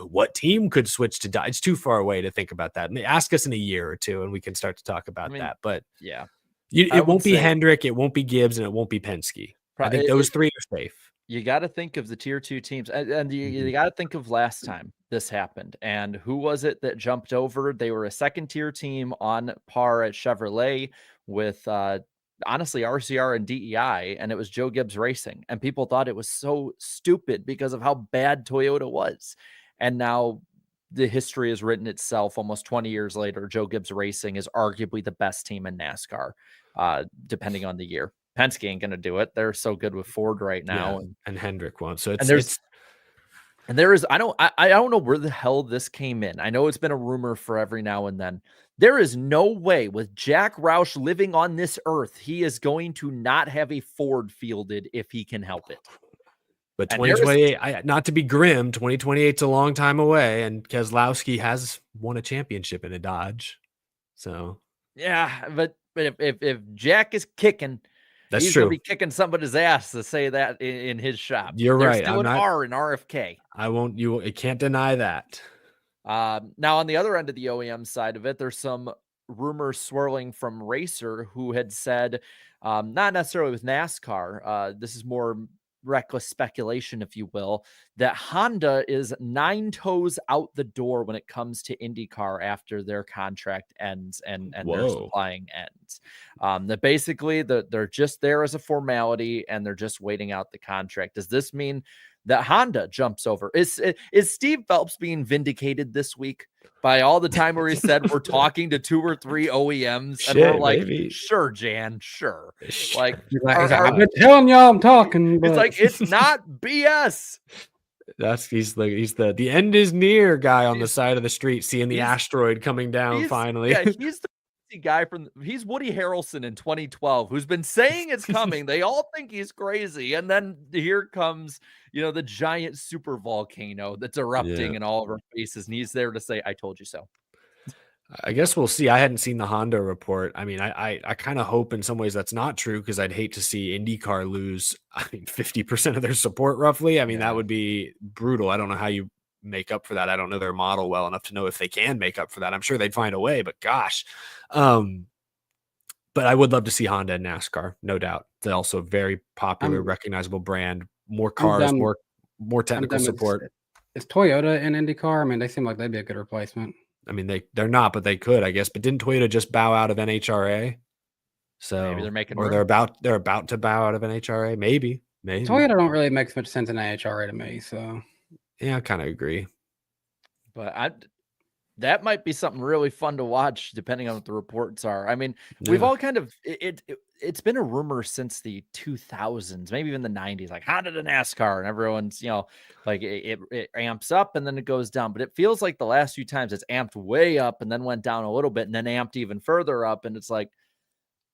what team could switch to Dodge? It's too far away to think about that. Ask us in a year or two and we can start to talk about that. But yeah, it won't be Hendrick, it won't be Gibbs, and it won't be Penske. I think those three are safe. You got to think of the tier 2 teams, and you got to think of last time this happened. And who was it that jumped over? They were a second tier team on par at Chevrolet with honestly RCR and DEI, and it was Joe Gibbs Racing. And people thought it was so stupid because of how bad Toyota was. And now the history has written itself. Almost 20 years later, Joe Gibbs Racing is arguably the best team in NASCAR, depending on the year. Penske ain't going to do it. They're so good with Ford right now. And Hendrick won't. So I don't know where the hell this came in. I know it's been a rumor for every now and then. There is no way with Jack Roush living on this earth, he is going to not have a Ford fielded if he can help it. But 2028, not to be grim, 2028 is a long time away, and Keselowski has won a championship in a Dodge. So yeah, but if Jack is kicking, he's true. Gonna be kicking somebody's ass to say that in his shop. You're There's right. still an R in RFK. I can't deny that. Now on the other end of the OEM side of it, there's some rumors swirling from Racer, who had said, not necessarily with NASCAR, this is more reckless speculation, if you will, that Honda is 9 toes out the door when it comes to IndyCar after their contract ends and their supplying ends. That basically they're just there as a formality and they're just waiting out the contract. Does this mean that Honda jumps over? Is Steve Phelps being vindicated this week by all the time where he said we're talking to 2 or 3 OEMs and we're like, maybe. Sure, Jan, sure. Like, I've been telling y'all I'm talking. But... It's like, it's not BS. He's the end is near guy on the side of the street, seeing the asteroid coming down finally. Yeah, he's the guy he's Woody Harrelson in 2012, who's been saying it's coming. They all think he's crazy, and then here comes the giant super volcano that's erupting in all of our faces, and he's there to say, I told you so. I guess we'll see. I hadn't seen the Honda report. I mean, I kind of hope in some ways that's not true, because I'd hate to see IndyCar lose 50% of their support roughly. I mean, that would be brutal. I don't know how you make up for that. I don't know their model well enough to know if they can make up for that. I'm sure they'd find a way, but gosh. But I would love to see Honda in NASCAR, no doubt. They're also a very popular, recognizable brand, more cars, more technical support. Is Toyota in IndyCar? I mean, they seem like they'd be a good replacement. I mean, they're not, but they could, I guess. But didn't Toyota just bow out of NHRA? So maybe they're making, or they're about to bow out of NHRA. Maybe. Toyota don't really make much sense in NHRA to me. So yeah, I kind of agree. But That might be something really fun to watch, depending on what the reports are. I mean, we've Yeah. all kind of it's been a rumor since the 2000s, maybe even the 90s, like Honda to NASCAR, and everyone's like it amps up and then it goes down. But it feels like the last few times it's amped way up and then went down a little bit and then amped even further up. And it's like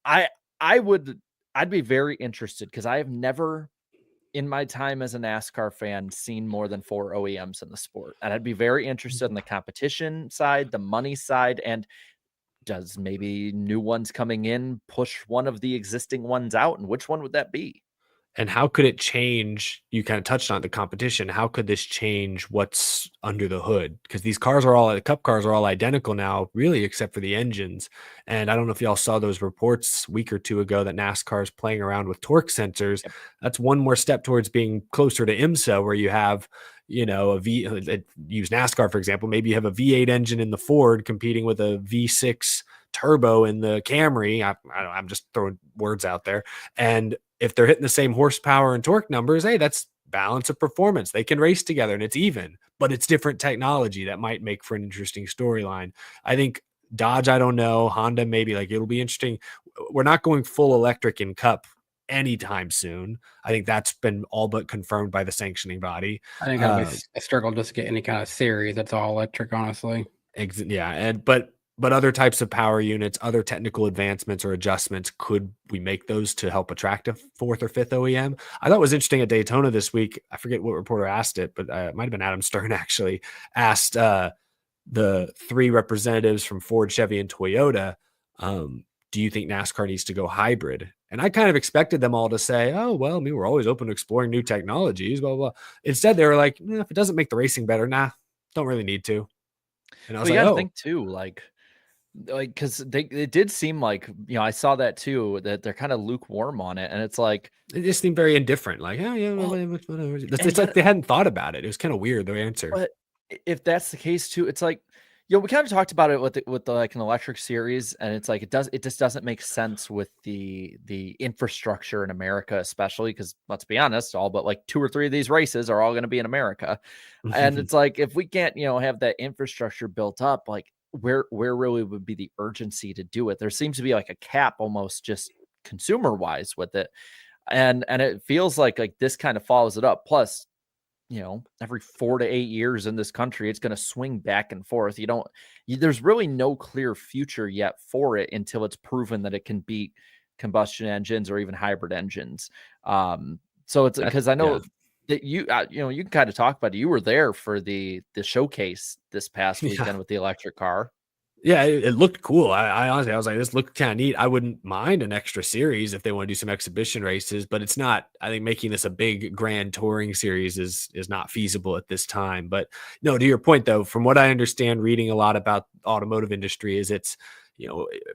I'd be very interested because I have never in my time as a NASCAR fan seen more than 4 OEMs in the sport. And I'd be very interested in the competition side, the money side, and does maybe new ones coming in push one of the existing ones out? And which one would that be? And how could it change? You kind of touched on the competition. How could this change what's under the hood? Because these cars are all, the Cup cars are all identical now, really, except for the engines. And I don't know if y'all saw those reports a week or two ago that NASCAR is playing around with torque sensors. Yep. That's one more step towards being closer to IMSA, where you have, use NASCAR, for example. Maybe you have a V8 engine in the Ford competing with a V6 turbo in the Camry. I'm just throwing words out there. And if they're hitting the same horsepower and torque numbers, hey, that's balance of performance. They can race together and it's even, but it's different technology that might make for an interesting storyline. I think Dodge, I don't know. Honda, maybe, like, it'll be interesting. We're not going full electric in Cup anytime soon. I think that's been all but confirmed by the sanctioning body. I think that'll be a struggle just to get any kind of series that's all electric, honestly. Yeah. But other types of power units, other technical advancements or adjustments, could we make those to help attract a 4th or 5th OEM? I thought it was interesting at Daytona this week. I forget what reporter asked it, but it might have been Adam Stern actually asked the 3 representatives from Ford, Chevy, and Toyota, do you think NASCAR needs to go hybrid? And I kind of expected them all to say, oh, well, I mean, we're always open to exploring new technologies, blah, blah, blah. Instead, they were like, if it doesn't make the racing better, don't really need to. And I was But you like, gotta think too, like because it did seem like I saw that too, that they're kind of lukewarm on it, and it's like it just seemed very indifferent. Like, oh yeah, whatever. It's like they hadn't thought about it. It was kind of weird, the answer. But if that's the case too, it's like we kind of talked about it with the like an electric series, and it's like it just doesn't make sense with the infrastructure in America, especially because let's be honest, all but like 2 or 3 of these races are all going to be in America, and it's like if we can't have that infrastructure built up, like where really would be the urgency to do it? There seems to be like a cap almost just consumer wise with it, and it feels like this kind of follows it up. Plus, every 4 to 8 years in this country, it's going to swing back and forth. There's really no clear future yet for it until it's proven that it can beat combustion engines or even hybrid engines. So it's because I know that you can kind of talk about it. You were there for the showcase this past weekend with the electric car. Yeah, it looked cool. I honestly, I was like, this looked kind of neat. I wouldn't mind an extra series if they want to do some exhibition races, but it's not. I think making this a big grand touring series is not feasible at this time. But no, to your point though, from what I understand, reading a lot about automotive industry, is it's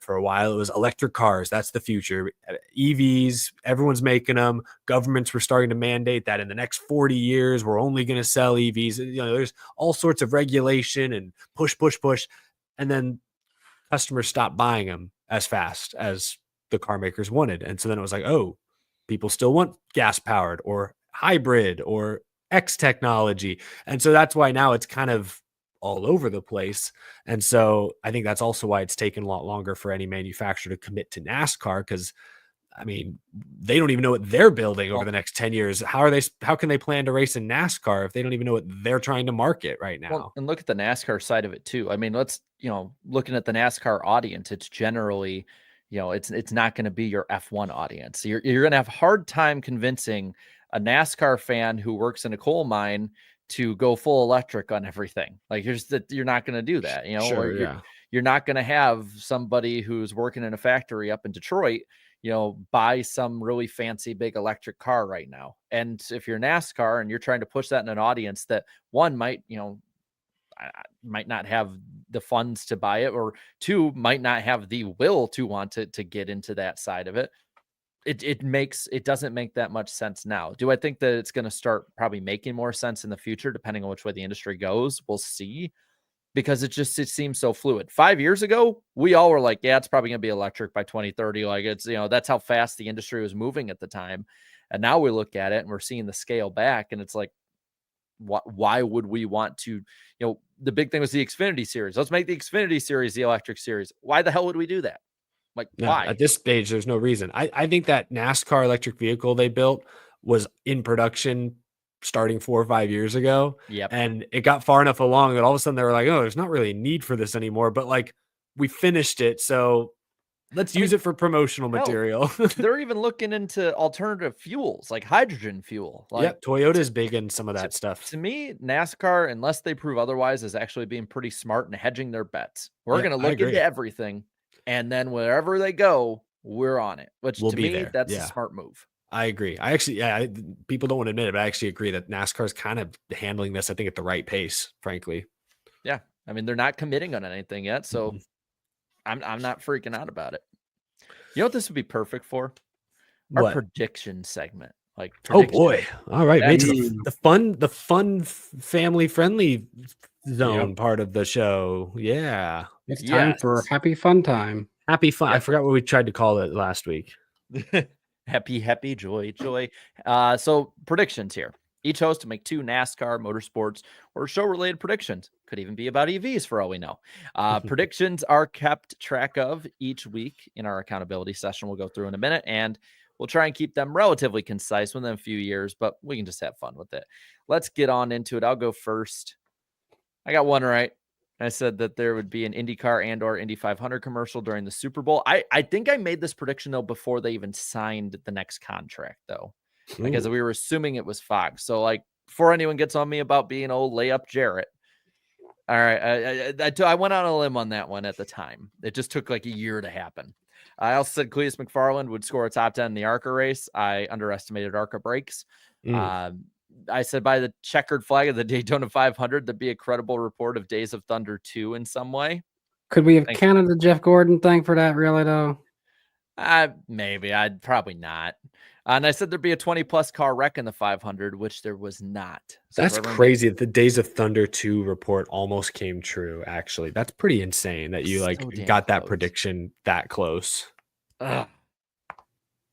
for a while it was electric cars. That's the future. EVs, everyone's making them. Governments were starting to mandate that in the next 40 years, we're only going to sell EVs. There's all sorts of regulation and push. And then customers stopped buying them as fast as the car makers wanted. And so then it was like, oh, people still want gas powered or hybrid or X technology. And so that's why now it's kind of all over the place. And so I think that's also why it's taken a lot longer for any manufacturer to commit to NASCAR, because I mean, they don't even know what they're building over the next 10 years. How can they plan to race in NASCAR if they don't even know what they're trying to market right now? Well, and look at the NASCAR side of it too. I mean, looking at the NASCAR audience, it's generally, it's not going to be your F1 audience. You're going to have a hard time convincing a NASCAR fan who works in a coal mine to go full electric on everything. Like you're not going to do that, Sure, you're not going to have somebody who's working in a factory up in Detroit buy some really fancy big electric car right now. And if you're NASCAR and you're trying to push that in an audience that one might not have the funds to buy it, or 2 might not have the will to want to get into that side of it, it doesn't make that much sense now. Do I think that it's going to start probably making more sense in the future, depending on which way the industry goes? We'll see. Because it seems so fluid. 5 years ago, we all were like, yeah, it's probably going to be electric by 2030. Like it's, that's how fast the industry was moving at the time. And now we look at it and we're seeing the scale back, and it's like, why would we want to, the big thing was the Xfinity series. Let's make the Xfinity series the electric series. Why the hell would we do that? Like, No, why? at this stage, there's no reason. I think that NASCAR electric vehicle they built was in production starting 4 or 5 years ago. Yep. And it got far enough along that all of a sudden they were like, oh, there's not really a need for this anymore. But like, we finished it. So let's use it for promotional material. They're even looking into alternative fuels like hydrogen fuel. Like, Toyota's big in some of that stuff. To me, NASCAR, unless they prove otherwise, is actually being pretty smart and hedging their bets. We're going to look into everything. And then wherever they go, we're on it, which to me, that's a smart move. I agree. I actually, people don't want to admit it, but I actually agree that NASCAR is kind of handling this, I think, at the right pace, frankly. Yeah. I mean, they're not committing on anything yet. So I'm not freaking out about it. You know what this would be perfect for? Our prediction segment. Like, oh boy. All right. The fun family friendly zone part of the show. Yeah. It's time for happy fun time. Happy fun. I forgot what we tried to call it last week. happy joy. So predictions here. Each host to make 2 NASCAR, motorsports, or show-related predictions. Could even be about EVs for all we know. Predictions are kept track of each week in our accountability session we'll go through in a minute, and we'll try and keep them relatively concise within a few years, but we can just have fun with it. Let's get on into it. I'll go first. I got one right. I said that there would be an IndyCar and or Indy 500 commercial during the Super Bowl. I think I made this prediction, though, before they even signed the next contract, though, because we were assuming it was Fox. So, like, before anyone gets on me about being old layup Jarrett. All right. I went on a limb on that one at the time. It just took like a year to happen. I also said Cletus McFarland would score a top 10 in the ARCA race. I underestimated ARCA brakes. I said by the checkered flag of the Daytona 500, there'd be a credible report of Days of Thunder 2 in some way. Could we have counted the Jeff Gordon thing for that, really, though? Maybe. I'd probably not. And I said there'd be a 20-plus car wreck in the 500, which there was not. So that's crazy that the Days of Thunder 2 report almost came true, actually. That's pretty insane that you got that prediction that close. Wow.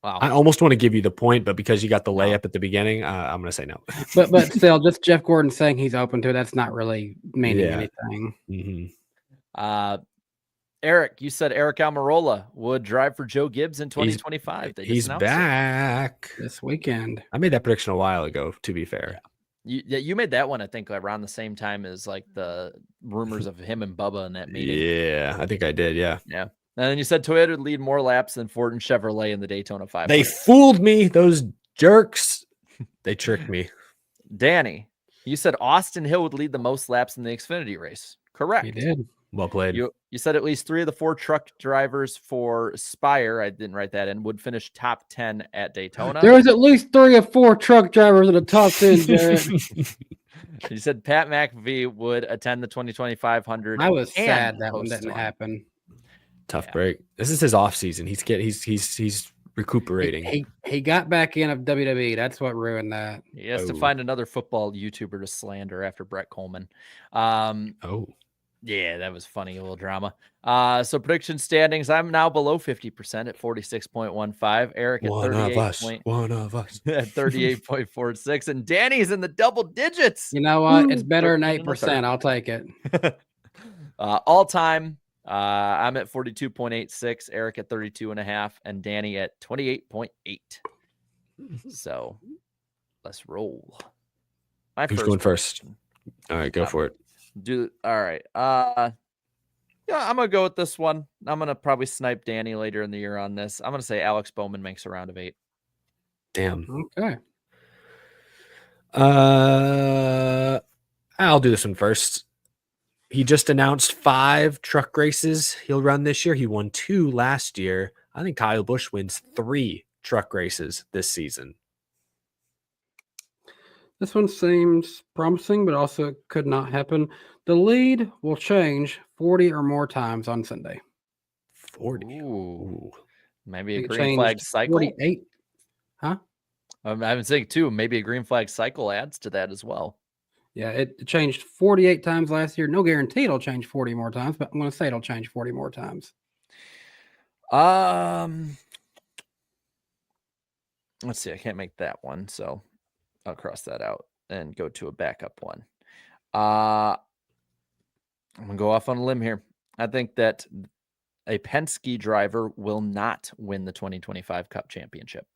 I almost want to give you the point, but because you got the layup at the beginning, I'm going to say no. but still, just Jeff Gordon saying he's open to it, that's not really meaning anything. Eric, you said Eric Almirola would drive for Joe Gibbs in 2025. He's back this weekend. I made that prediction a while ago, to be fair. You made that one, I think, around the same time as like the rumors of him and Bubba in that meeting. Yeah, I think I did. Yeah. And then you said Toyota would lead more laps than Ford and Chevrolet in the Daytona 500. They fooled me, those jerks. They tricked me. Danny, you said Austin Hill would lead the most laps in the Xfinity race. Correct. He did. Well played. You said at least 3 of the 4 truck drivers for Spire, I didn't write that in, would finish top 10 at Daytona. There was at least 3 or 4 truck drivers in the top 10, Jared. You said Pat McAfee would attend the 2025 I was sad that one didn't happen. Tough break. This is his off season. He's recuperating. He got back in of WWE. That's what ruined that. He has to find another football YouTuber to slander after Brett Coleman. Yeah, that was funny. A little drama. So prediction standings. I'm now below 50% at 46.15. Eric at 38. One of us. At 38.46. And Danny's in the double digits. You know what? It's better than 8%. I'll take it. All time. I'm at 42.86, Eric at 32.5, and Danny at 28.8. So let's roll. Who's going first? All right, go for it. All right. Yeah, I'm gonna go with this one. I'm gonna probably snipe Danny later in the year on this. I'm gonna say Alex Bowman makes a round of 8. Damn. Okay. I'll do this one first. He just announced 5 truck races he'll run this year. He won 2 last year. I think Kyle Busch wins 3 truck races this season. This one seems promising, but also could not happen. The lead will change 40 or more times on Sunday. 40. Ooh. Maybe a green flag cycle. 48. Huh? I'm saying too, maybe a green flag cycle adds to that as well. Yeah, it changed 48 times last year. No guarantee it'll change 40 more times, but I'm going to say it'll change 40 more times. Let's see. I can't make that one, so I'll cross that out. and go to a backup one. I'm going to go off on a limb here. I think that a Penske driver will not win the 2025 Cup Championship.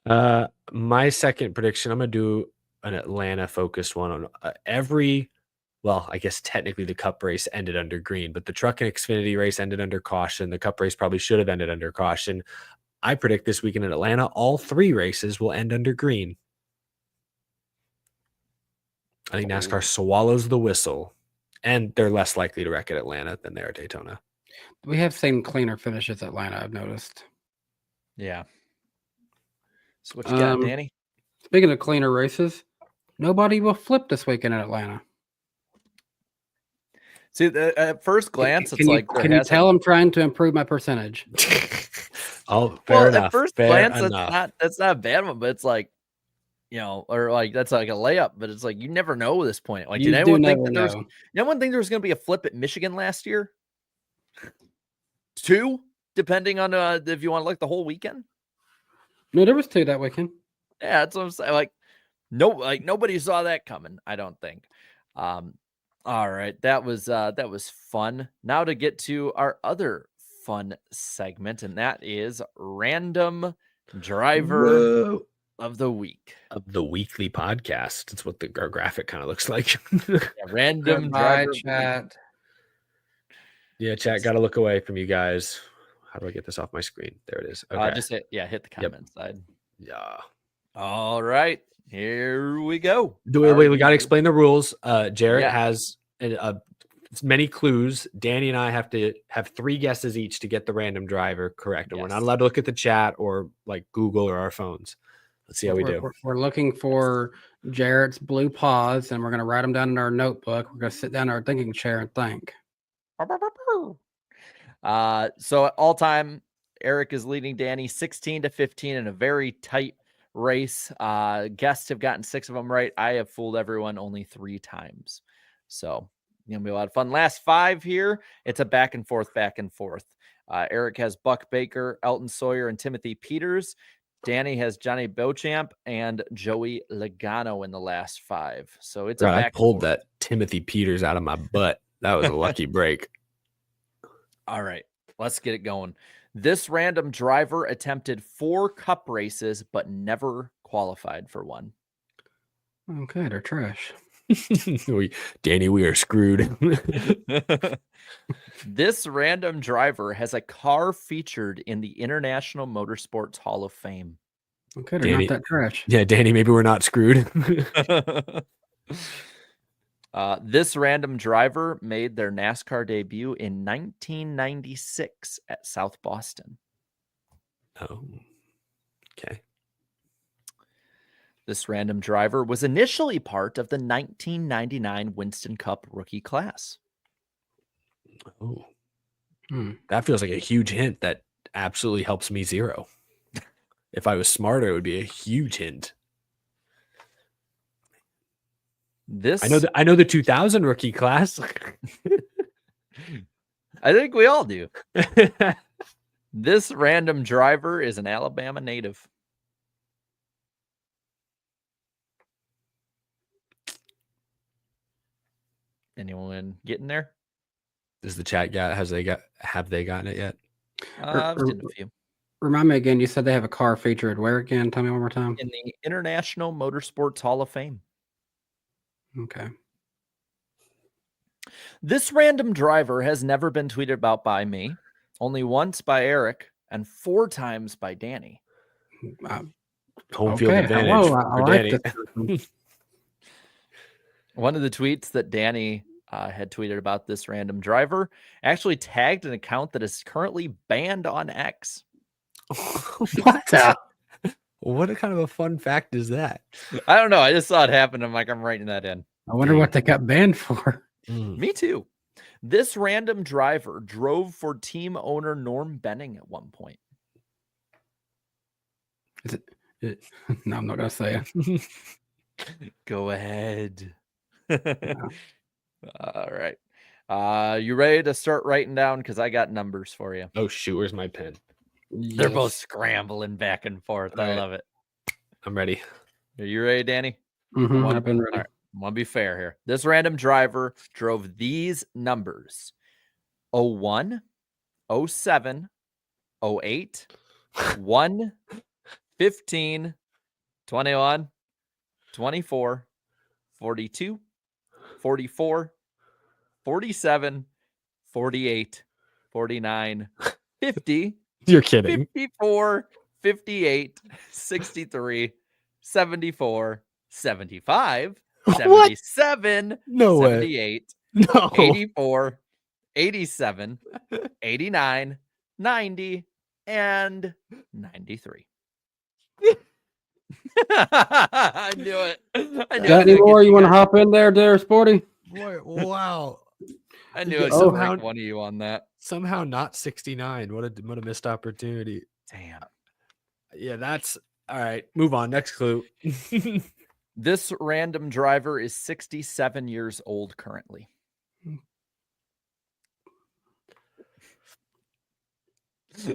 My second prediction, I'm going to do an Atlanta focused one on I guess technically the Cup race ended under green, but the Truck and Xfinity race ended under caution. The Cup race probably should have ended under caution. I predict this weekend in Atlanta, all 3 races will end under green. I think NASCAR swallows the whistle, and they're less likely to wreck at Atlanta than they are at Daytona. We have seen cleaner finishes at Atlanta, I've noticed. Yeah. So what you got, Danny? Speaking of cleaner races, nobody will flip this weekend in Atlanta. See, at first glance, Can you tell I'm trying to improve my percentage? Fair enough. At first glance, that's not a bad one, but it's like, or like that's like a layup, but it's like you never know at this point. Like, did anyone think that there was going to be a flip at Michigan last year? 2, depending on if you want to look the whole weekend. No, there was 2 that weekend. Yeah, that's what I'm saying. Like nobody saw that coming, I don't think. All right, that was fun. Now to get to our other fun segment, and that is Random Driver of the Week. Of the weekly podcast. It's what our graphic kind of looks like. Random Driver. Chat. Yeah, chat, got to look away from you guys. How do I get this off my screen? There it is. Okay. Just hit the comment side. Yeah. All right, here we go. We got to explain the rules. Jarrett has many clues. Danny and I have to have 3 guesses each to get the random driver correct. And we're not allowed to look at the chat or like Google or our phones. Let's see how we do. We're looking for Jarrett's blue paws, and we're going to write them down in our notebook. We're going to sit down in our thinking chair and think. So all time, Eric is leading Danny 16-15 in a very tight race. Guests have gotten 6 of them right. I have fooled everyone only 3 times. So gonna be a lot of fun. Last 5 here. It's a back and forth. Eric has Buck Baker, Elton Sawyer, and Timothy Peters. Danny has Johnny Beauchamp and Joey Logano in the last 5. So it's I pulled that Timothy Peters out of my butt. That was a lucky break. All right, let's get it going. This random driver attempted 4 Cup races, but never qualified for one. Okay, they're trash. Danny, we are screwed. This random driver has a car featured in the International Motorsports Hall of Fame. Okay, they're not that trash. Yeah, Danny, maybe we're not screwed. This random driver made their NASCAR debut in 1996 at South Boston. Oh, okay. This random driver was initially part of the 1999 Winston Cup rookie class. Oh, that feels like a huge hint that absolutely helps me 0. If I was smarter, it would be a huge hint. I know the 2000 rookie class. I think we all do. This random driver is an Alabama native. Anyone getting there? Does the chat have they gotten it yet? I've seen a few. Remind me again, you said they have a car featured where again? Tell me one more time. In the International Motorsports Hall of Fame. Okay. This random driver has never been tweeted about by me, only once by Eric, and 4 times by Danny. Home field advantage for Danny. One of the tweets that Danny had tweeted about this random driver actually tagged an account that is currently banned on X. What? What kind of a fun fact is that? I don't know. I just saw it happen. I'm writing that in. I wonder what they got banned for. Me too. This random driver drove for team owner Norm Benning at one point. Is it? No, I'm not going to say it. Go ahead. All right. You ready to start writing down? Because I got numbers for you. Oh, shoot. Where's my pen? They're both scrambling back and forth. I love it. I'm ready. Are you ready, Danny? Mhm, I've been ready. All right. I want to be fair here. This random driver drove these numbers: 01, 07, 08, 1, 15, 21, 24, 42, 44, 47, 48, 49, 50, You're kidding. 54, 58, 63, 74, 75, What? 77, No way. 78, No. 84, 87, 89, 90, and 93. I knew it. I knew Got it. any more you want to hop in there, Sporty? Boy, wow. I knew I Oh, should how- rank one of you on that. Somehow not 69. What a missed opportunity. Damn. Yeah, that's all right. Move on. Next clue. This random driver is 67 years old currently.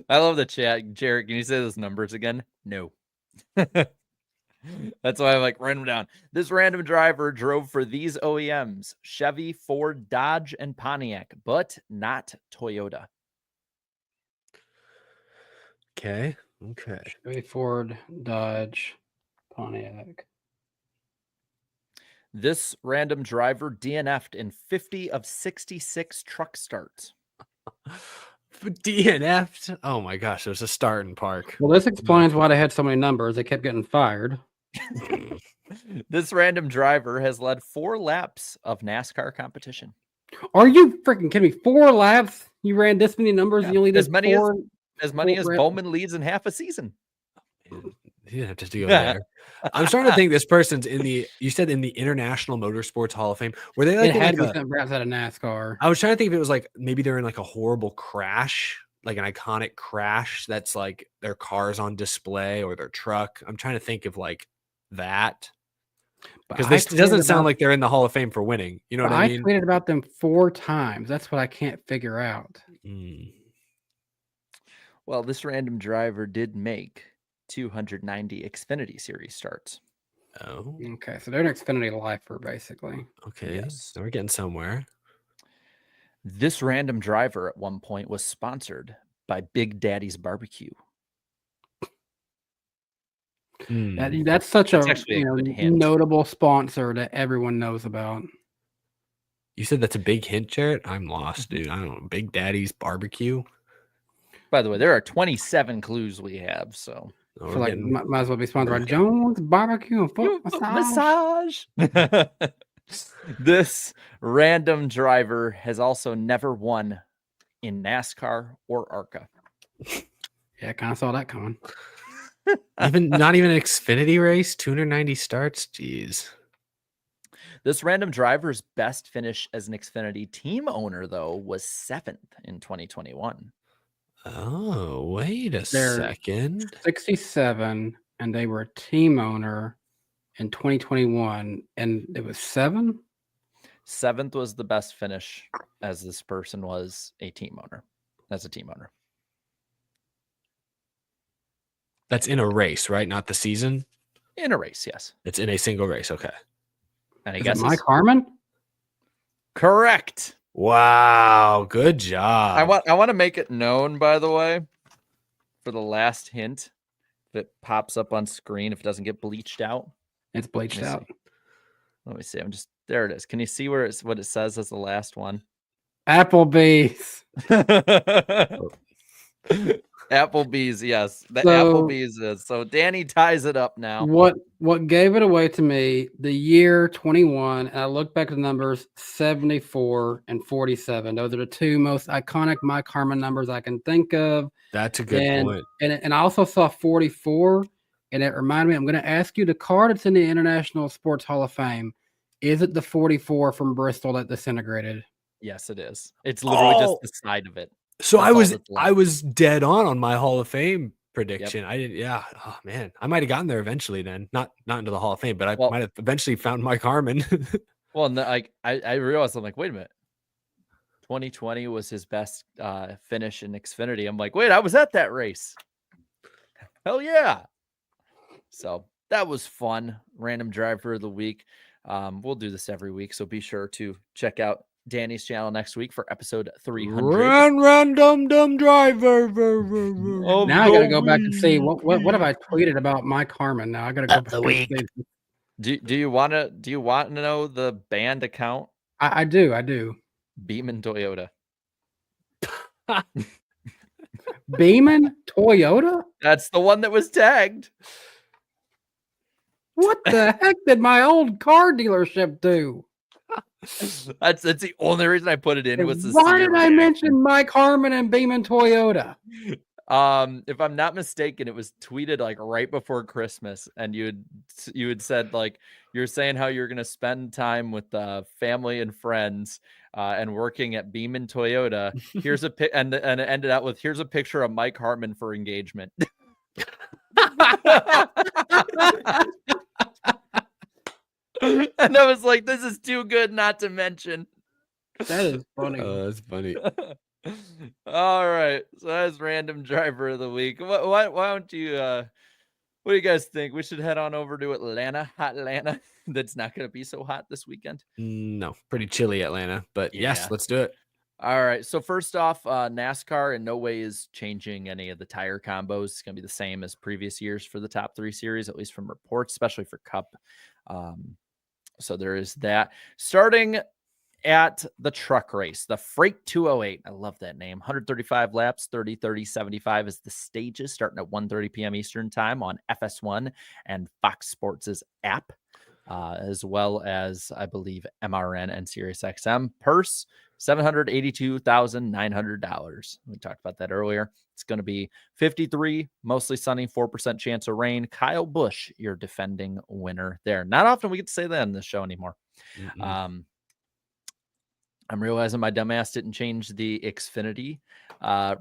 I love the chat. Jared, can you say those numbers again? No. That's why I like write them down. This random driver drove for these OEMs: Chevy, Ford, Dodge, and Pontiac, but not Toyota. Okay. Chevy, Ford, Dodge, Pontiac. This random driver DNF'd in 50 of 66 truck starts. DNF'd. Oh my gosh, there's a start in park. Well, this explains why they had so many numbers. They kept getting fired. This random driver has led 4 laps of NASCAR competition. Are you freaking kidding me? 4 laps? You ran this many numbers and you only did As many 4? as many as Four- Bowman leads in half a season. You didn't have to go there. I'm starting to think this person's in the. You said in the International Motorsports Hall of Fame. Were they like, It in had like to be something outside of NASCAR. I was trying to think if it was like maybe they're in like a horrible crash, like an iconic crash that's like their car's on display or their truck. I'm trying to think of like that. But Because I this doesn't tweeted sound about- like they're in the Hall of Fame for winning. You know what I mean? tweeted about them 4 times. That's what I can't figure out. Well, this random driver did make 290 Xfinity Series starts. Oh, Okay, so they're an Xfinity lifer, basically. okay. Yes. So we're getting somewhere. This random driver at one point was sponsored by Big Daddy's Barbecue. That's such That's a actually a good hint. notable sponsor that everyone knows about. You said that's a big hint, Jarrett? I'm lost, dude. I don't know. Big Daddy's Barbecue. By the way, there are 27 clues we have, so Oh, I we're feel like getting- might as well be sponsored by Jones Barbecue and Foot Massage. This random driver has also never won in NASCAR or ARCA. Yeah, I kind of saw that coming. not even an Xfinity race, 290 starts. Jeez. This random driver's best finish as an Xfinity team owner, though, was 7th in 2021. Oh, wait a They're- second. 67, and they were a team owner in 2021, and it was 7. 7th was the best finish as this person was a team owner, as a team owner. That's in a race, right? Not the season. In a race, yes. It's in a single race. Okay. And I Is guess it Mike Harmon? correct. Wow. Good job. I want to make it known, by the way, for the last hint, if it pops up on screen, if it doesn't get bleached out. It's bleached Let me out. Let me see. There it is. Can you see what it says as the last one? Applebee's. Applebee's, yes. The So- Applebee's is. So Danny ties it up now. What gave it away to me, the year 21, and I look back at the numbers 74 and 47. Those are the 2 most iconic Mike Harmon numbers I can think of. That's a good and, point. And I also saw 44, and it reminded me, I'm going to ask you the card that's in the International Sports Hall of Fame. Is it the 44 from Bristol that disintegrated? Yes, it is. It's literally Oh. just the side of it. So That's I all was that's left. I was dead on my Hall of Fame prediction. I didn't. Yeah. Oh man, I might have gotten there eventually. Then not into the Hall of Fame, but I Well- might have eventually found Mike Harmon. Well, and I realized, I'm like, wait a minute. 2020 was his best finish in Xfinity. I'm like, wait, I was at that race. Hell yeah. So that was fun. Random driver of the week. We'll do this every week, so be sure to check out Danny's channel next week for episode 300. Random dumb driver. Now I got to go back and see what have I tweeted about Mike Harmon. Now I got to go back and see. Do you want to know the band account? I do. Beeman Toyota. Beeman Toyota? That's the one that was tagged. What the heck did my old car dealership do? That's the only reason I put it in. Was why did I mention Mike Harmon and Beeman Toyota? If I'm not mistaken, it was tweeted like right before Christmas, and you had said like you're saying how you're gonna spend time with family and friends and working at Beeman Toyota. Here's a pic, and it ended out with here's a picture of Mike Hartman for engagement. And I was like, this is too good not to mention. That is funny. Oh, that's funny. All right, so that's random driver of the week. Why don't you? What do you guys think? We should head on over to Atlanta, hot Atlanta. That's not going to be so hot this weekend. No, pretty chilly Atlanta, but yes, Yeah. let's do it. All right. So first off, NASCAR in no way is changing any of the tire combos. It's going to be the same as previous years for the top 3 series, at least from reports, especially for Cup. So there is that. Starting at the truck race, the Freight 208. I love that name. 135 laps, 30, 30, 75 is the stages, starting at 1:30 p.m. Eastern time on FS1 and Fox Sports' app, as well as, I believe, MRN and SiriusXM. Purse, $782,900. We talked about that earlier. It's going to be 53, mostly sunny, 4% chance of rain. Kyle Busch, your defending winner there. Not often we get to say that in this show anymore. I'm realizing my dumbass didn't change the Xfinity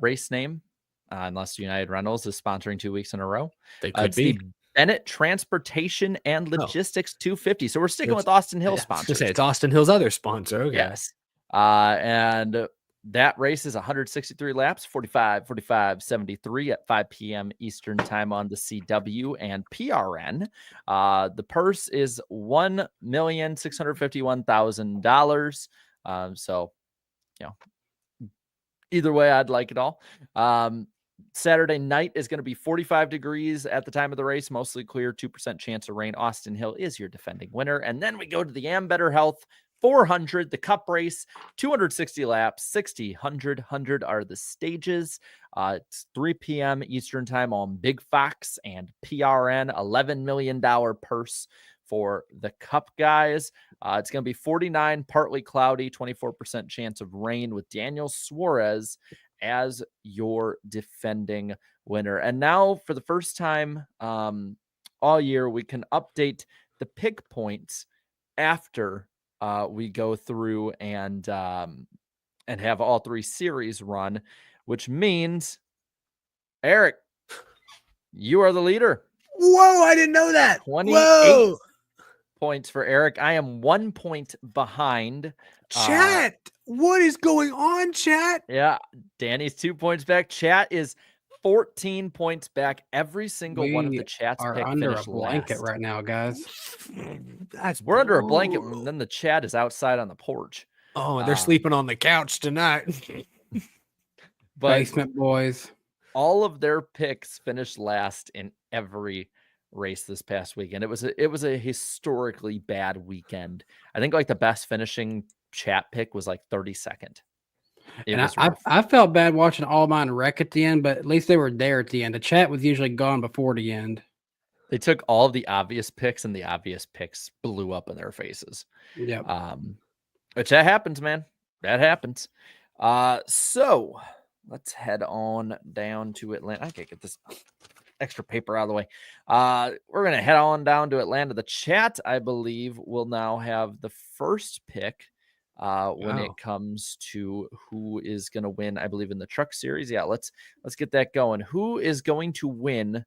race name, unless United Rentals is sponsoring 2 weeks in a row. They could be. The Bennett Transportation and Logistics 250. So we're sticking with Austin Hill sponsors. It's Austin Hill's other sponsor. Okay. Yes. And that race is 163 laps, 45, 45, 73 at 5 p.m. Eastern time on the CW and PRN. The purse is $1,651,000. So, either way, I'd like it all. Saturday night is going to be 45 degrees at the time of the race, mostly clear, 2% chance of rain. Austin Hill is your defending winner. And then we go to the Better Health 400, the Cup race, 260 laps, 60, 100 are the stages. It's 3 p.m. Eastern time on Big Fox and PRN, $11 million purse for the Cup guys. It's going to be 49, partly cloudy, 24% chance of rain with Daniel Suarez as your defending winner. And now for the first time all year, we can update the pick points after we go through and have all 3 series run, which means, Eric, you are the leader. Whoa, I didn't know that. 28 points for Eric. I am 1 point behind. Chat, what is going on, chat? Yeah, Danny's 2 points back. Chat is 14 points back. Every single one of the chats are pick under a finished blanket last. right now, guys. We're under a blanket, and then the chat is outside on the porch. Oh, they're sleeping on the couch tonight. But Basement boys. all of their picks finished last in every race this past weekend. It was a historically bad weekend. I think like the best finishing chat pick was like 32nd. I felt bad watching all mine wreck at the end, but at least they were there at the end. The chat was usually gone before the end. They took all of the obvious picks, and the obvious picks blew up in their faces. Yeah. Which that happens, man. That happens. So let's head on down to Atlanta. I can't get this extra paper out of the way. We're gonna head on down to Atlanta. The chat, I believe, will now have the first pick when it comes to who is going to win, I believe, in the truck series. Yeah, let's get that going. Who is going to win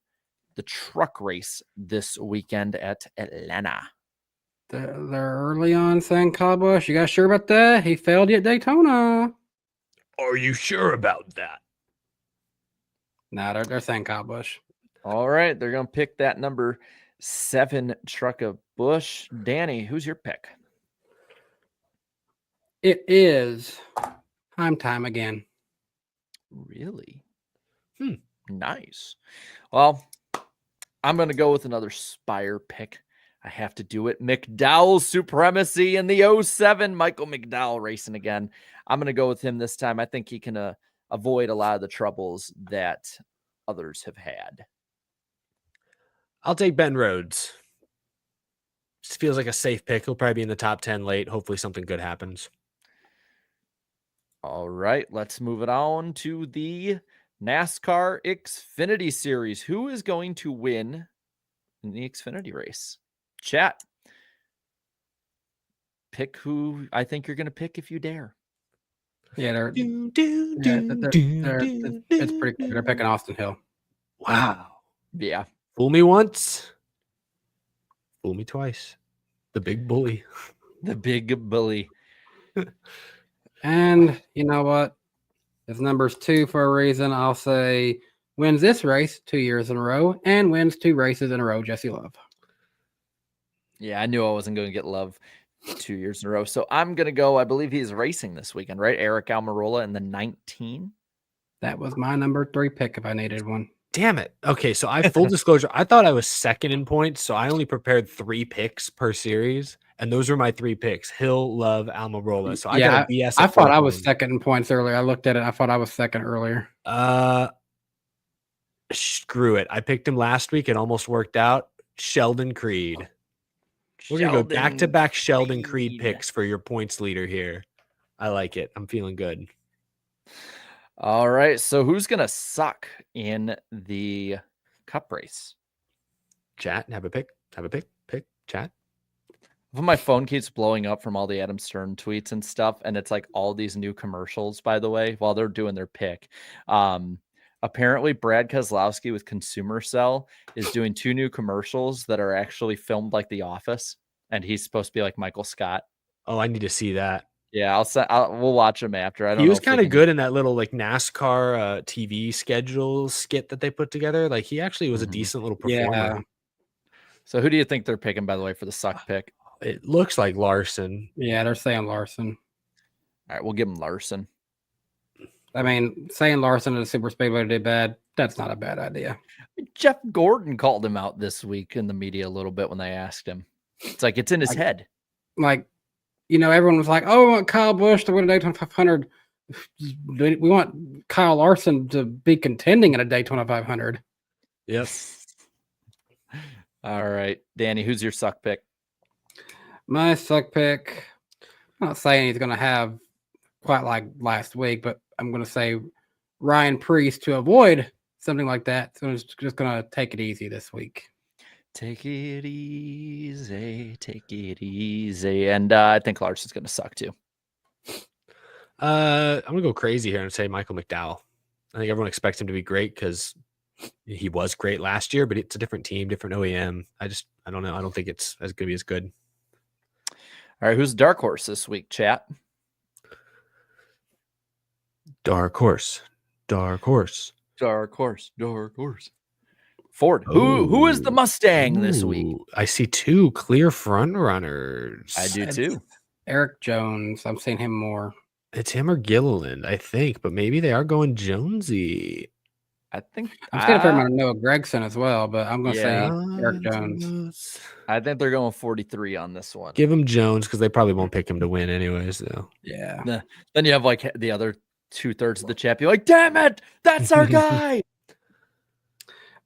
the truck race this weekend at Atlanta? They're early on saying Kyle Busch. You guys sure about that? He failed you at Daytona. Are you sure about that? No, they're saying Kyle Busch. All right, they're going to pick that number 7 Truck of Bush. Danny, who's your pick? It is time again. Really? Hmm. Nice. Well, I'm going to go with another Spire pick. I have to do it. McDowell supremacy in the 07. Michael McDowell racing again. I'm going to go with him this time. I think he can avoid a lot of the troubles that others have had. I'll take Ben Rhodes. Just feels like a safe pick. He'll probably be in the top 10 late. Hopefully something good happens. All right, let's move it on to the NASCAR Xfinity Series. Who is going to win in the Xfinity race? Chat. Pick who I think you're going to pick if you dare. Yeah, Do, it's pretty clear. They're picking Austin Hill. Wow. Yeah. Fool me once. Fool me twice. The big bully. The big bully. And you know what? His number's 2 for a reason. I'll say wins this race 2 years in a row and wins 2 races in a row. Jesse Love. Yeah, I knew I wasn't going to get Love 2 years in a row. So I'm going to go, I believe he's racing this weekend, right? Eric Almirola in the 19. That was my number 3 pick if I needed one. Damn it. Okay, so full disclosure, I thought I was second in points, so I only prepared 3 picks per series, and those were my 3 picks: Hill, Love, Almirola. So I got a BS. I thought I was second in points earlier. I looked at it. I thought I was second earlier. Screw it. I picked him last week. It almost worked out. Sheldon Creed. We're going to go back-to-back Sheldon Creed picks for your points leader here. I like it. I'm feeling good. All right. So who's going to suck in the Cup race? Chat, have a pick. Pick, chat. My phone keeps blowing up from all the Adam Stern tweets and stuff. And it's like all these new commercials, by the way, while they're doing their pick. Apparently, Brad Keselowski with Consumer Cell is doing 2 new commercials that are actually filmed like The Office, and he's supposed to be like Michael Scott. Oh, I need to see that. Yeah, we'll watch him after. I don't know. He was kind of good in that little like NASCAR TV schedule skit that they put together. Like he actually was a decent little performer. Yeah. So who do you think they're picking, by the way, for the suck pick? It looks like Larson. Yeah, they're saying Larson. All right, we'll give him Larson. I mean, saying Larson at a super speedway did bad, that's not a bad idea. Jeff Gordon called him out this week in the media a little bit when they asked him. It's like it's in his head. Like, you know, everyone was like, oh, we want Kyle Busch to win a Daytona 500. We want Kyle Larson to be contending in a Daytona 500. Yes. All right, Danny, who's your suck pick? My suck pick, I'm not saying he's going to have quite like last week, but I'm going to say Ryan Preece to avoid something like that. So I'm just going to take it easy this week. Take it easy. Take it easy. And I think Larson's going to suck too. I'm going to go crazy here and say Michael McDowell. I think everyone expects him to be great because he was great last year, but it's a different team, different OEM. I don't know. I don't think it's as good as good. All right, who's dark horse this week, chat? Dark horse. Ford. Who is the Mustang this week? I see 2 clear front runners. I do too. Eric Jones. I'm seeing him more. It's him or Gilliland, I think, but maybe they are going Jonesy. I think I'm seeing a fair amount of Noah Gregson as well, but I'm going to say Eric Jones. I think they're going 43 on this one. Give him Jones because they probably won't pick him to win anyways, though. Yeah. Then you have like the other 2/3 of the chat. You're like, damn it, that's our guy.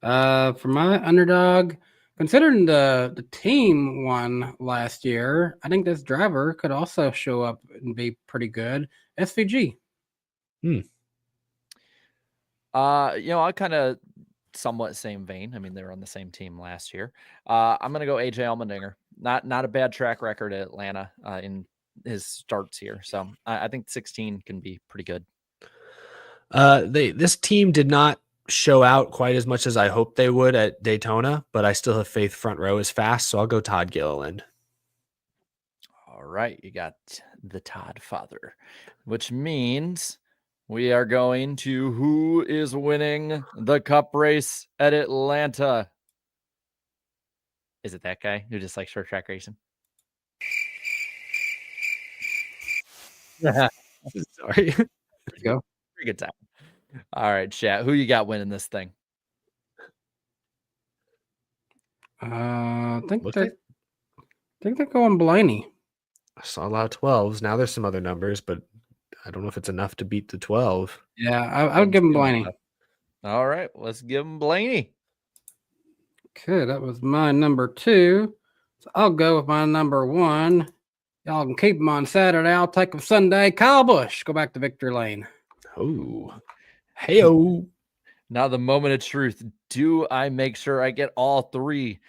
For my underdog, considering the team won last year, I think this driver could also show up and be pretty good. SVG. I kind of somewhat same vein. I mean, they were on the same team last year. I'm gonna go AJ Allmendinger. Not a bad track record at Atlanta in his starts here. So I think 16 can be pretty good. This team did not show out quite as much as I hoped they would at Daytona, but I still have faith front row is fast, so I'll go Todd Gilliland. All right, you got the Todd father, which means we are going to who is winning the Cup race at Atlanta. Is it that guy who just likes short track racing? Sorry. Go. Pretty good time. All right, chat. Who you got winning this thing? I think Look they're going Blaney. I saw a lot of 12s. Now there's some other numbers, but I don't know if it's enough to beat the 12. Yeah, I would give him Blaney. All right, let's give him Blaney. Okay, that was my number 2. So I'll go with my number 1. Y'all can keep him on Saturday. I'll take him Sunday. Kyle Busch. Go back to victory lane. Oh, hey-o. Now the moment of truth. Do I make sure I get all 3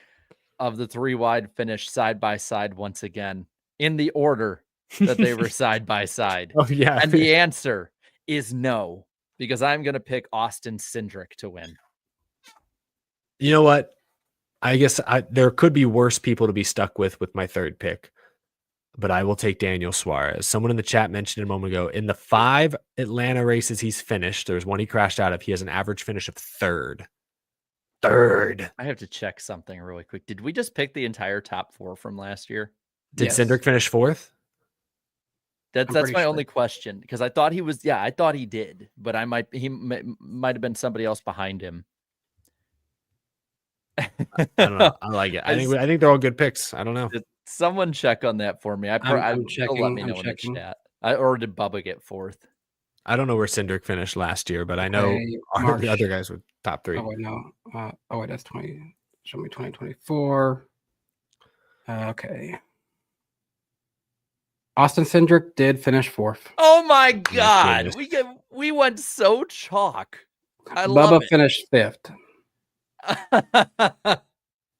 of the 3 wide finish side by side once again in the order that they were side by side? Oh, yeah. And the answer is no, because I'm going to pick Austin Cindric to win. You know what? I guess there could be worse people to be stuck with my third pick, but I will take Daniel Suarez. Someone in the chat mentioned a moment ago, in the 5 Atlanta races he's finished, there's one he crashed out of. He has an average finish of third. I have to check something really quick. Did we just pick the entire top 4 from last year? Did Yes. Cindric finish 4th? That's pretty my sure. only question, because I thought he was. Yeah, I thought he did, but he might have been somebody else behind him. I don't know. I like it. I think they're all good picks. I don't know. Someone check on that for me. I'm checking. Let me know in the chat. Or did Bubba get 4th? I don't know where Cindric finished last year, but I know the other guys were top 3. Oh wait, no. That's 20. Show me 2024. Okay. Austin Cindric did finish 4th. Oh my God, goodness. we went so chalk. I Bubba love it. finished 5th.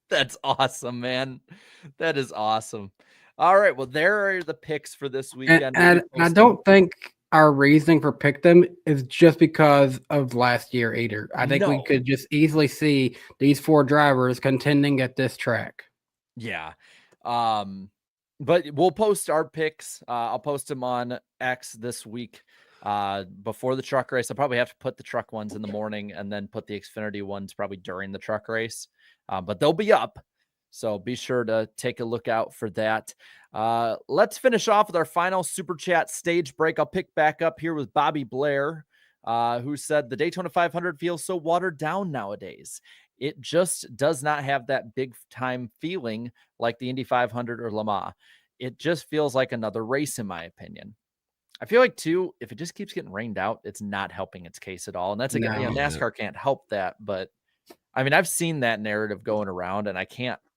That's awesome, man. That is awesome. All right, well, there are the picks for this weekend. And I don't think our reasoning for pick them is just because of last year either. I think we could just easily see these 4 drivers contending at this track. Yeah. But we'll post our picks. I'll post them on X this week before the truck race. I'll probably have to put the truck ones in the morning and then put the Xfinity ones probably during the truck race. But they'll be up. So be sure to take a look out for that. Let's finish off with our final Super Chat stage break. I'll pick back up here with Bobby Blair, who said the Daytona 500 feels so watered down nowadays. It just does not have that big time feeling like the Indy 500 or Le Mans. It just feels like another race, in my opinion. I feel like, too, if it just keeps getting rained out, it's not helping its case at all. And that's again, NASCAR can't help that. But I mean, I've seen that narrative going around, and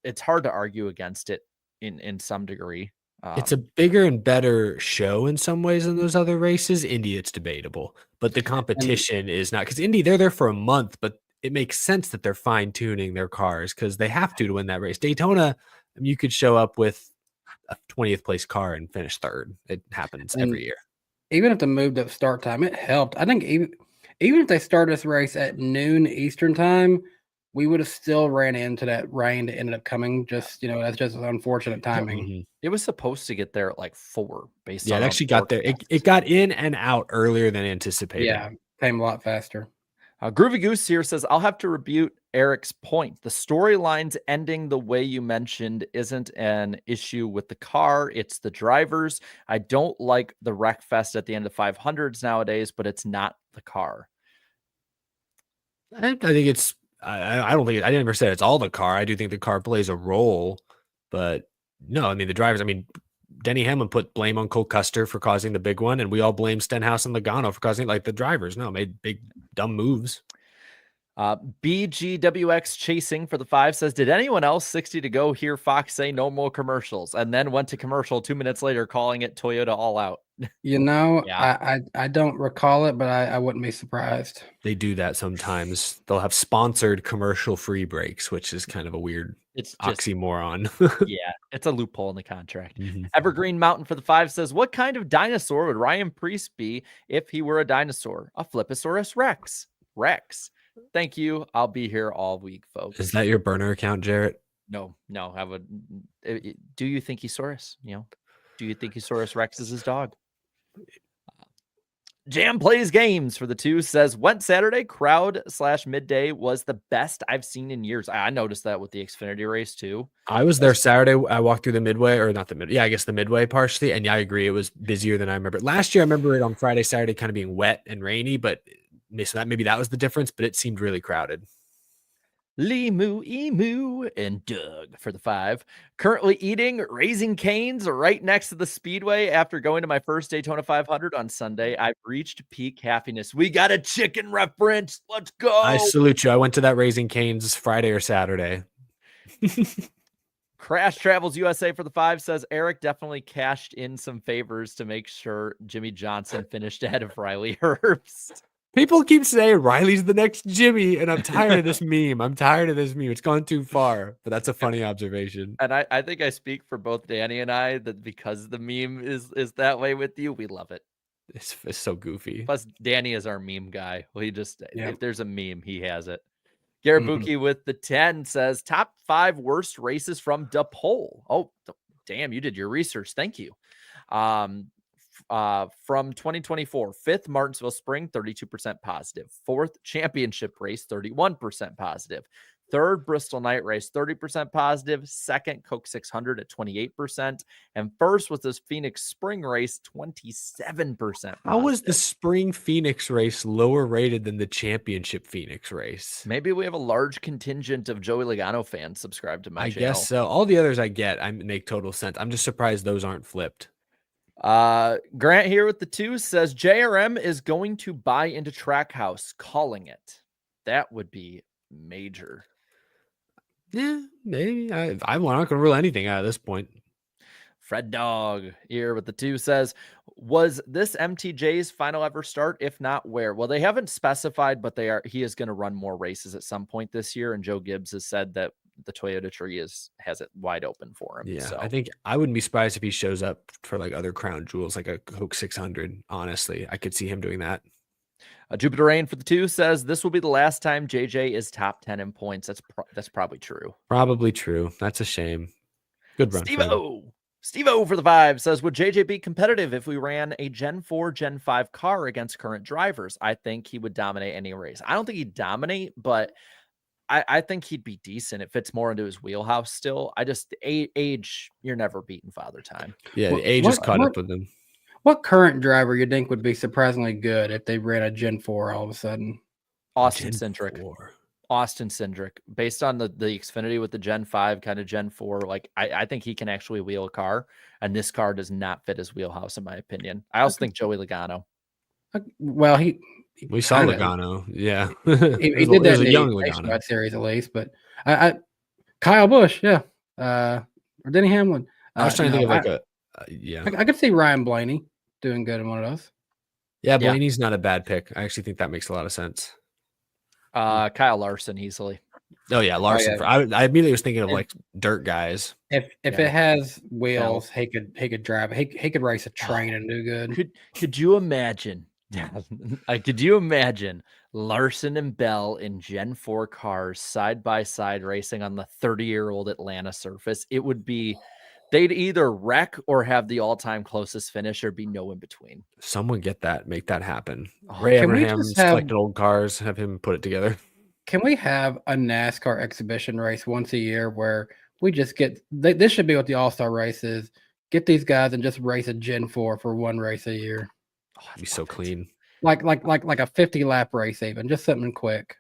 it's hard to argue against it in some degree. It's a bigger and better show in some ways than those other races. Indy, it's debatable, but the competition is not, because Indy, they're there for a month, but it makes sense that they're fine tuning their cars because they have to win that race. Daytona, you could show up with a 20th place car and finish 3rd. It happens every year. Even if they moved up start time, it helped. I think even if they started this race at noon Eastern time, we would have still ran into that rain that ended up coming. Just, that's just unfortunate timing. Mm-hmm. It was supposed to get there at like 4 based on. Yeah, it actually got there. It got in and out earlier than anticipated. Yeah, came a lot faster. Groovy Goose here says, I'll have to rebuke Eric's point. The storylines ending the way you mentioned isn't an issue with the car. It's the drivers. I don't like the wreck fest at the end of 500s nowadays, but it's not the car. I think it's, I don't think, I never said it's all the car. I do think the car plays a role, but no, I mean, the drivers, Denny Hamlin put blame on Cole Custer for causing the big one, and we all blame Stenhouse and Logano for causing, like, the drivers. No, made big, dumb moves. BGWX Chasing for the 5 says, did anyone else 60 to go hear Fox say no more commercials and then went to commercial 2 minutes later calling it Toyota All Out? Yeah. I don't recall it, but I wouldn't be surprised. They do that sometimes. They'll have sponsored commercial free breaks, which is kind of a weird oxymoron. Yeah, it's a loophole in the contract. Mm-hmm. Evergreen Mountain for the 5 says, what kind of dinosaur would Ryan Preece be if he were a dinosaur? A Flipposaurus Rex. Thank you. I'll be here all week, folks. Is that your burner account, Jarrett? No. I would. Do you think Thinkosaurus? Do you think Thinkosaurus Rex is his dog? Jam Plays Games for the 2 says, went Saturday, crowd/midday was the best I've seen in years. I noticed that with the Xfinity race too. I was there Saturday. I walked through the midway, or not the mid. Yeah, I guess the midway partially. And yeah, I agree. It was busier than I remember. Last year, I remember it on Friday, Saturday, kind of being wet and rainy, but so maybe that was the difference. But it seemed really crowded. Limu, Emu, and Doug for the 5. Currently eating Raising Cane's right next to the Speedway after going to my first Daytona 500 on Sunday. I've reached peak happiness. We got a chicken reference. Let's go. I salute you. I went to that Raising Cane's Friday or Saturday. Crash Travels USA for the 5 says, Eric definitely cashed in some favors to make sure Jimmy Johnson finished ahead of Riley Herbst. People keep saying Riley's the next Jimmy, and I'm tired of this meme. It's gone too far, but that's a funny observation. And I think I speak for both Danny and I that because the meme is that way with you, we love it. It's so goofy. Plus, Danny is our meme guy. Well, if there's a meme, he has it. Garabuki with the 10 says, top 5 worst races from the poll. Oh, damn, you did your research. Thank you. From 2024, 5th Martinsville Spring, 32% positive. 4th Championship Race, 31% positive. 3rd Bristol Night Race, 30% positive. 2nd Coke 600 at 28%. And 1st was this Phoenix Spring Race, 27% positive. How was the Spring Phoenix race lower rated than the Championship Phoenix race? Maybe we have a large contingent of Joey Logano fans subscribed to my channel. I guess so. All the others I get, I make total sense. I'm just surprised those aren't flipped. Grant here with the 2 says JRM is going to buy into Trackhouse, calling it. That would be major. Yeah, maybe. I'm not going to rule anything out at this point. Fred Dog here with the 2 says, was this MTJ's final ever start? If not, where? Well, they haven't specified, but he is going to run more races at some point this year. And Joe Gibbs has said that the Toyota tree has it wide open for him. Yeah, so I think I wouldn't be surprised if he shows up for like other crown jewels, like a Coke 600. Honestly, I could see him doing that. Jupiter Rain for the 2 says this will be the last time JJ is top 10 in points. That's probably true. Probably true. That's a shame. Good run. Steve-O for the 5 says, would JJ be competitive if we ran a Gen 4, Gen 5 car against current drivers? I think he would dominate any race. I don't think he'd dominate, but I think he'd be decent. It fits more into his wheelhouse still. Age, you're never beating father time. Yeah, the age is caught up with them. What current driver you think would be surprisingly good if they ran a Gen 4 all of a sudden? Austin Cindric. Based on the Xfinity with the Gen 5, kind of Gen 4, like I think he can actually wheel a car, and this car does not fit his wheelhouse, in my opinion. I also think Joey Logano. Well, we saw Logano. Yeah. he did that in the young Logano series at least, but I Kyle Busch, yeah. Or Denny Hamlin. I was trying to think of I could see Ryan Blaney doing good in one of those. Yeah, Blaney's not a bad pick. I actually think that makes a lot of sense. Kyle Larson easily. Oh yeah, Larson. I immediately was thinking of like dirt guys. If it has wheels, he could drive. He could race a train and do good. Could you imagine? Could you imagine Larson and Bell in Gen 4 cars side by side racing on the 30-year-old Atlanta surface? It would be, they'd either wreck or have the all-time closest finish, or be no in between. Someone make that happen. Ray Abraham collected old cars, have him put it together. Can we have a NASCAR exhibition race once a year where we just get this should be what the All-Star race is. Get these guys and just race a Gen 4 for one race a year. That'd be so clean. Like a 50-lap race, even just something quick.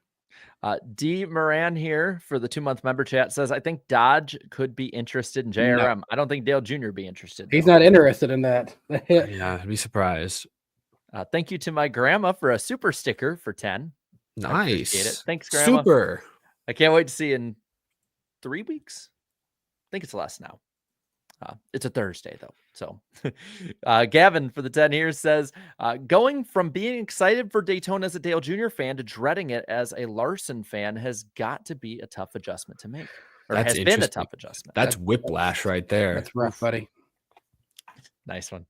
D Moran here for the 2-month member chat says, I think Dodge could be interested in JRM. No. I don't think Dale Jr. be interested. He's not interested in that. Yeah, I'd be surprised. Thank you to my grandma for a super sticker for 10. Nice. Thanks, Grandma. Super. I can't wait to see you in 3 weeks. I think it's less now. It's a Thursday, though. So Gavin for the 10 here says, going from being excited for Daytona as a Dale Jr. fan to dreading it as a Larson fan has got to be a tough adjustment to make. Or has been a tough adjustment. That's whiplash right there. That's rough, buddy. Nice one.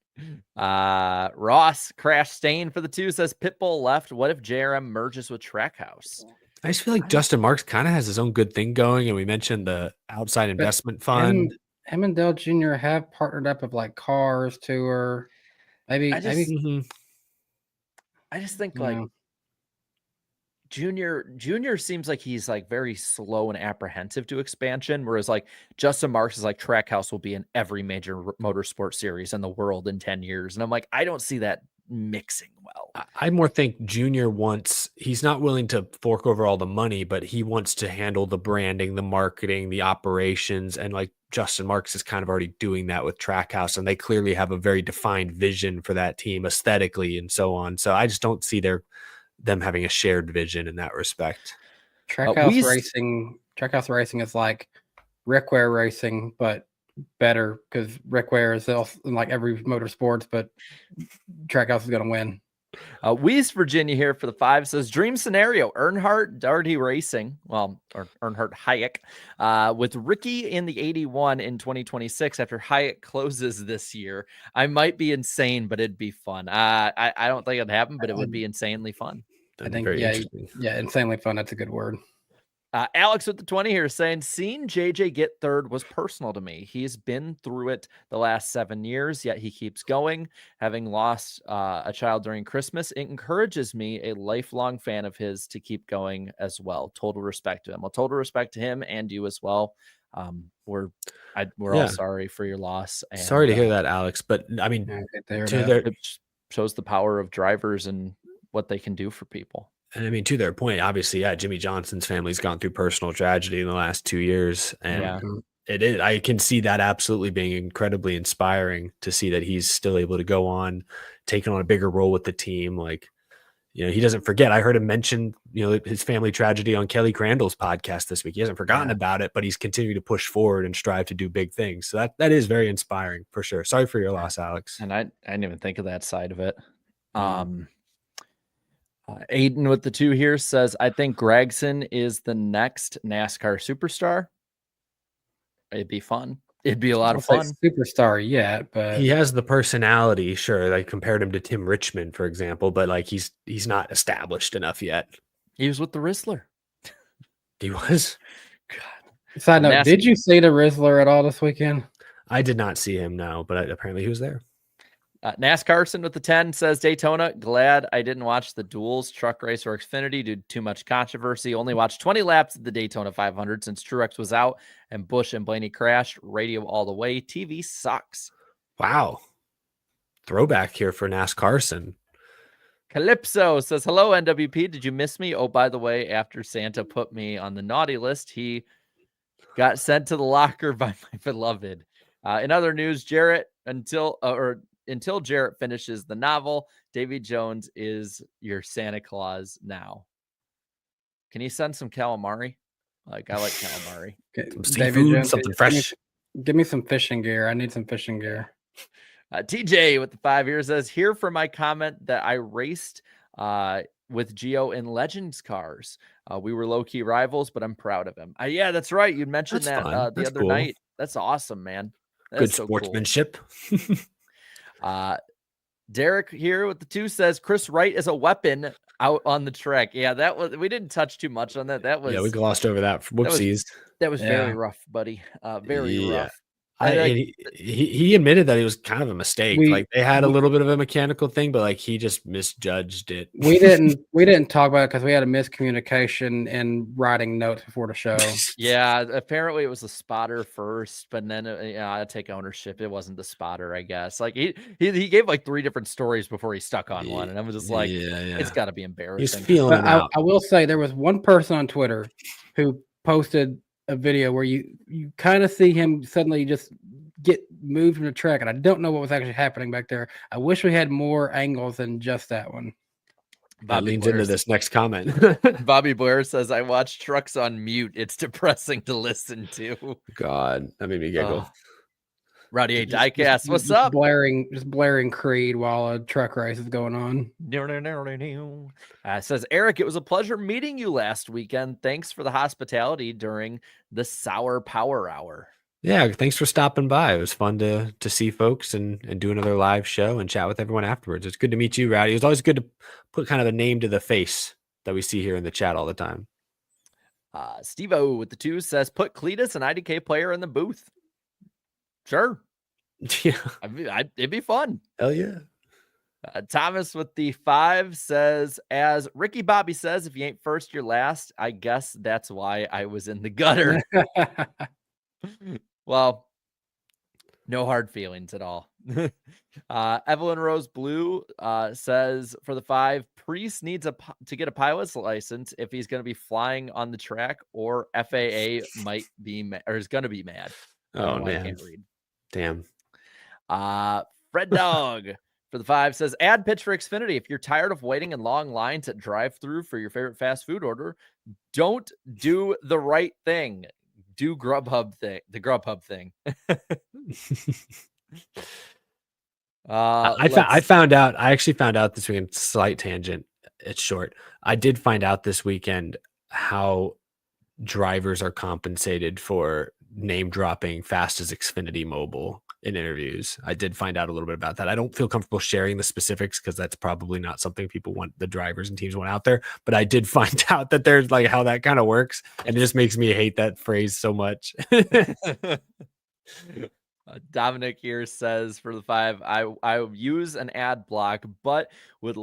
Ross Crash Stain for the 2 says, Pitbull left. What if JRM merges with Trackhouse? I just feel like Justin Marks kind of has his own good thing going. And we mentioned the outside investment fund. Him and Dale Jr. have partnered up with like Cars Tour. Maybe. I just think Yeah. like Junior seems like he's like very slow and apprehensive to expansion, whereas like Justin Marks is like Trackhouse will be in every major motorsport series in the world in 10 years. And I'm like, I don't see that mixing well. I more think Junior he's not willing to fork over all the money, but he wants to handle the branding, the marketing, the operations. And like Justin Marks is kind of already doing that with Trackhouse, and they clearly have a very defined vision for that team aesthetically and so on. So I just don't see them having a shared vision in that respect. Trackhouse Racing is like Rick Ware Racing, but better because Rick Ware is also in like every motorsports, but Trackhouse is going to win. West Virginia here for the 5 says dream scenario Earnhardt Darty Racing, or Earnhardt Hayek, with Ricky in the 81 in 2026 after Hayek closes this year. I might be insane, but it'd be fun. I don't think it'd happen, but it would be insanely fun. I think insanely fun. That's a good word. Alex with the 20 here saying, seeing JJ get third was personal to me. He's been through it the last 7 years, yet he keeps going. Having lost a child during Christmas, it encourages me, a lifelong fan of his, to keep going as well. Total respect to him. Well, total respect to him and you as well. We're all sorry for your loss. And, sorry to hear that, Alex. But I mean, it shows the power of drivers and what they can do for people. And I mean, to their point, obviously, Jimmy Johnson's family's gone through personal tragedy in the last 2 years. And it is, I can see that absolutely being incredibly inspiring to see that he's still able to go on, taking on a bigger role with the team. Like, he doesn't forget. I heard him mention, his family tragedy on Kelly Crandall's podcast this week. He hasn't forgotten about it, but he's continued to push forward and strive to do big things. So that is very inspiring for sure. Sorry for your loss, Alex. And I didn't even think of that side of it. Aiden with the 2 here says, I think Gregson is the next NASCAR superstar. It'd be fun. It'd be a lot of fun. Superstar yet, but he has the personality. Sure. Like compared him to Tim Richmond, for example, but like he's not established enough yet. He was with the Rizzler. He was. God. Side note, did you see the Rizzler at all this weekend? I did not see him, no, but apparently he was there. NASCARson with the 10 says, Daytona, glad I didn't watch the duels, truck race, or Xfinity due to too much controversy. Only watched 20 laps of the Daytona 500 since Truex was out and Busch and Blaney crashed. Radio all the way. TV sucks. Wow. Throwback here for NASCARson. Calypso says, hello, NWP. Did you miss me? Oh, by the way, after Santa put me on the naughty list, he got sent to the locker by my beloved. In other news, Jarrett, until Jarrett finishes the novel, Davy Jones is your Santa Claus now. Can you send some calamari? I like calamari. Some seafood, something fresh. Give me some fishing gear. I need some fishing gear. TJ with the 5 here says, here for my comment that I raced with Gio in Legends cars. We were low-key rivals, but I'm proud of him. Yeah, that's right. You mentioned that the other night. That's awesome, man. That's good sportsmanship. So cool. Derek here with the 2 says Chris Wright is a weapon out on the track. Yeah, we didn't touch too much on that. We glossed over that. Whoopsies. That was very rough, buddy. Very rough. He admitted that it was kind of a mistake. They had a little bit of a mechanical thing, but like he just misjudged it. We didn't talk about it because we had a miscommunication in writing notes before the show. Yeah, apparently it was the spotter first, but then I take ownership. It wasn't the spotter, I guess. Like he gave like 3 different stories before he stuck on one, and I was just like, it's got to be embarrassing. He's feeling it out. I will say there was one person on Twitter who posted a video where you kind of see him suddenly just get moved from the track, and I don't know what was actually happening back there. I wish we had more angles than just that one. That leans into this next comment. Bobby Blair says, I watch trucks on mute. It's depressing to listen to. God, that made me giggle. Rowdy A. Diecast, what's up? Blaring Creed while a truck race is going on. Says Eric, it was a pleasure meeting you last weekend. Thanks for the hospitality during the Sour Power Hour. Yeah, thanks for stopping by. It was fun to see folks and do another live show and chat with everyone afterwards. It's good to meet you, Rowdy. It was always good to put kind of a name to the face that we see here in the chat all the time. Steve-O with the 2 says, put Cletus, an IDK player, in the booth. Sure. Yeah. It'd be fun. Hell yeah. Thomas with the 5 says, as Ricky Bobby says, if you ain't first, you're last. I guess that's why I was in the gutter. Well, no hard feelings at all. Evelyn Rose Blue says for the 5, Priest needs to get a pilot's license if he's going to be flying on the track, or FAA might be or is going to be mad. Oh, I man. can't read. Damn. Fred Dog for the 5 says, add pitch for Xfinity. If you're tired of waiting in long lines at drive-through for your favorite fast food order, don't do the right thing. Do the Grubhub thing. I found out. I actually found out this weekend. Slight tangent. It's short. I did find out this weekend how drivers are compensated for name dropping fast as Xfinity Mobile in interviews. I did find out a little bit about that. I don't feel comfortable sharing the specifics because that's probably not something people want, the drivers and teams want out there. But I did find out that there's like how that kind of works, and it just makes me hate that phrase so much. Dominic here says for the 5, I use an ad block, but would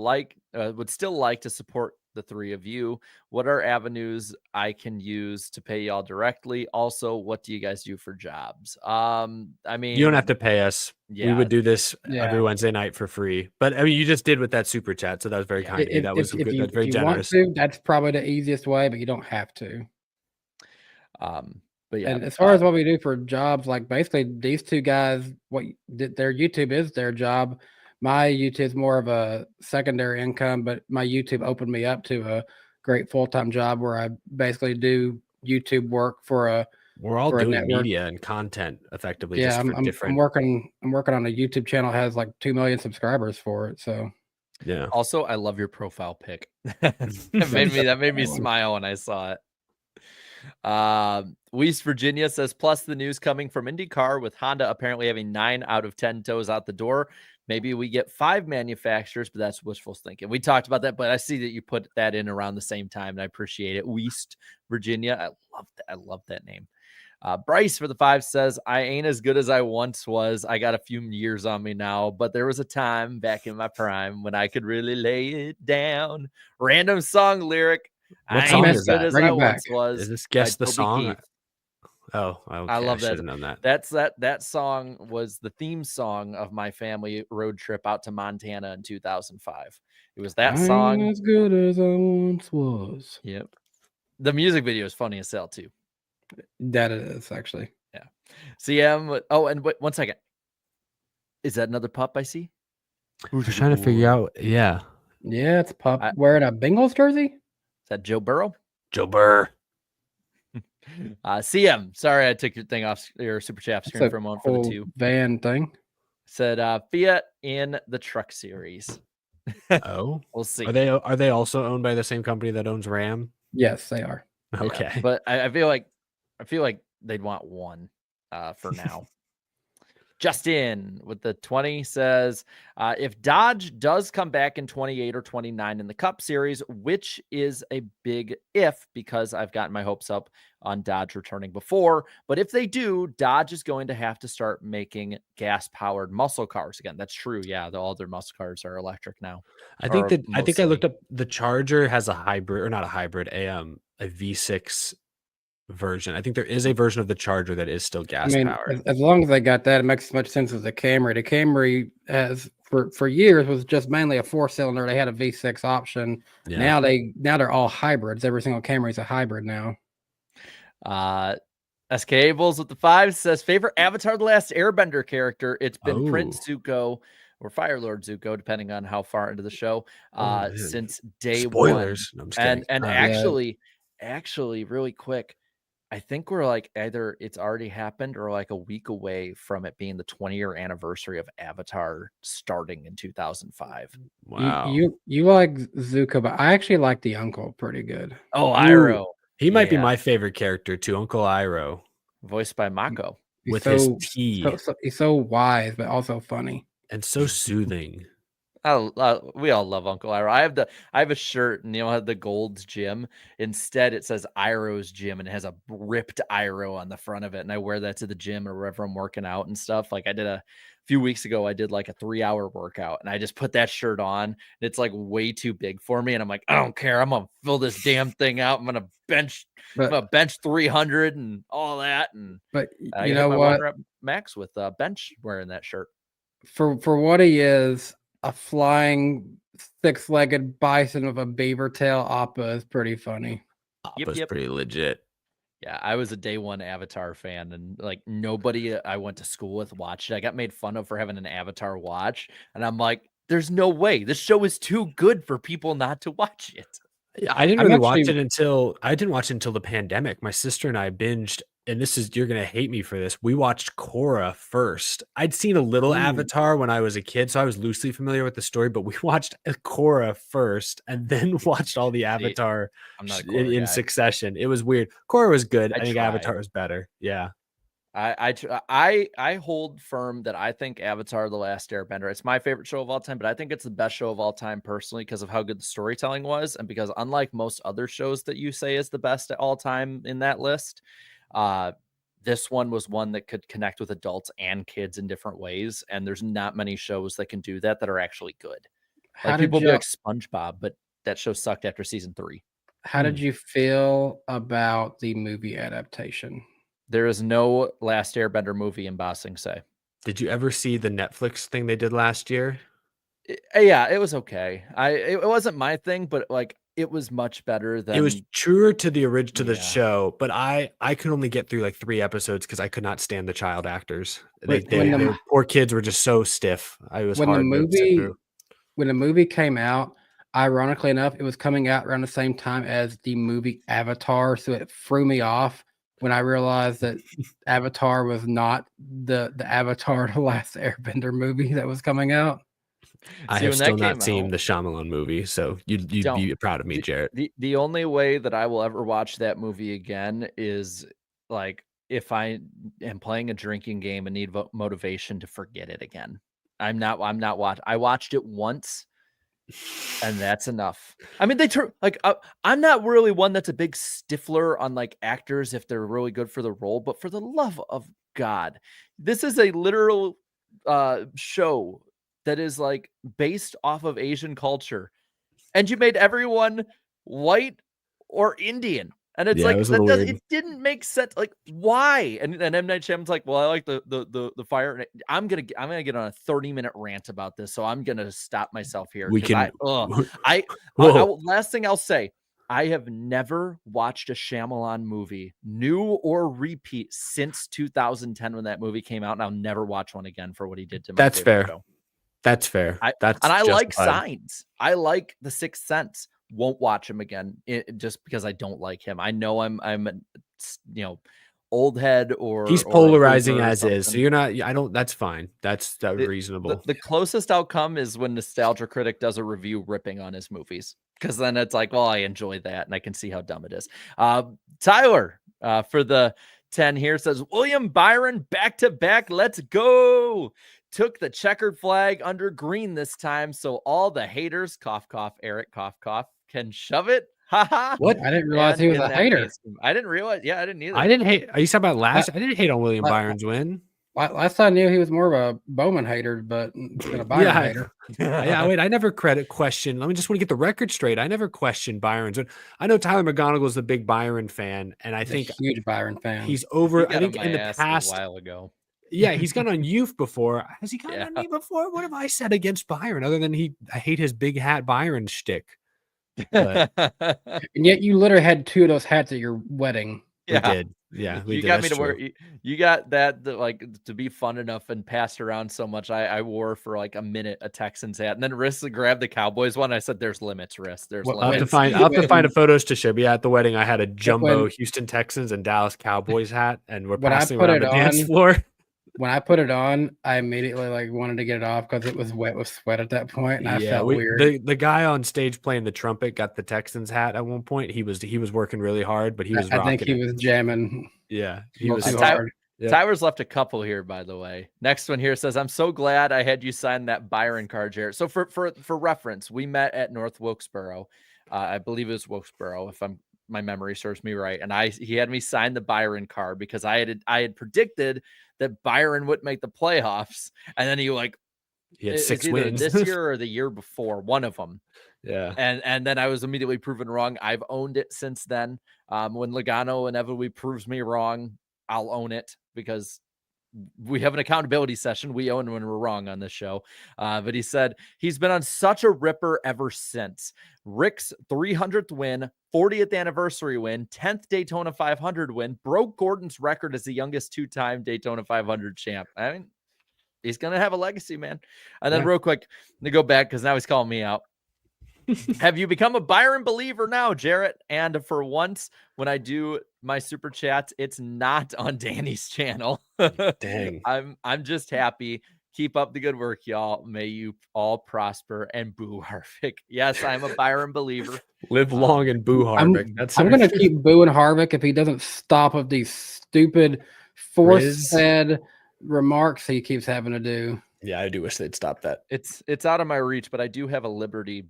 still like to support the 3 of you. What are avenues I can use to pay y'all directly? Also, what do you guys do for jobs? I mean, you don't have to pay us. Yeah, we would do this every Wednesday night for free. But I mean, you just did with that super chat, so that was very kind of you. That was good. That's very generous. Want to, that's probably the easiest way, but you don't have to. But yeah, and as far as what we do for jobs, like basically these 2 guys, their YouTube is their job. My YouTube is more of a secondary income, but my YouTube opened me up to a great full-time job where I basically do YouTube work for we're all doing media and content effectively. Yeah, just I'm working on a YouTube channel that has like 2 million subscribers for it. So yeah. Also, I love your profile pic. that made me smile when I saw it. West Virginia says, plus the news coming from IndyCar with Honda apparently having 9 out of 10 toes out the door. Maybe we get 5 manufacturers, but that's wishful thinking. We talked about that, but I see that you put that in around the same time, and I appreciate it. West Virginia. I love that name. Bryce for the 5 says, I ain't as good as I once was. I got a few years on me now, but there was a time back in my prime when I could really lay it down. Random song lyric. What song is that? As I once was. Is this Guess the Song? Keith. Oh, okay. I love that. Known that. That song was the theme song of my family road trip out to Montana in 2005. It was that song. As good as I once was. Yep. The music video is funny as hell too. That it is actually. Yeah. CM. Oh, and wait, 1 second. Is that another pup I see? I'm trying to figure out. Yeah. Yeah, it's pup wearing a Bengals jersey. Is that Joe Burrow? Joe Burr. CM, sorry I took your thing off your super chat screen for a moment for the 2 van thing. Said Fiat in the truck series. Oh, we'll see. Are they also owned by the same company that owns Ram? Yes, they are. Okay, yeah, but I feel like they'd want 1 for now. Justin with the 20 says, if Dodge does come back in 28 or 29 in the Cup Series, which is a big if, because I've gotten my hopes up on Dodge returning before, but if they do, Dodge is going to have to start making gas-powered muscle cars again. That's true. Yeah, all their muscle cars are electric now. I think I looked up the Charger has a hybrid, or not a hybrid, a V6 version. I think there is a version of the Charger that is still gas powered. As long as they got that, it makes as much sense as the Camry. The Camry has for years was just mainly a 4-cylinder. They had a V6 option. Yeah. Now they're all hybrids. Every single Camry is a hybrid now. SK Bulls with the 5 says, favorite Avatar The Last Airbender character. It's been Prince Zuko or Fire Lord Zuko, depending on how far into the show, since day Spoilers. one. No, and actually, really quick, I think we're like either it's already happened or like a week away from it being the 20-year anniversary of Avatar starting in 2005. Wow. You like Zuko, but I actually like the uncle pretty good. Oh, Iroh. He might be my favorite character too, Uncle Iroh. Voiced by Mako. With his tea. He's so wise, but also funny. And so soothing. We all love Uncle Iro. I have a shirt, and had the Gold's Gym. Instead, it says Iro's Gym, and it has a ripped Iro on the front of it. And I wear that to the gym or wherever I'm working out and stuff. Like I did a few weeks ago, I did like a 3-hour workout, and I just put that shirt on. And it's like way too big for me, and I'm like, I don't care. I'm gonna fill this damn thing out. I'm gonna bench 300 and all that. And But I you hit know my what? 1 rep max with bench wearing that shirt. For what he is, a flying 6-legged bison with a beaver tail Appa is pretty funny. Appa's Yep. pretty legit. Yeah, I was a day one Avatar fan, and like nobody I went to school with watched it. I got made fun of for having an Avatar watch, and I'm like, there's no way. This show is too good for people not to watch it. Yeah, I didn't I'm really watch actually- it until the pandemic. My sister and I binged, and you're gonna hate me for this. We watched Korra first. I'd seen a little Ooh. Avatar when I was a kid, so I was loosely familiar with the story. But we watched Korra first, and then watched all the Avatar I'm not a Korra in guy. succession. It was weird. Korra was good. I I think tried. Avatar was better. Yeah. I hold firm that I think Avatar: The Last Airbender. It's my favorite show of all time, but I think it's the best show of all time personally because of how good the storytelling was, and because unlike most other shows that you say is the best at all time in that list, this one was one that could connect with adults and kids in different ways. And there's not many shows that can do that are actually good. How Like did people be you- like SpongeBob, but that show sucked after season 3. How did you feel about the movie adaptation? There is no Last Airbender movie in Ba Sing Se. Did you ever see the Netflix thing they did last year? Yeah, it was okay. It wasn't my thing, but like it was much better than It was truer to the original to the Yeah. show, but I could only get through like 3 episodes because I could not stand the child actors. Wait, The poor kids were just so stiff. I was when the hard to sit movie through. when the movie came out, ironically enough, it was coming out around the same time as the movie Avatar, so it threw me off when I realized that Avatar was not the Avatar: The Last Airbender movie that was coming out. I See, have when that still came not seen out- the Shyamalan movie, so you'd be Don't. proud of me, Jarrett. The only way that I will ever watch that movie again is like if I am playing a drinking game and need motivation to forget it again. I'm not watching. I watched it once, and that's enough. I mean, I'm not really one that's a big stiffler on like actors if they're really good for the role, but for the love of God, this is a literal show that is like based off of Asian culture, and you made everyone white or Indian, and it's Yeah, it like was a little weird. it didn't make sense. Like why? And M Night Shyamalan's like, well, I like the fire. I'm gonna get on a 30-minute rant about this, so I'm gonna stop myself here. We 'cause can. last thing I'll say. I have never watched a Shyamalan movie, new or repeat, since 2010 when that movie came out, and I'll never watch one again for what he did to my That's favorite fair. show. That's fair. I like justified. Signs. I like The Sixth Sense. Won't watch him again just because I don't like him. I know I'm a old head or He's or a polarizing boomer or as is, so something. you're not. I don't. That's fine. That's reasonable. The closest outcome is when Nostalgia Critic does a review ripping on his movies, because then it's like, well, I enjoy that and I can see how dumb it is. Tyler for the 10 here says William Byron back to back. Let's go. Took the checkered flag under green this time, so all the haters, cough cough, Eric, cough cough, can shove it. Haha. What? I didn't realize he was And a in that hater. case, I didn't realize. Yeah, I didn't either. I didn't hate. Are you talking about last? I didn't hate on William I- Byron's win. Last I knew, he was more of a Bowman hater, but than a Byron Yeah, hater. Yeah, wait. I never question. Let me just want to get the record straight. I never questioned Byron's win. I know Tyler McGonigal is a big Byron fan, and I He's think a huge Byron fan. he's He over. got I think on in my the ass past, a while ago. yeah, he's gone on youth before. Has he gone Yeah. on me before? What have I said against Byron other than I hate his big hat Byron shtick? But And yet you literally had 2 of those hats at your wedding. we did. Yeah, we You did. got me That's to wear. true. You got that like to be fun enough and passed around so much. I wore for like a minute a Texans hat, and then Riss grabbed the Cowboys one. I said, "There's limits, Riss. There's Well, I'll have limits." to find when- a photos to share. But yeah, at the wedding, I had a jumbo when- Houston Texans and Dallas Cowboys hat, and we're When I passing put around it the dance on- floor. When I put it on, I immediately wanted to get it off because it was wet with sweat at that point, and I felt weird. The guy on stage playing the trumpet got the Texans hat at one point. He was working really hard, but he was I think rocking he it. was jamming Yeah, a little too Ty- hard. Yep. Tyler's left a couple here, by the way. Next one here says, I'm so glad I had you sign that Byron card, Jared. So for reference, we met at North Wilkesboro. I believe it was Wilkesboro, if my memory serves me right. And he had me sign the Byron card because I had predicted that Byron would make the playoffs. And then he had 6 wins this year or the year before, one of them. Yeah. And then I was immediately proven wrong. I've owned it since then. When Logano inevitably proves me wrong, I'll own it because we have an accountability session. We own when we're wrong on this show. But he said he's been on such a ripper ever since. Rick's 300th win, 40th anniversary win, 10th Daytona 500 win, broke Gordon's record as the youngest 2-time Daytona 500 champ. I mean, he's going to have a legacy, man. And then real quick, to go back, because now he's calling me out. Have you become a Byron believer now, Jarrett? And for once, when I do my super chats, it's not on Danny's channel. Dang. I'm just happy. Keep up the good work, y'all. May you all prosper and boo Harvick. Yes, I'm a Byron believer. Live long and boo Harvick. I'm going to keep booing Harvick if he doesn't stop with these stupid force-fed remarks he keeps having to do. Yeah, I do wish they'd stop that. It's out of my reach, but I do have a Liberty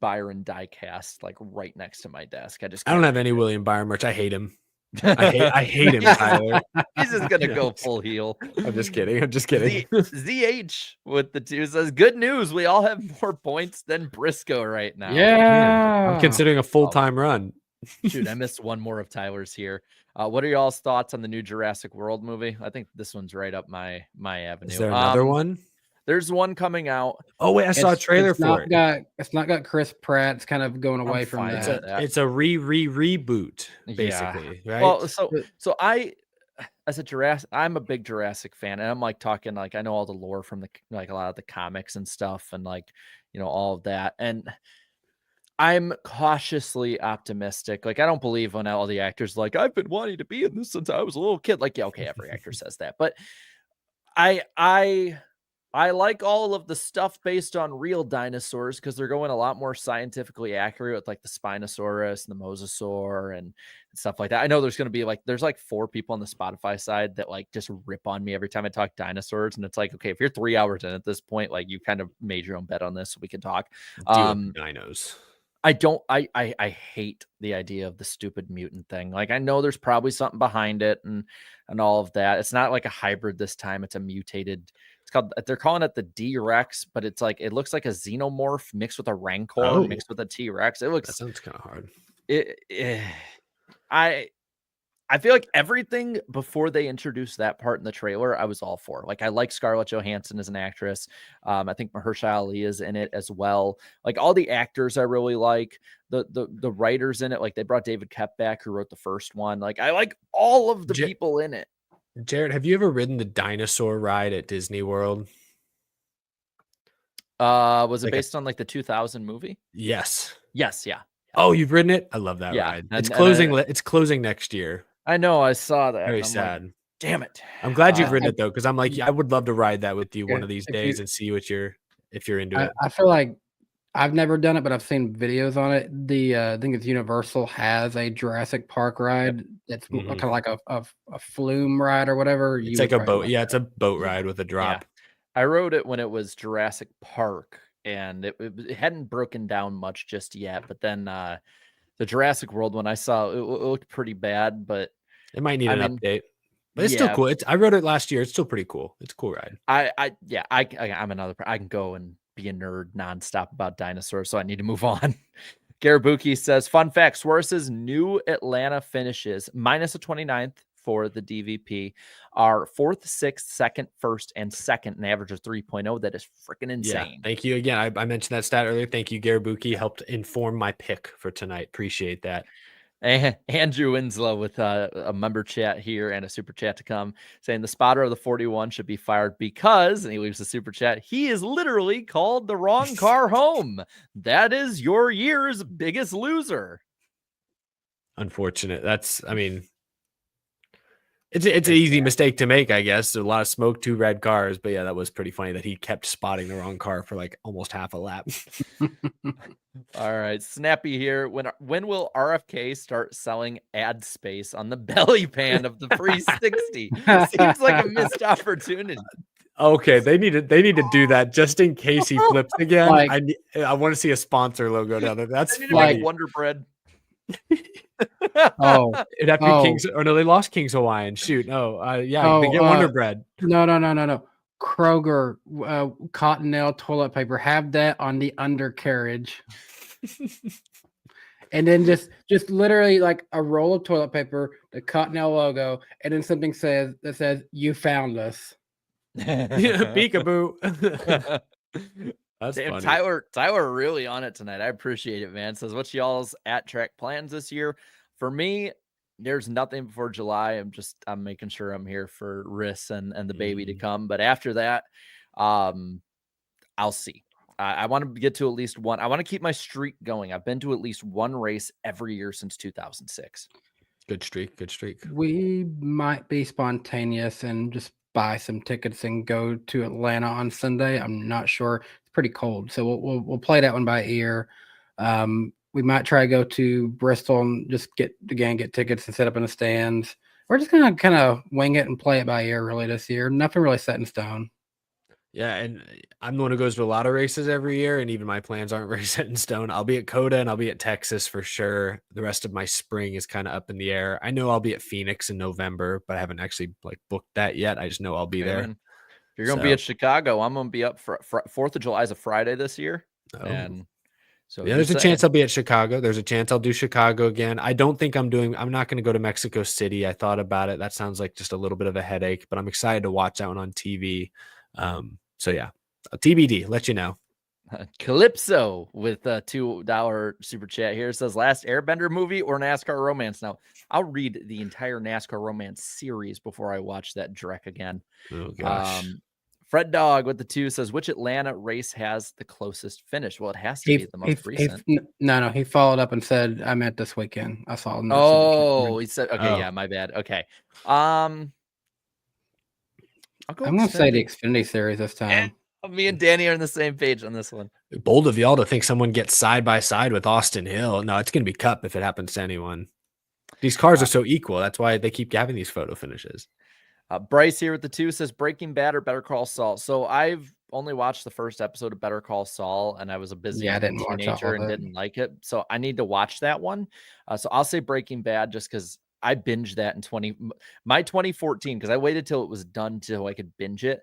Byron diecast right next to my desk. I don't have any William Byron merch. I hate him. I hate him, Tyler. He's just gonna go full heel. I'm just kidding. ZH with the 2 says, good news. We all have more points than Briscoe right now. Yeah. I'm considering a full-time run. Shoot, I missed one more of Tyler's here. What are y'all's thoughts on the new Jurassic World movie? I think this one's right up my avenue. Is there another one? There's one coming out. Oh wait, I saw a trailer for it. It's not got Chris Pratt. It's kind of going away from that. It's a reboot, basically. Yeah. Right. Well, so as a Jurassic, I'm a big Jurassic fan, and I'm talking I know all the lore from the a lot of the comics and stuff, and all of that, and I'm cautiously optimistic. I don't believe when all the actors I've been wanting to be in this since I was a little kid. Yeah, okay, every actor says that, but I like all of the stuff based on real dinosaurs because they're going a lot more scientifically accurate with the Spinosaurus and the Mosasaur and stuff like that. I know there's going to be there's 4 people on the Spotify side that just rip on me every time I talk dinosaurs. And it's okay, if you're 3 hours in at this point, you kind of made your own bet on this, so we can talk. Dinos. I hate the idea of the stupid mutant thing. I know there's probably something behind it and all of that. It's not a hybrid this time. It's a mutated. They're calling it the D-Rex, but it's it looks like a xenomorph mixed with a rancor mixed with a T-Rex. That sounds kind of hard. I feel like everything before they introduced that part in the trailer, I was all for. I like Scarlett Johansson as an actress. I think Mahershala Ali is in it as well. All the actors I really like. The writers in it, they brought David Koepp back, who wrote the first one. I like all of the people in it. Jared, have you ever ridden the dinosaur ride at Disney World? Was it based on the 2000 movie? Yes. Yes. Yeah. Oh, you've ridden it? I love that ride. It's closing. It's closing next year. I know. I saw that. Very sad. Damn it. I'm glad you've ridden it though, because I'm I would love to ride that with you one of these days and see if you're into it. I feel like I've never done it, but I've seen videos on it. I think it's Universal has a Jurassic Park ride. It's kind of like a flume ride or whatever. It's like a boat. Yeah, it's a boat ride with a drop. Yeah. I rode it when it was Jurassic Park, and it hadn't broken down much just yet. But then the Jurassic World one I saw, it looked pretty bad, but it might need an update. But it's still cool. I rode it last year. It's still pretty cool. It's a cool ride. I'm another. I can go and be a nerd nonstop about dinosaurs, so I need to move on. Garabuki says, fun fact, Suarez's new Atlanta finishes minus a 29th for the DVP are 4th, 6th, 2nd, 1st, and 2nd, an average of 3.0. That is freaking insane. Yeah, thank you again. I mentioned that stat earlier. Thank you, Garabuki. Helped inform my pick for tonight. Appreciate that. And Andrew Winslow with a member chat here and a super chat to come saying the spotter of the 41 should be fired because, and he leaves the super chat, he is literally called the wrong car home. That is your year's biggest loser. Unfortunate. It's an easy mistake to make, I guess. A lot of smoke, 2 red cars, but yeah, that was pretty funny that he kept spotting the wrong car for like almost half a lap. All right, Snappy here. When will RFK start selling ad space on the belly pan of the 360? Seems like a missed opportunity. Okay, they need to do that just in case he flips again. Like- I want to see a sponsor logo down there. That's I need to funny. make Wonder Bread. Oh, It'd have to be Kings. Oh no, they lost King's Hawaiian. Shoot, no, yeah, they get Wonder Bread. no. Kroger Cottonelle toilet paper. Have that on the undercarriage. And then just literally like a roll of toilet paper, the Cottonelle logo, and then something that says "You found us." Peekaboo. That's Damn, funny. Tyler really on it tonight. I appreciate it, man. Says, what's y'all's at-track plans this year? For me, there's nothing before July. I'm making sure I'm here for Riss and the baby to come. But after that, I'll see. I want to get to at least one. I want to keep my streak going. I've been to at least one race every year since 2006. Good streak. We might be spontaneous and just buy some tickets and go to Atlanta on Sunday. I'm not sure. It's pretty cold, so we'll play that one by ear. We might try to go to Bristol and just get tickets and set up in the stands. We're just gonna kind of wing it and play it by ear really this year. Nothing really set in stone. Yeah, and I'm the one who goes to a lot of races every year, and even my plans aren't very set in stone. I'll be at COTA and I'll be at Texas for sure. The rest of my spring is kind of up in the air. I know I'll be at Phoenix in November, but I haven't actually like booked that yet. I just know I'll be there. Man. If you're gonna be at Chicago, I'm gonna be up for 4th of July is a Friday this year, and so yeah, there's a chance I'll be at Chicago. There's a chance I'll do Chicago again. I don't think I'm not going to go to Mexico City. I thought about it. That sounds like just a little bit of a headache, but I'm excited to watch that one on TV. So yeah, TBD, let you know. Calypso with a $2 super chat here says, last Airbender movie or NASCAR romance? Now I'll read the entire NASCAR romance series before I watch that Drek again. Oh gosh. Fred Dog with the 2 says, which Atlanta race has the closest finish? Well, it has to be the most recent. No, he followed up and said, I meant this weekend. I saw him. He said, okay, yeah, my bad. Okay. I'm going to say the Xfinity series this time. Me and Danny are on the same page on this one. Bold of y'all to think someone gets side by side with Austin Hill. No, it's going to be Cup if it happens to anyone. These cars are so equal. That's why they keep having these photo finishes. Bryce here with the 2 says, Breaking Bad or Better Call Saul? So I've only watched the first episode of Better Call Saul, and I was a busy teenager and didn't like it. So I need to watch that one. So I'll say Breaking Bad just because I binged that in 2014, because I waited till it was done till I could binge it.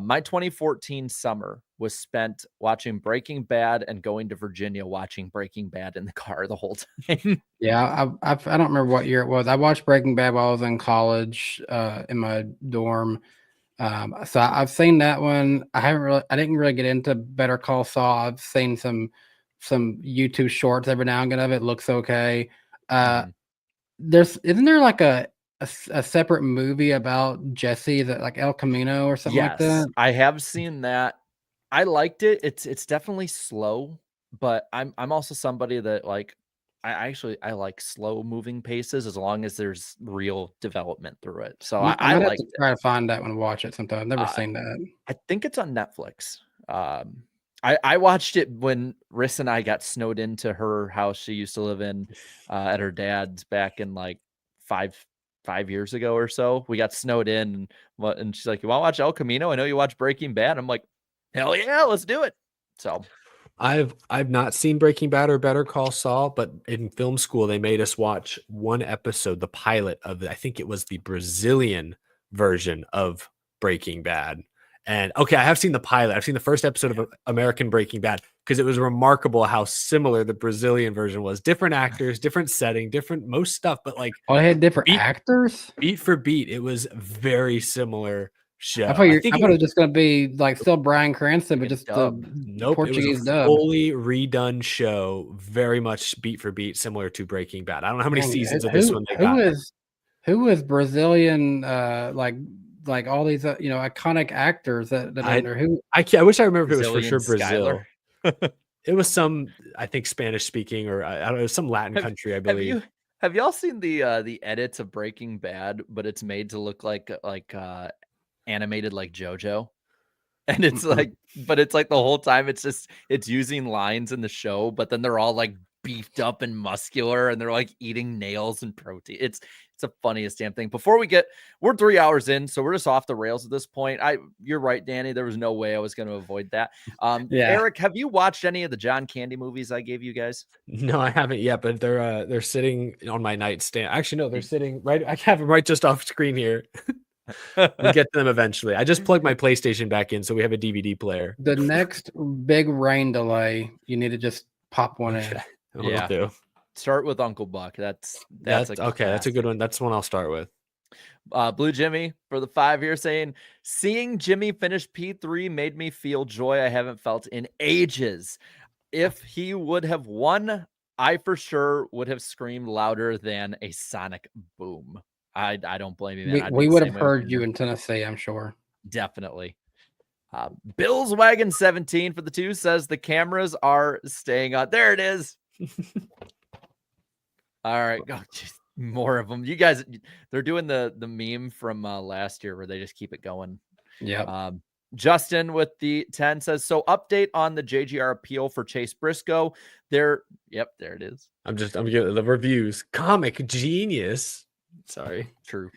My 2014 summer was spent watching Breaking Bad and going to Virginia watching Breaking Bad in the car the whole time. Yeah, I don't remember what year it was. I watched Breaking Bad while I was in college in my dorm. So I've seen that one. I didn't really get into Better Call Saul. I've seen some YouTube shorts every now and again of it. Looks okay. Isn't there like a separate movie about Jesse, that like El Camino or something like that? I have seen that. I liked it. It's definitely slow, but I'm also somebody that like I like slow moving paces as long as there's real development through it. So I like to try to find that one and watch it sometime. I've never seen that. I think it's on Netflix. I watched it when Riss and I got snowed into her house she used to live in at her dad's back in like five years ago or so. We got snowed in, and she's like, you want to watch El Camino? I know you watch Breaking Bad. I'm like, hell yeah, let's do it. So I've not seen Breaking Bad or Better Call Saul, but in film school they made us watch one episode, the pilot of I think it was the Brazilian version of Breaking Bad. And okay, I have seen the pilot. I've seen the first episode of American Breaking Bad because it was remarkable how similar the Brazilian version was. Different actors, different setting, different most stuff, but like they had different actors. Beat for beat, it was very similar show. I thought it was just going to be like still Bryan Cranston, but just the Portuguese dub. Fully redone show, very much beat for beat, similar to Breaking Bad. I don't know how many seasons of this one they got. Who is Brazilian? Like all these, iconic actors that I wish I remember if it was for sure Brazil. It was some, I think, Spanish speaking, or I don't know, some Latin country, I believe. Have y'all seen the edits of Breaking Bad, but it's made to look like animated like JoJo? And it's like, but it's like the whole time it's using lines in the show, but then they're all like beefed up and muscular and they're like eating nails and protein. It's the funniest damn thing. We're 3 hours in, so we're just off the rails at this point. You're right, Danny. There was no way I was going to avoid that. Yeah. Eric, have you watched any of the John Candy movies I gave you guys? No, I haven't yet, but they're sitting on my nightstand. Actually, no, they're sitting right. I have them right just off screen here. We'll get to them eventually. I just plugged my PlayStation back in, so we have a DVD player. The next big rain delay, you need to just pop one in. Yeah. Do. Start with Uncle Buck. That's okay. That's a good one. That's one I'll start with. Blue Jimmy for the 5 here saying, seeing Jimmy finish P3 made me feel joy I haven't felt in ages. If he would have won, I for sure would have screamed louder than a sonic boom. I don't blame you, man. We would have heard you in Tennessee, I'm sure. Definitely. Bill's Wagon 17 for the 2 says the cameras are staying on. There it is. All right. Oh, geez, more of them. You guys, they're doing the meme from last year where they just keep it going. Yeah. Justin with the 10 says, so update on the JGR appeal for Chase Briscoe. Yep, there it is. I'm getting the reviews. Comic genius. Sorry. True.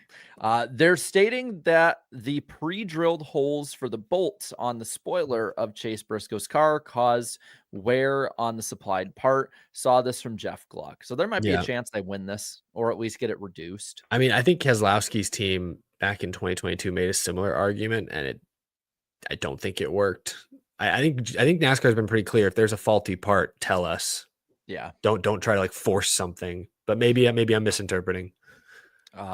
They're stating that the pre-drilled holes for the bolts on the spoiler of Chase Briscoe's car caused wear on the supplied part. Saw this from Jeff Gluck. So there might be a chance they win this or at least get it reduced. I mean, I think Keselowski's team back in 2022 made a similar argument, and I don't think it worked. I think NASCAR has been pretty clear. If there's a faulty part, tell us. Yeah. Don't try to like force something. But maybe I'm misinterpreting.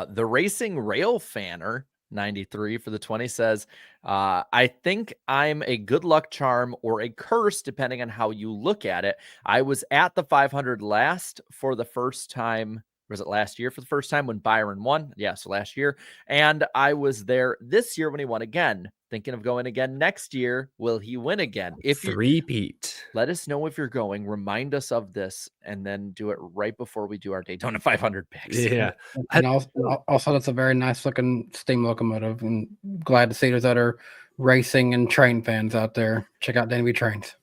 The Racing Rail Fanner 93 for the 20 says, I think I'm a good luck charm or a curse, depending on how you look at it. I was at the 500 for the first time. Was it last year for the first time when Byron won? Yeah, so last year. And I was there this year when he won again. Thinking of going again next year. Will he win again? If you repeat, let us know if you're going. Remind us of this, and then do it right before we do our Daytona 500 picks. Yeah, and also that's a very nice looking steam locomotive. And glad to see there's other racing and train fans out there. Check out DannyB Trains.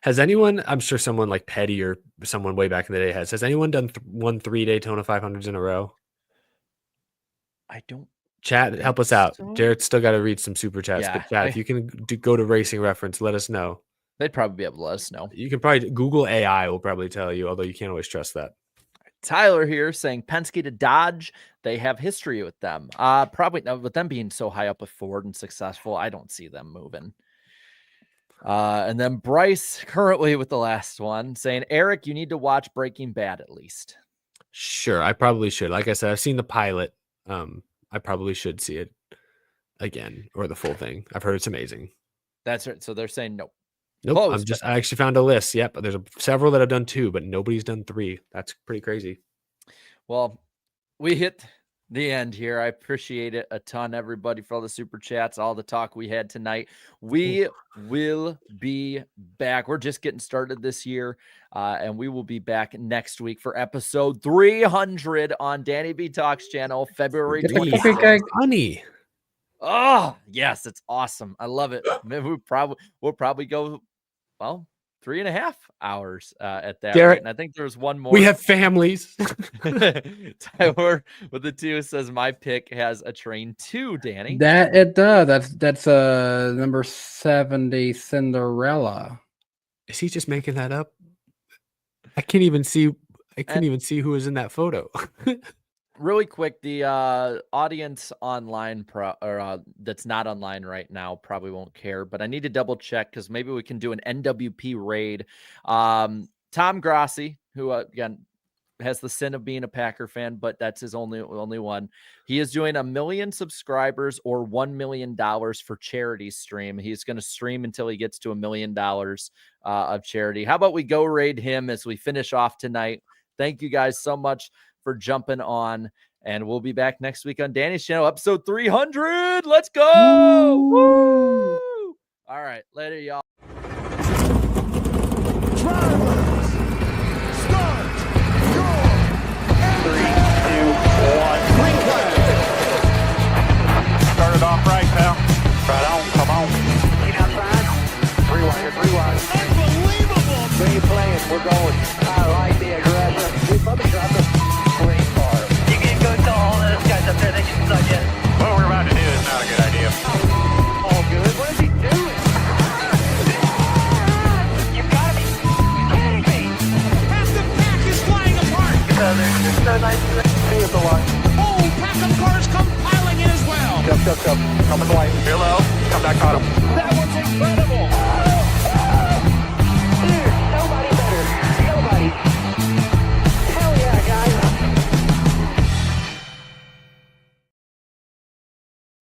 Has anyone? I'm sure someone like Petty or someone way back in the day has anyone done won 3 Daytona 500s in a row? I don't. Chat, help us out. So? Jared's still got to read some super chats. Yeah, but chat, if you can go to Racing Reference, let us know. They'd probably be able to let us know. You can probably Google AI will probably tell you, although you can't always trust that. Tyler here saying Penske to Dodge. They have history with them. Probably with them being so high up with Ford and successful. I don't see them moving. And then Bryce currently with the last one saying, Eric, you need to watch Breaking Bad at least. Sure, I probably should. Like I said, I've seen the pilot. I probably should see it again or the full thing. I've heard it's amazing. That's right. So they're saying nope. Nope. I actually found a list. Yep. There's several that have done 2, but nobody's done 3. That's pretty crazy. Well, we hit the end here. I appreciate it a ton, everybody, for all the super chats, all the talk we had tonight. We will be back. We're just getting started this year, and we will be back next week for episode 300 on DannyB Talks channel, February 20th. Funny. Oh, yes, it's awesome. I love it. Maybe we'll probably go, 3.5 hours at that rate. And I think there's one more. We have families. Tyler with the 2 says my pick has a train 2, Danny. That it does. That's number 70 Cinderella. Is he just making that up? I couldn't even see who was in that photo. Really quick, the audience online that's not online right now probably won't care, but I need to double check because maybe we can do an NWP raid. Tom Grassi, who again has the sin of being a Packer fan, but that's his only one. He is doing 1 million subscribers or $1 million for charity stream. He's going to stream until he gets to $1 million of charity. How about we go raid him as we finish off tonight? Thank you guys so much for jumping on, and we'll be back next week on Danny's channel, episode 300. Let's go. Woo! All right, later, y'all. Drivers, start your See you at the line. Oh, backup cars come piling in as well. Come in the line. Hello. Come back on him.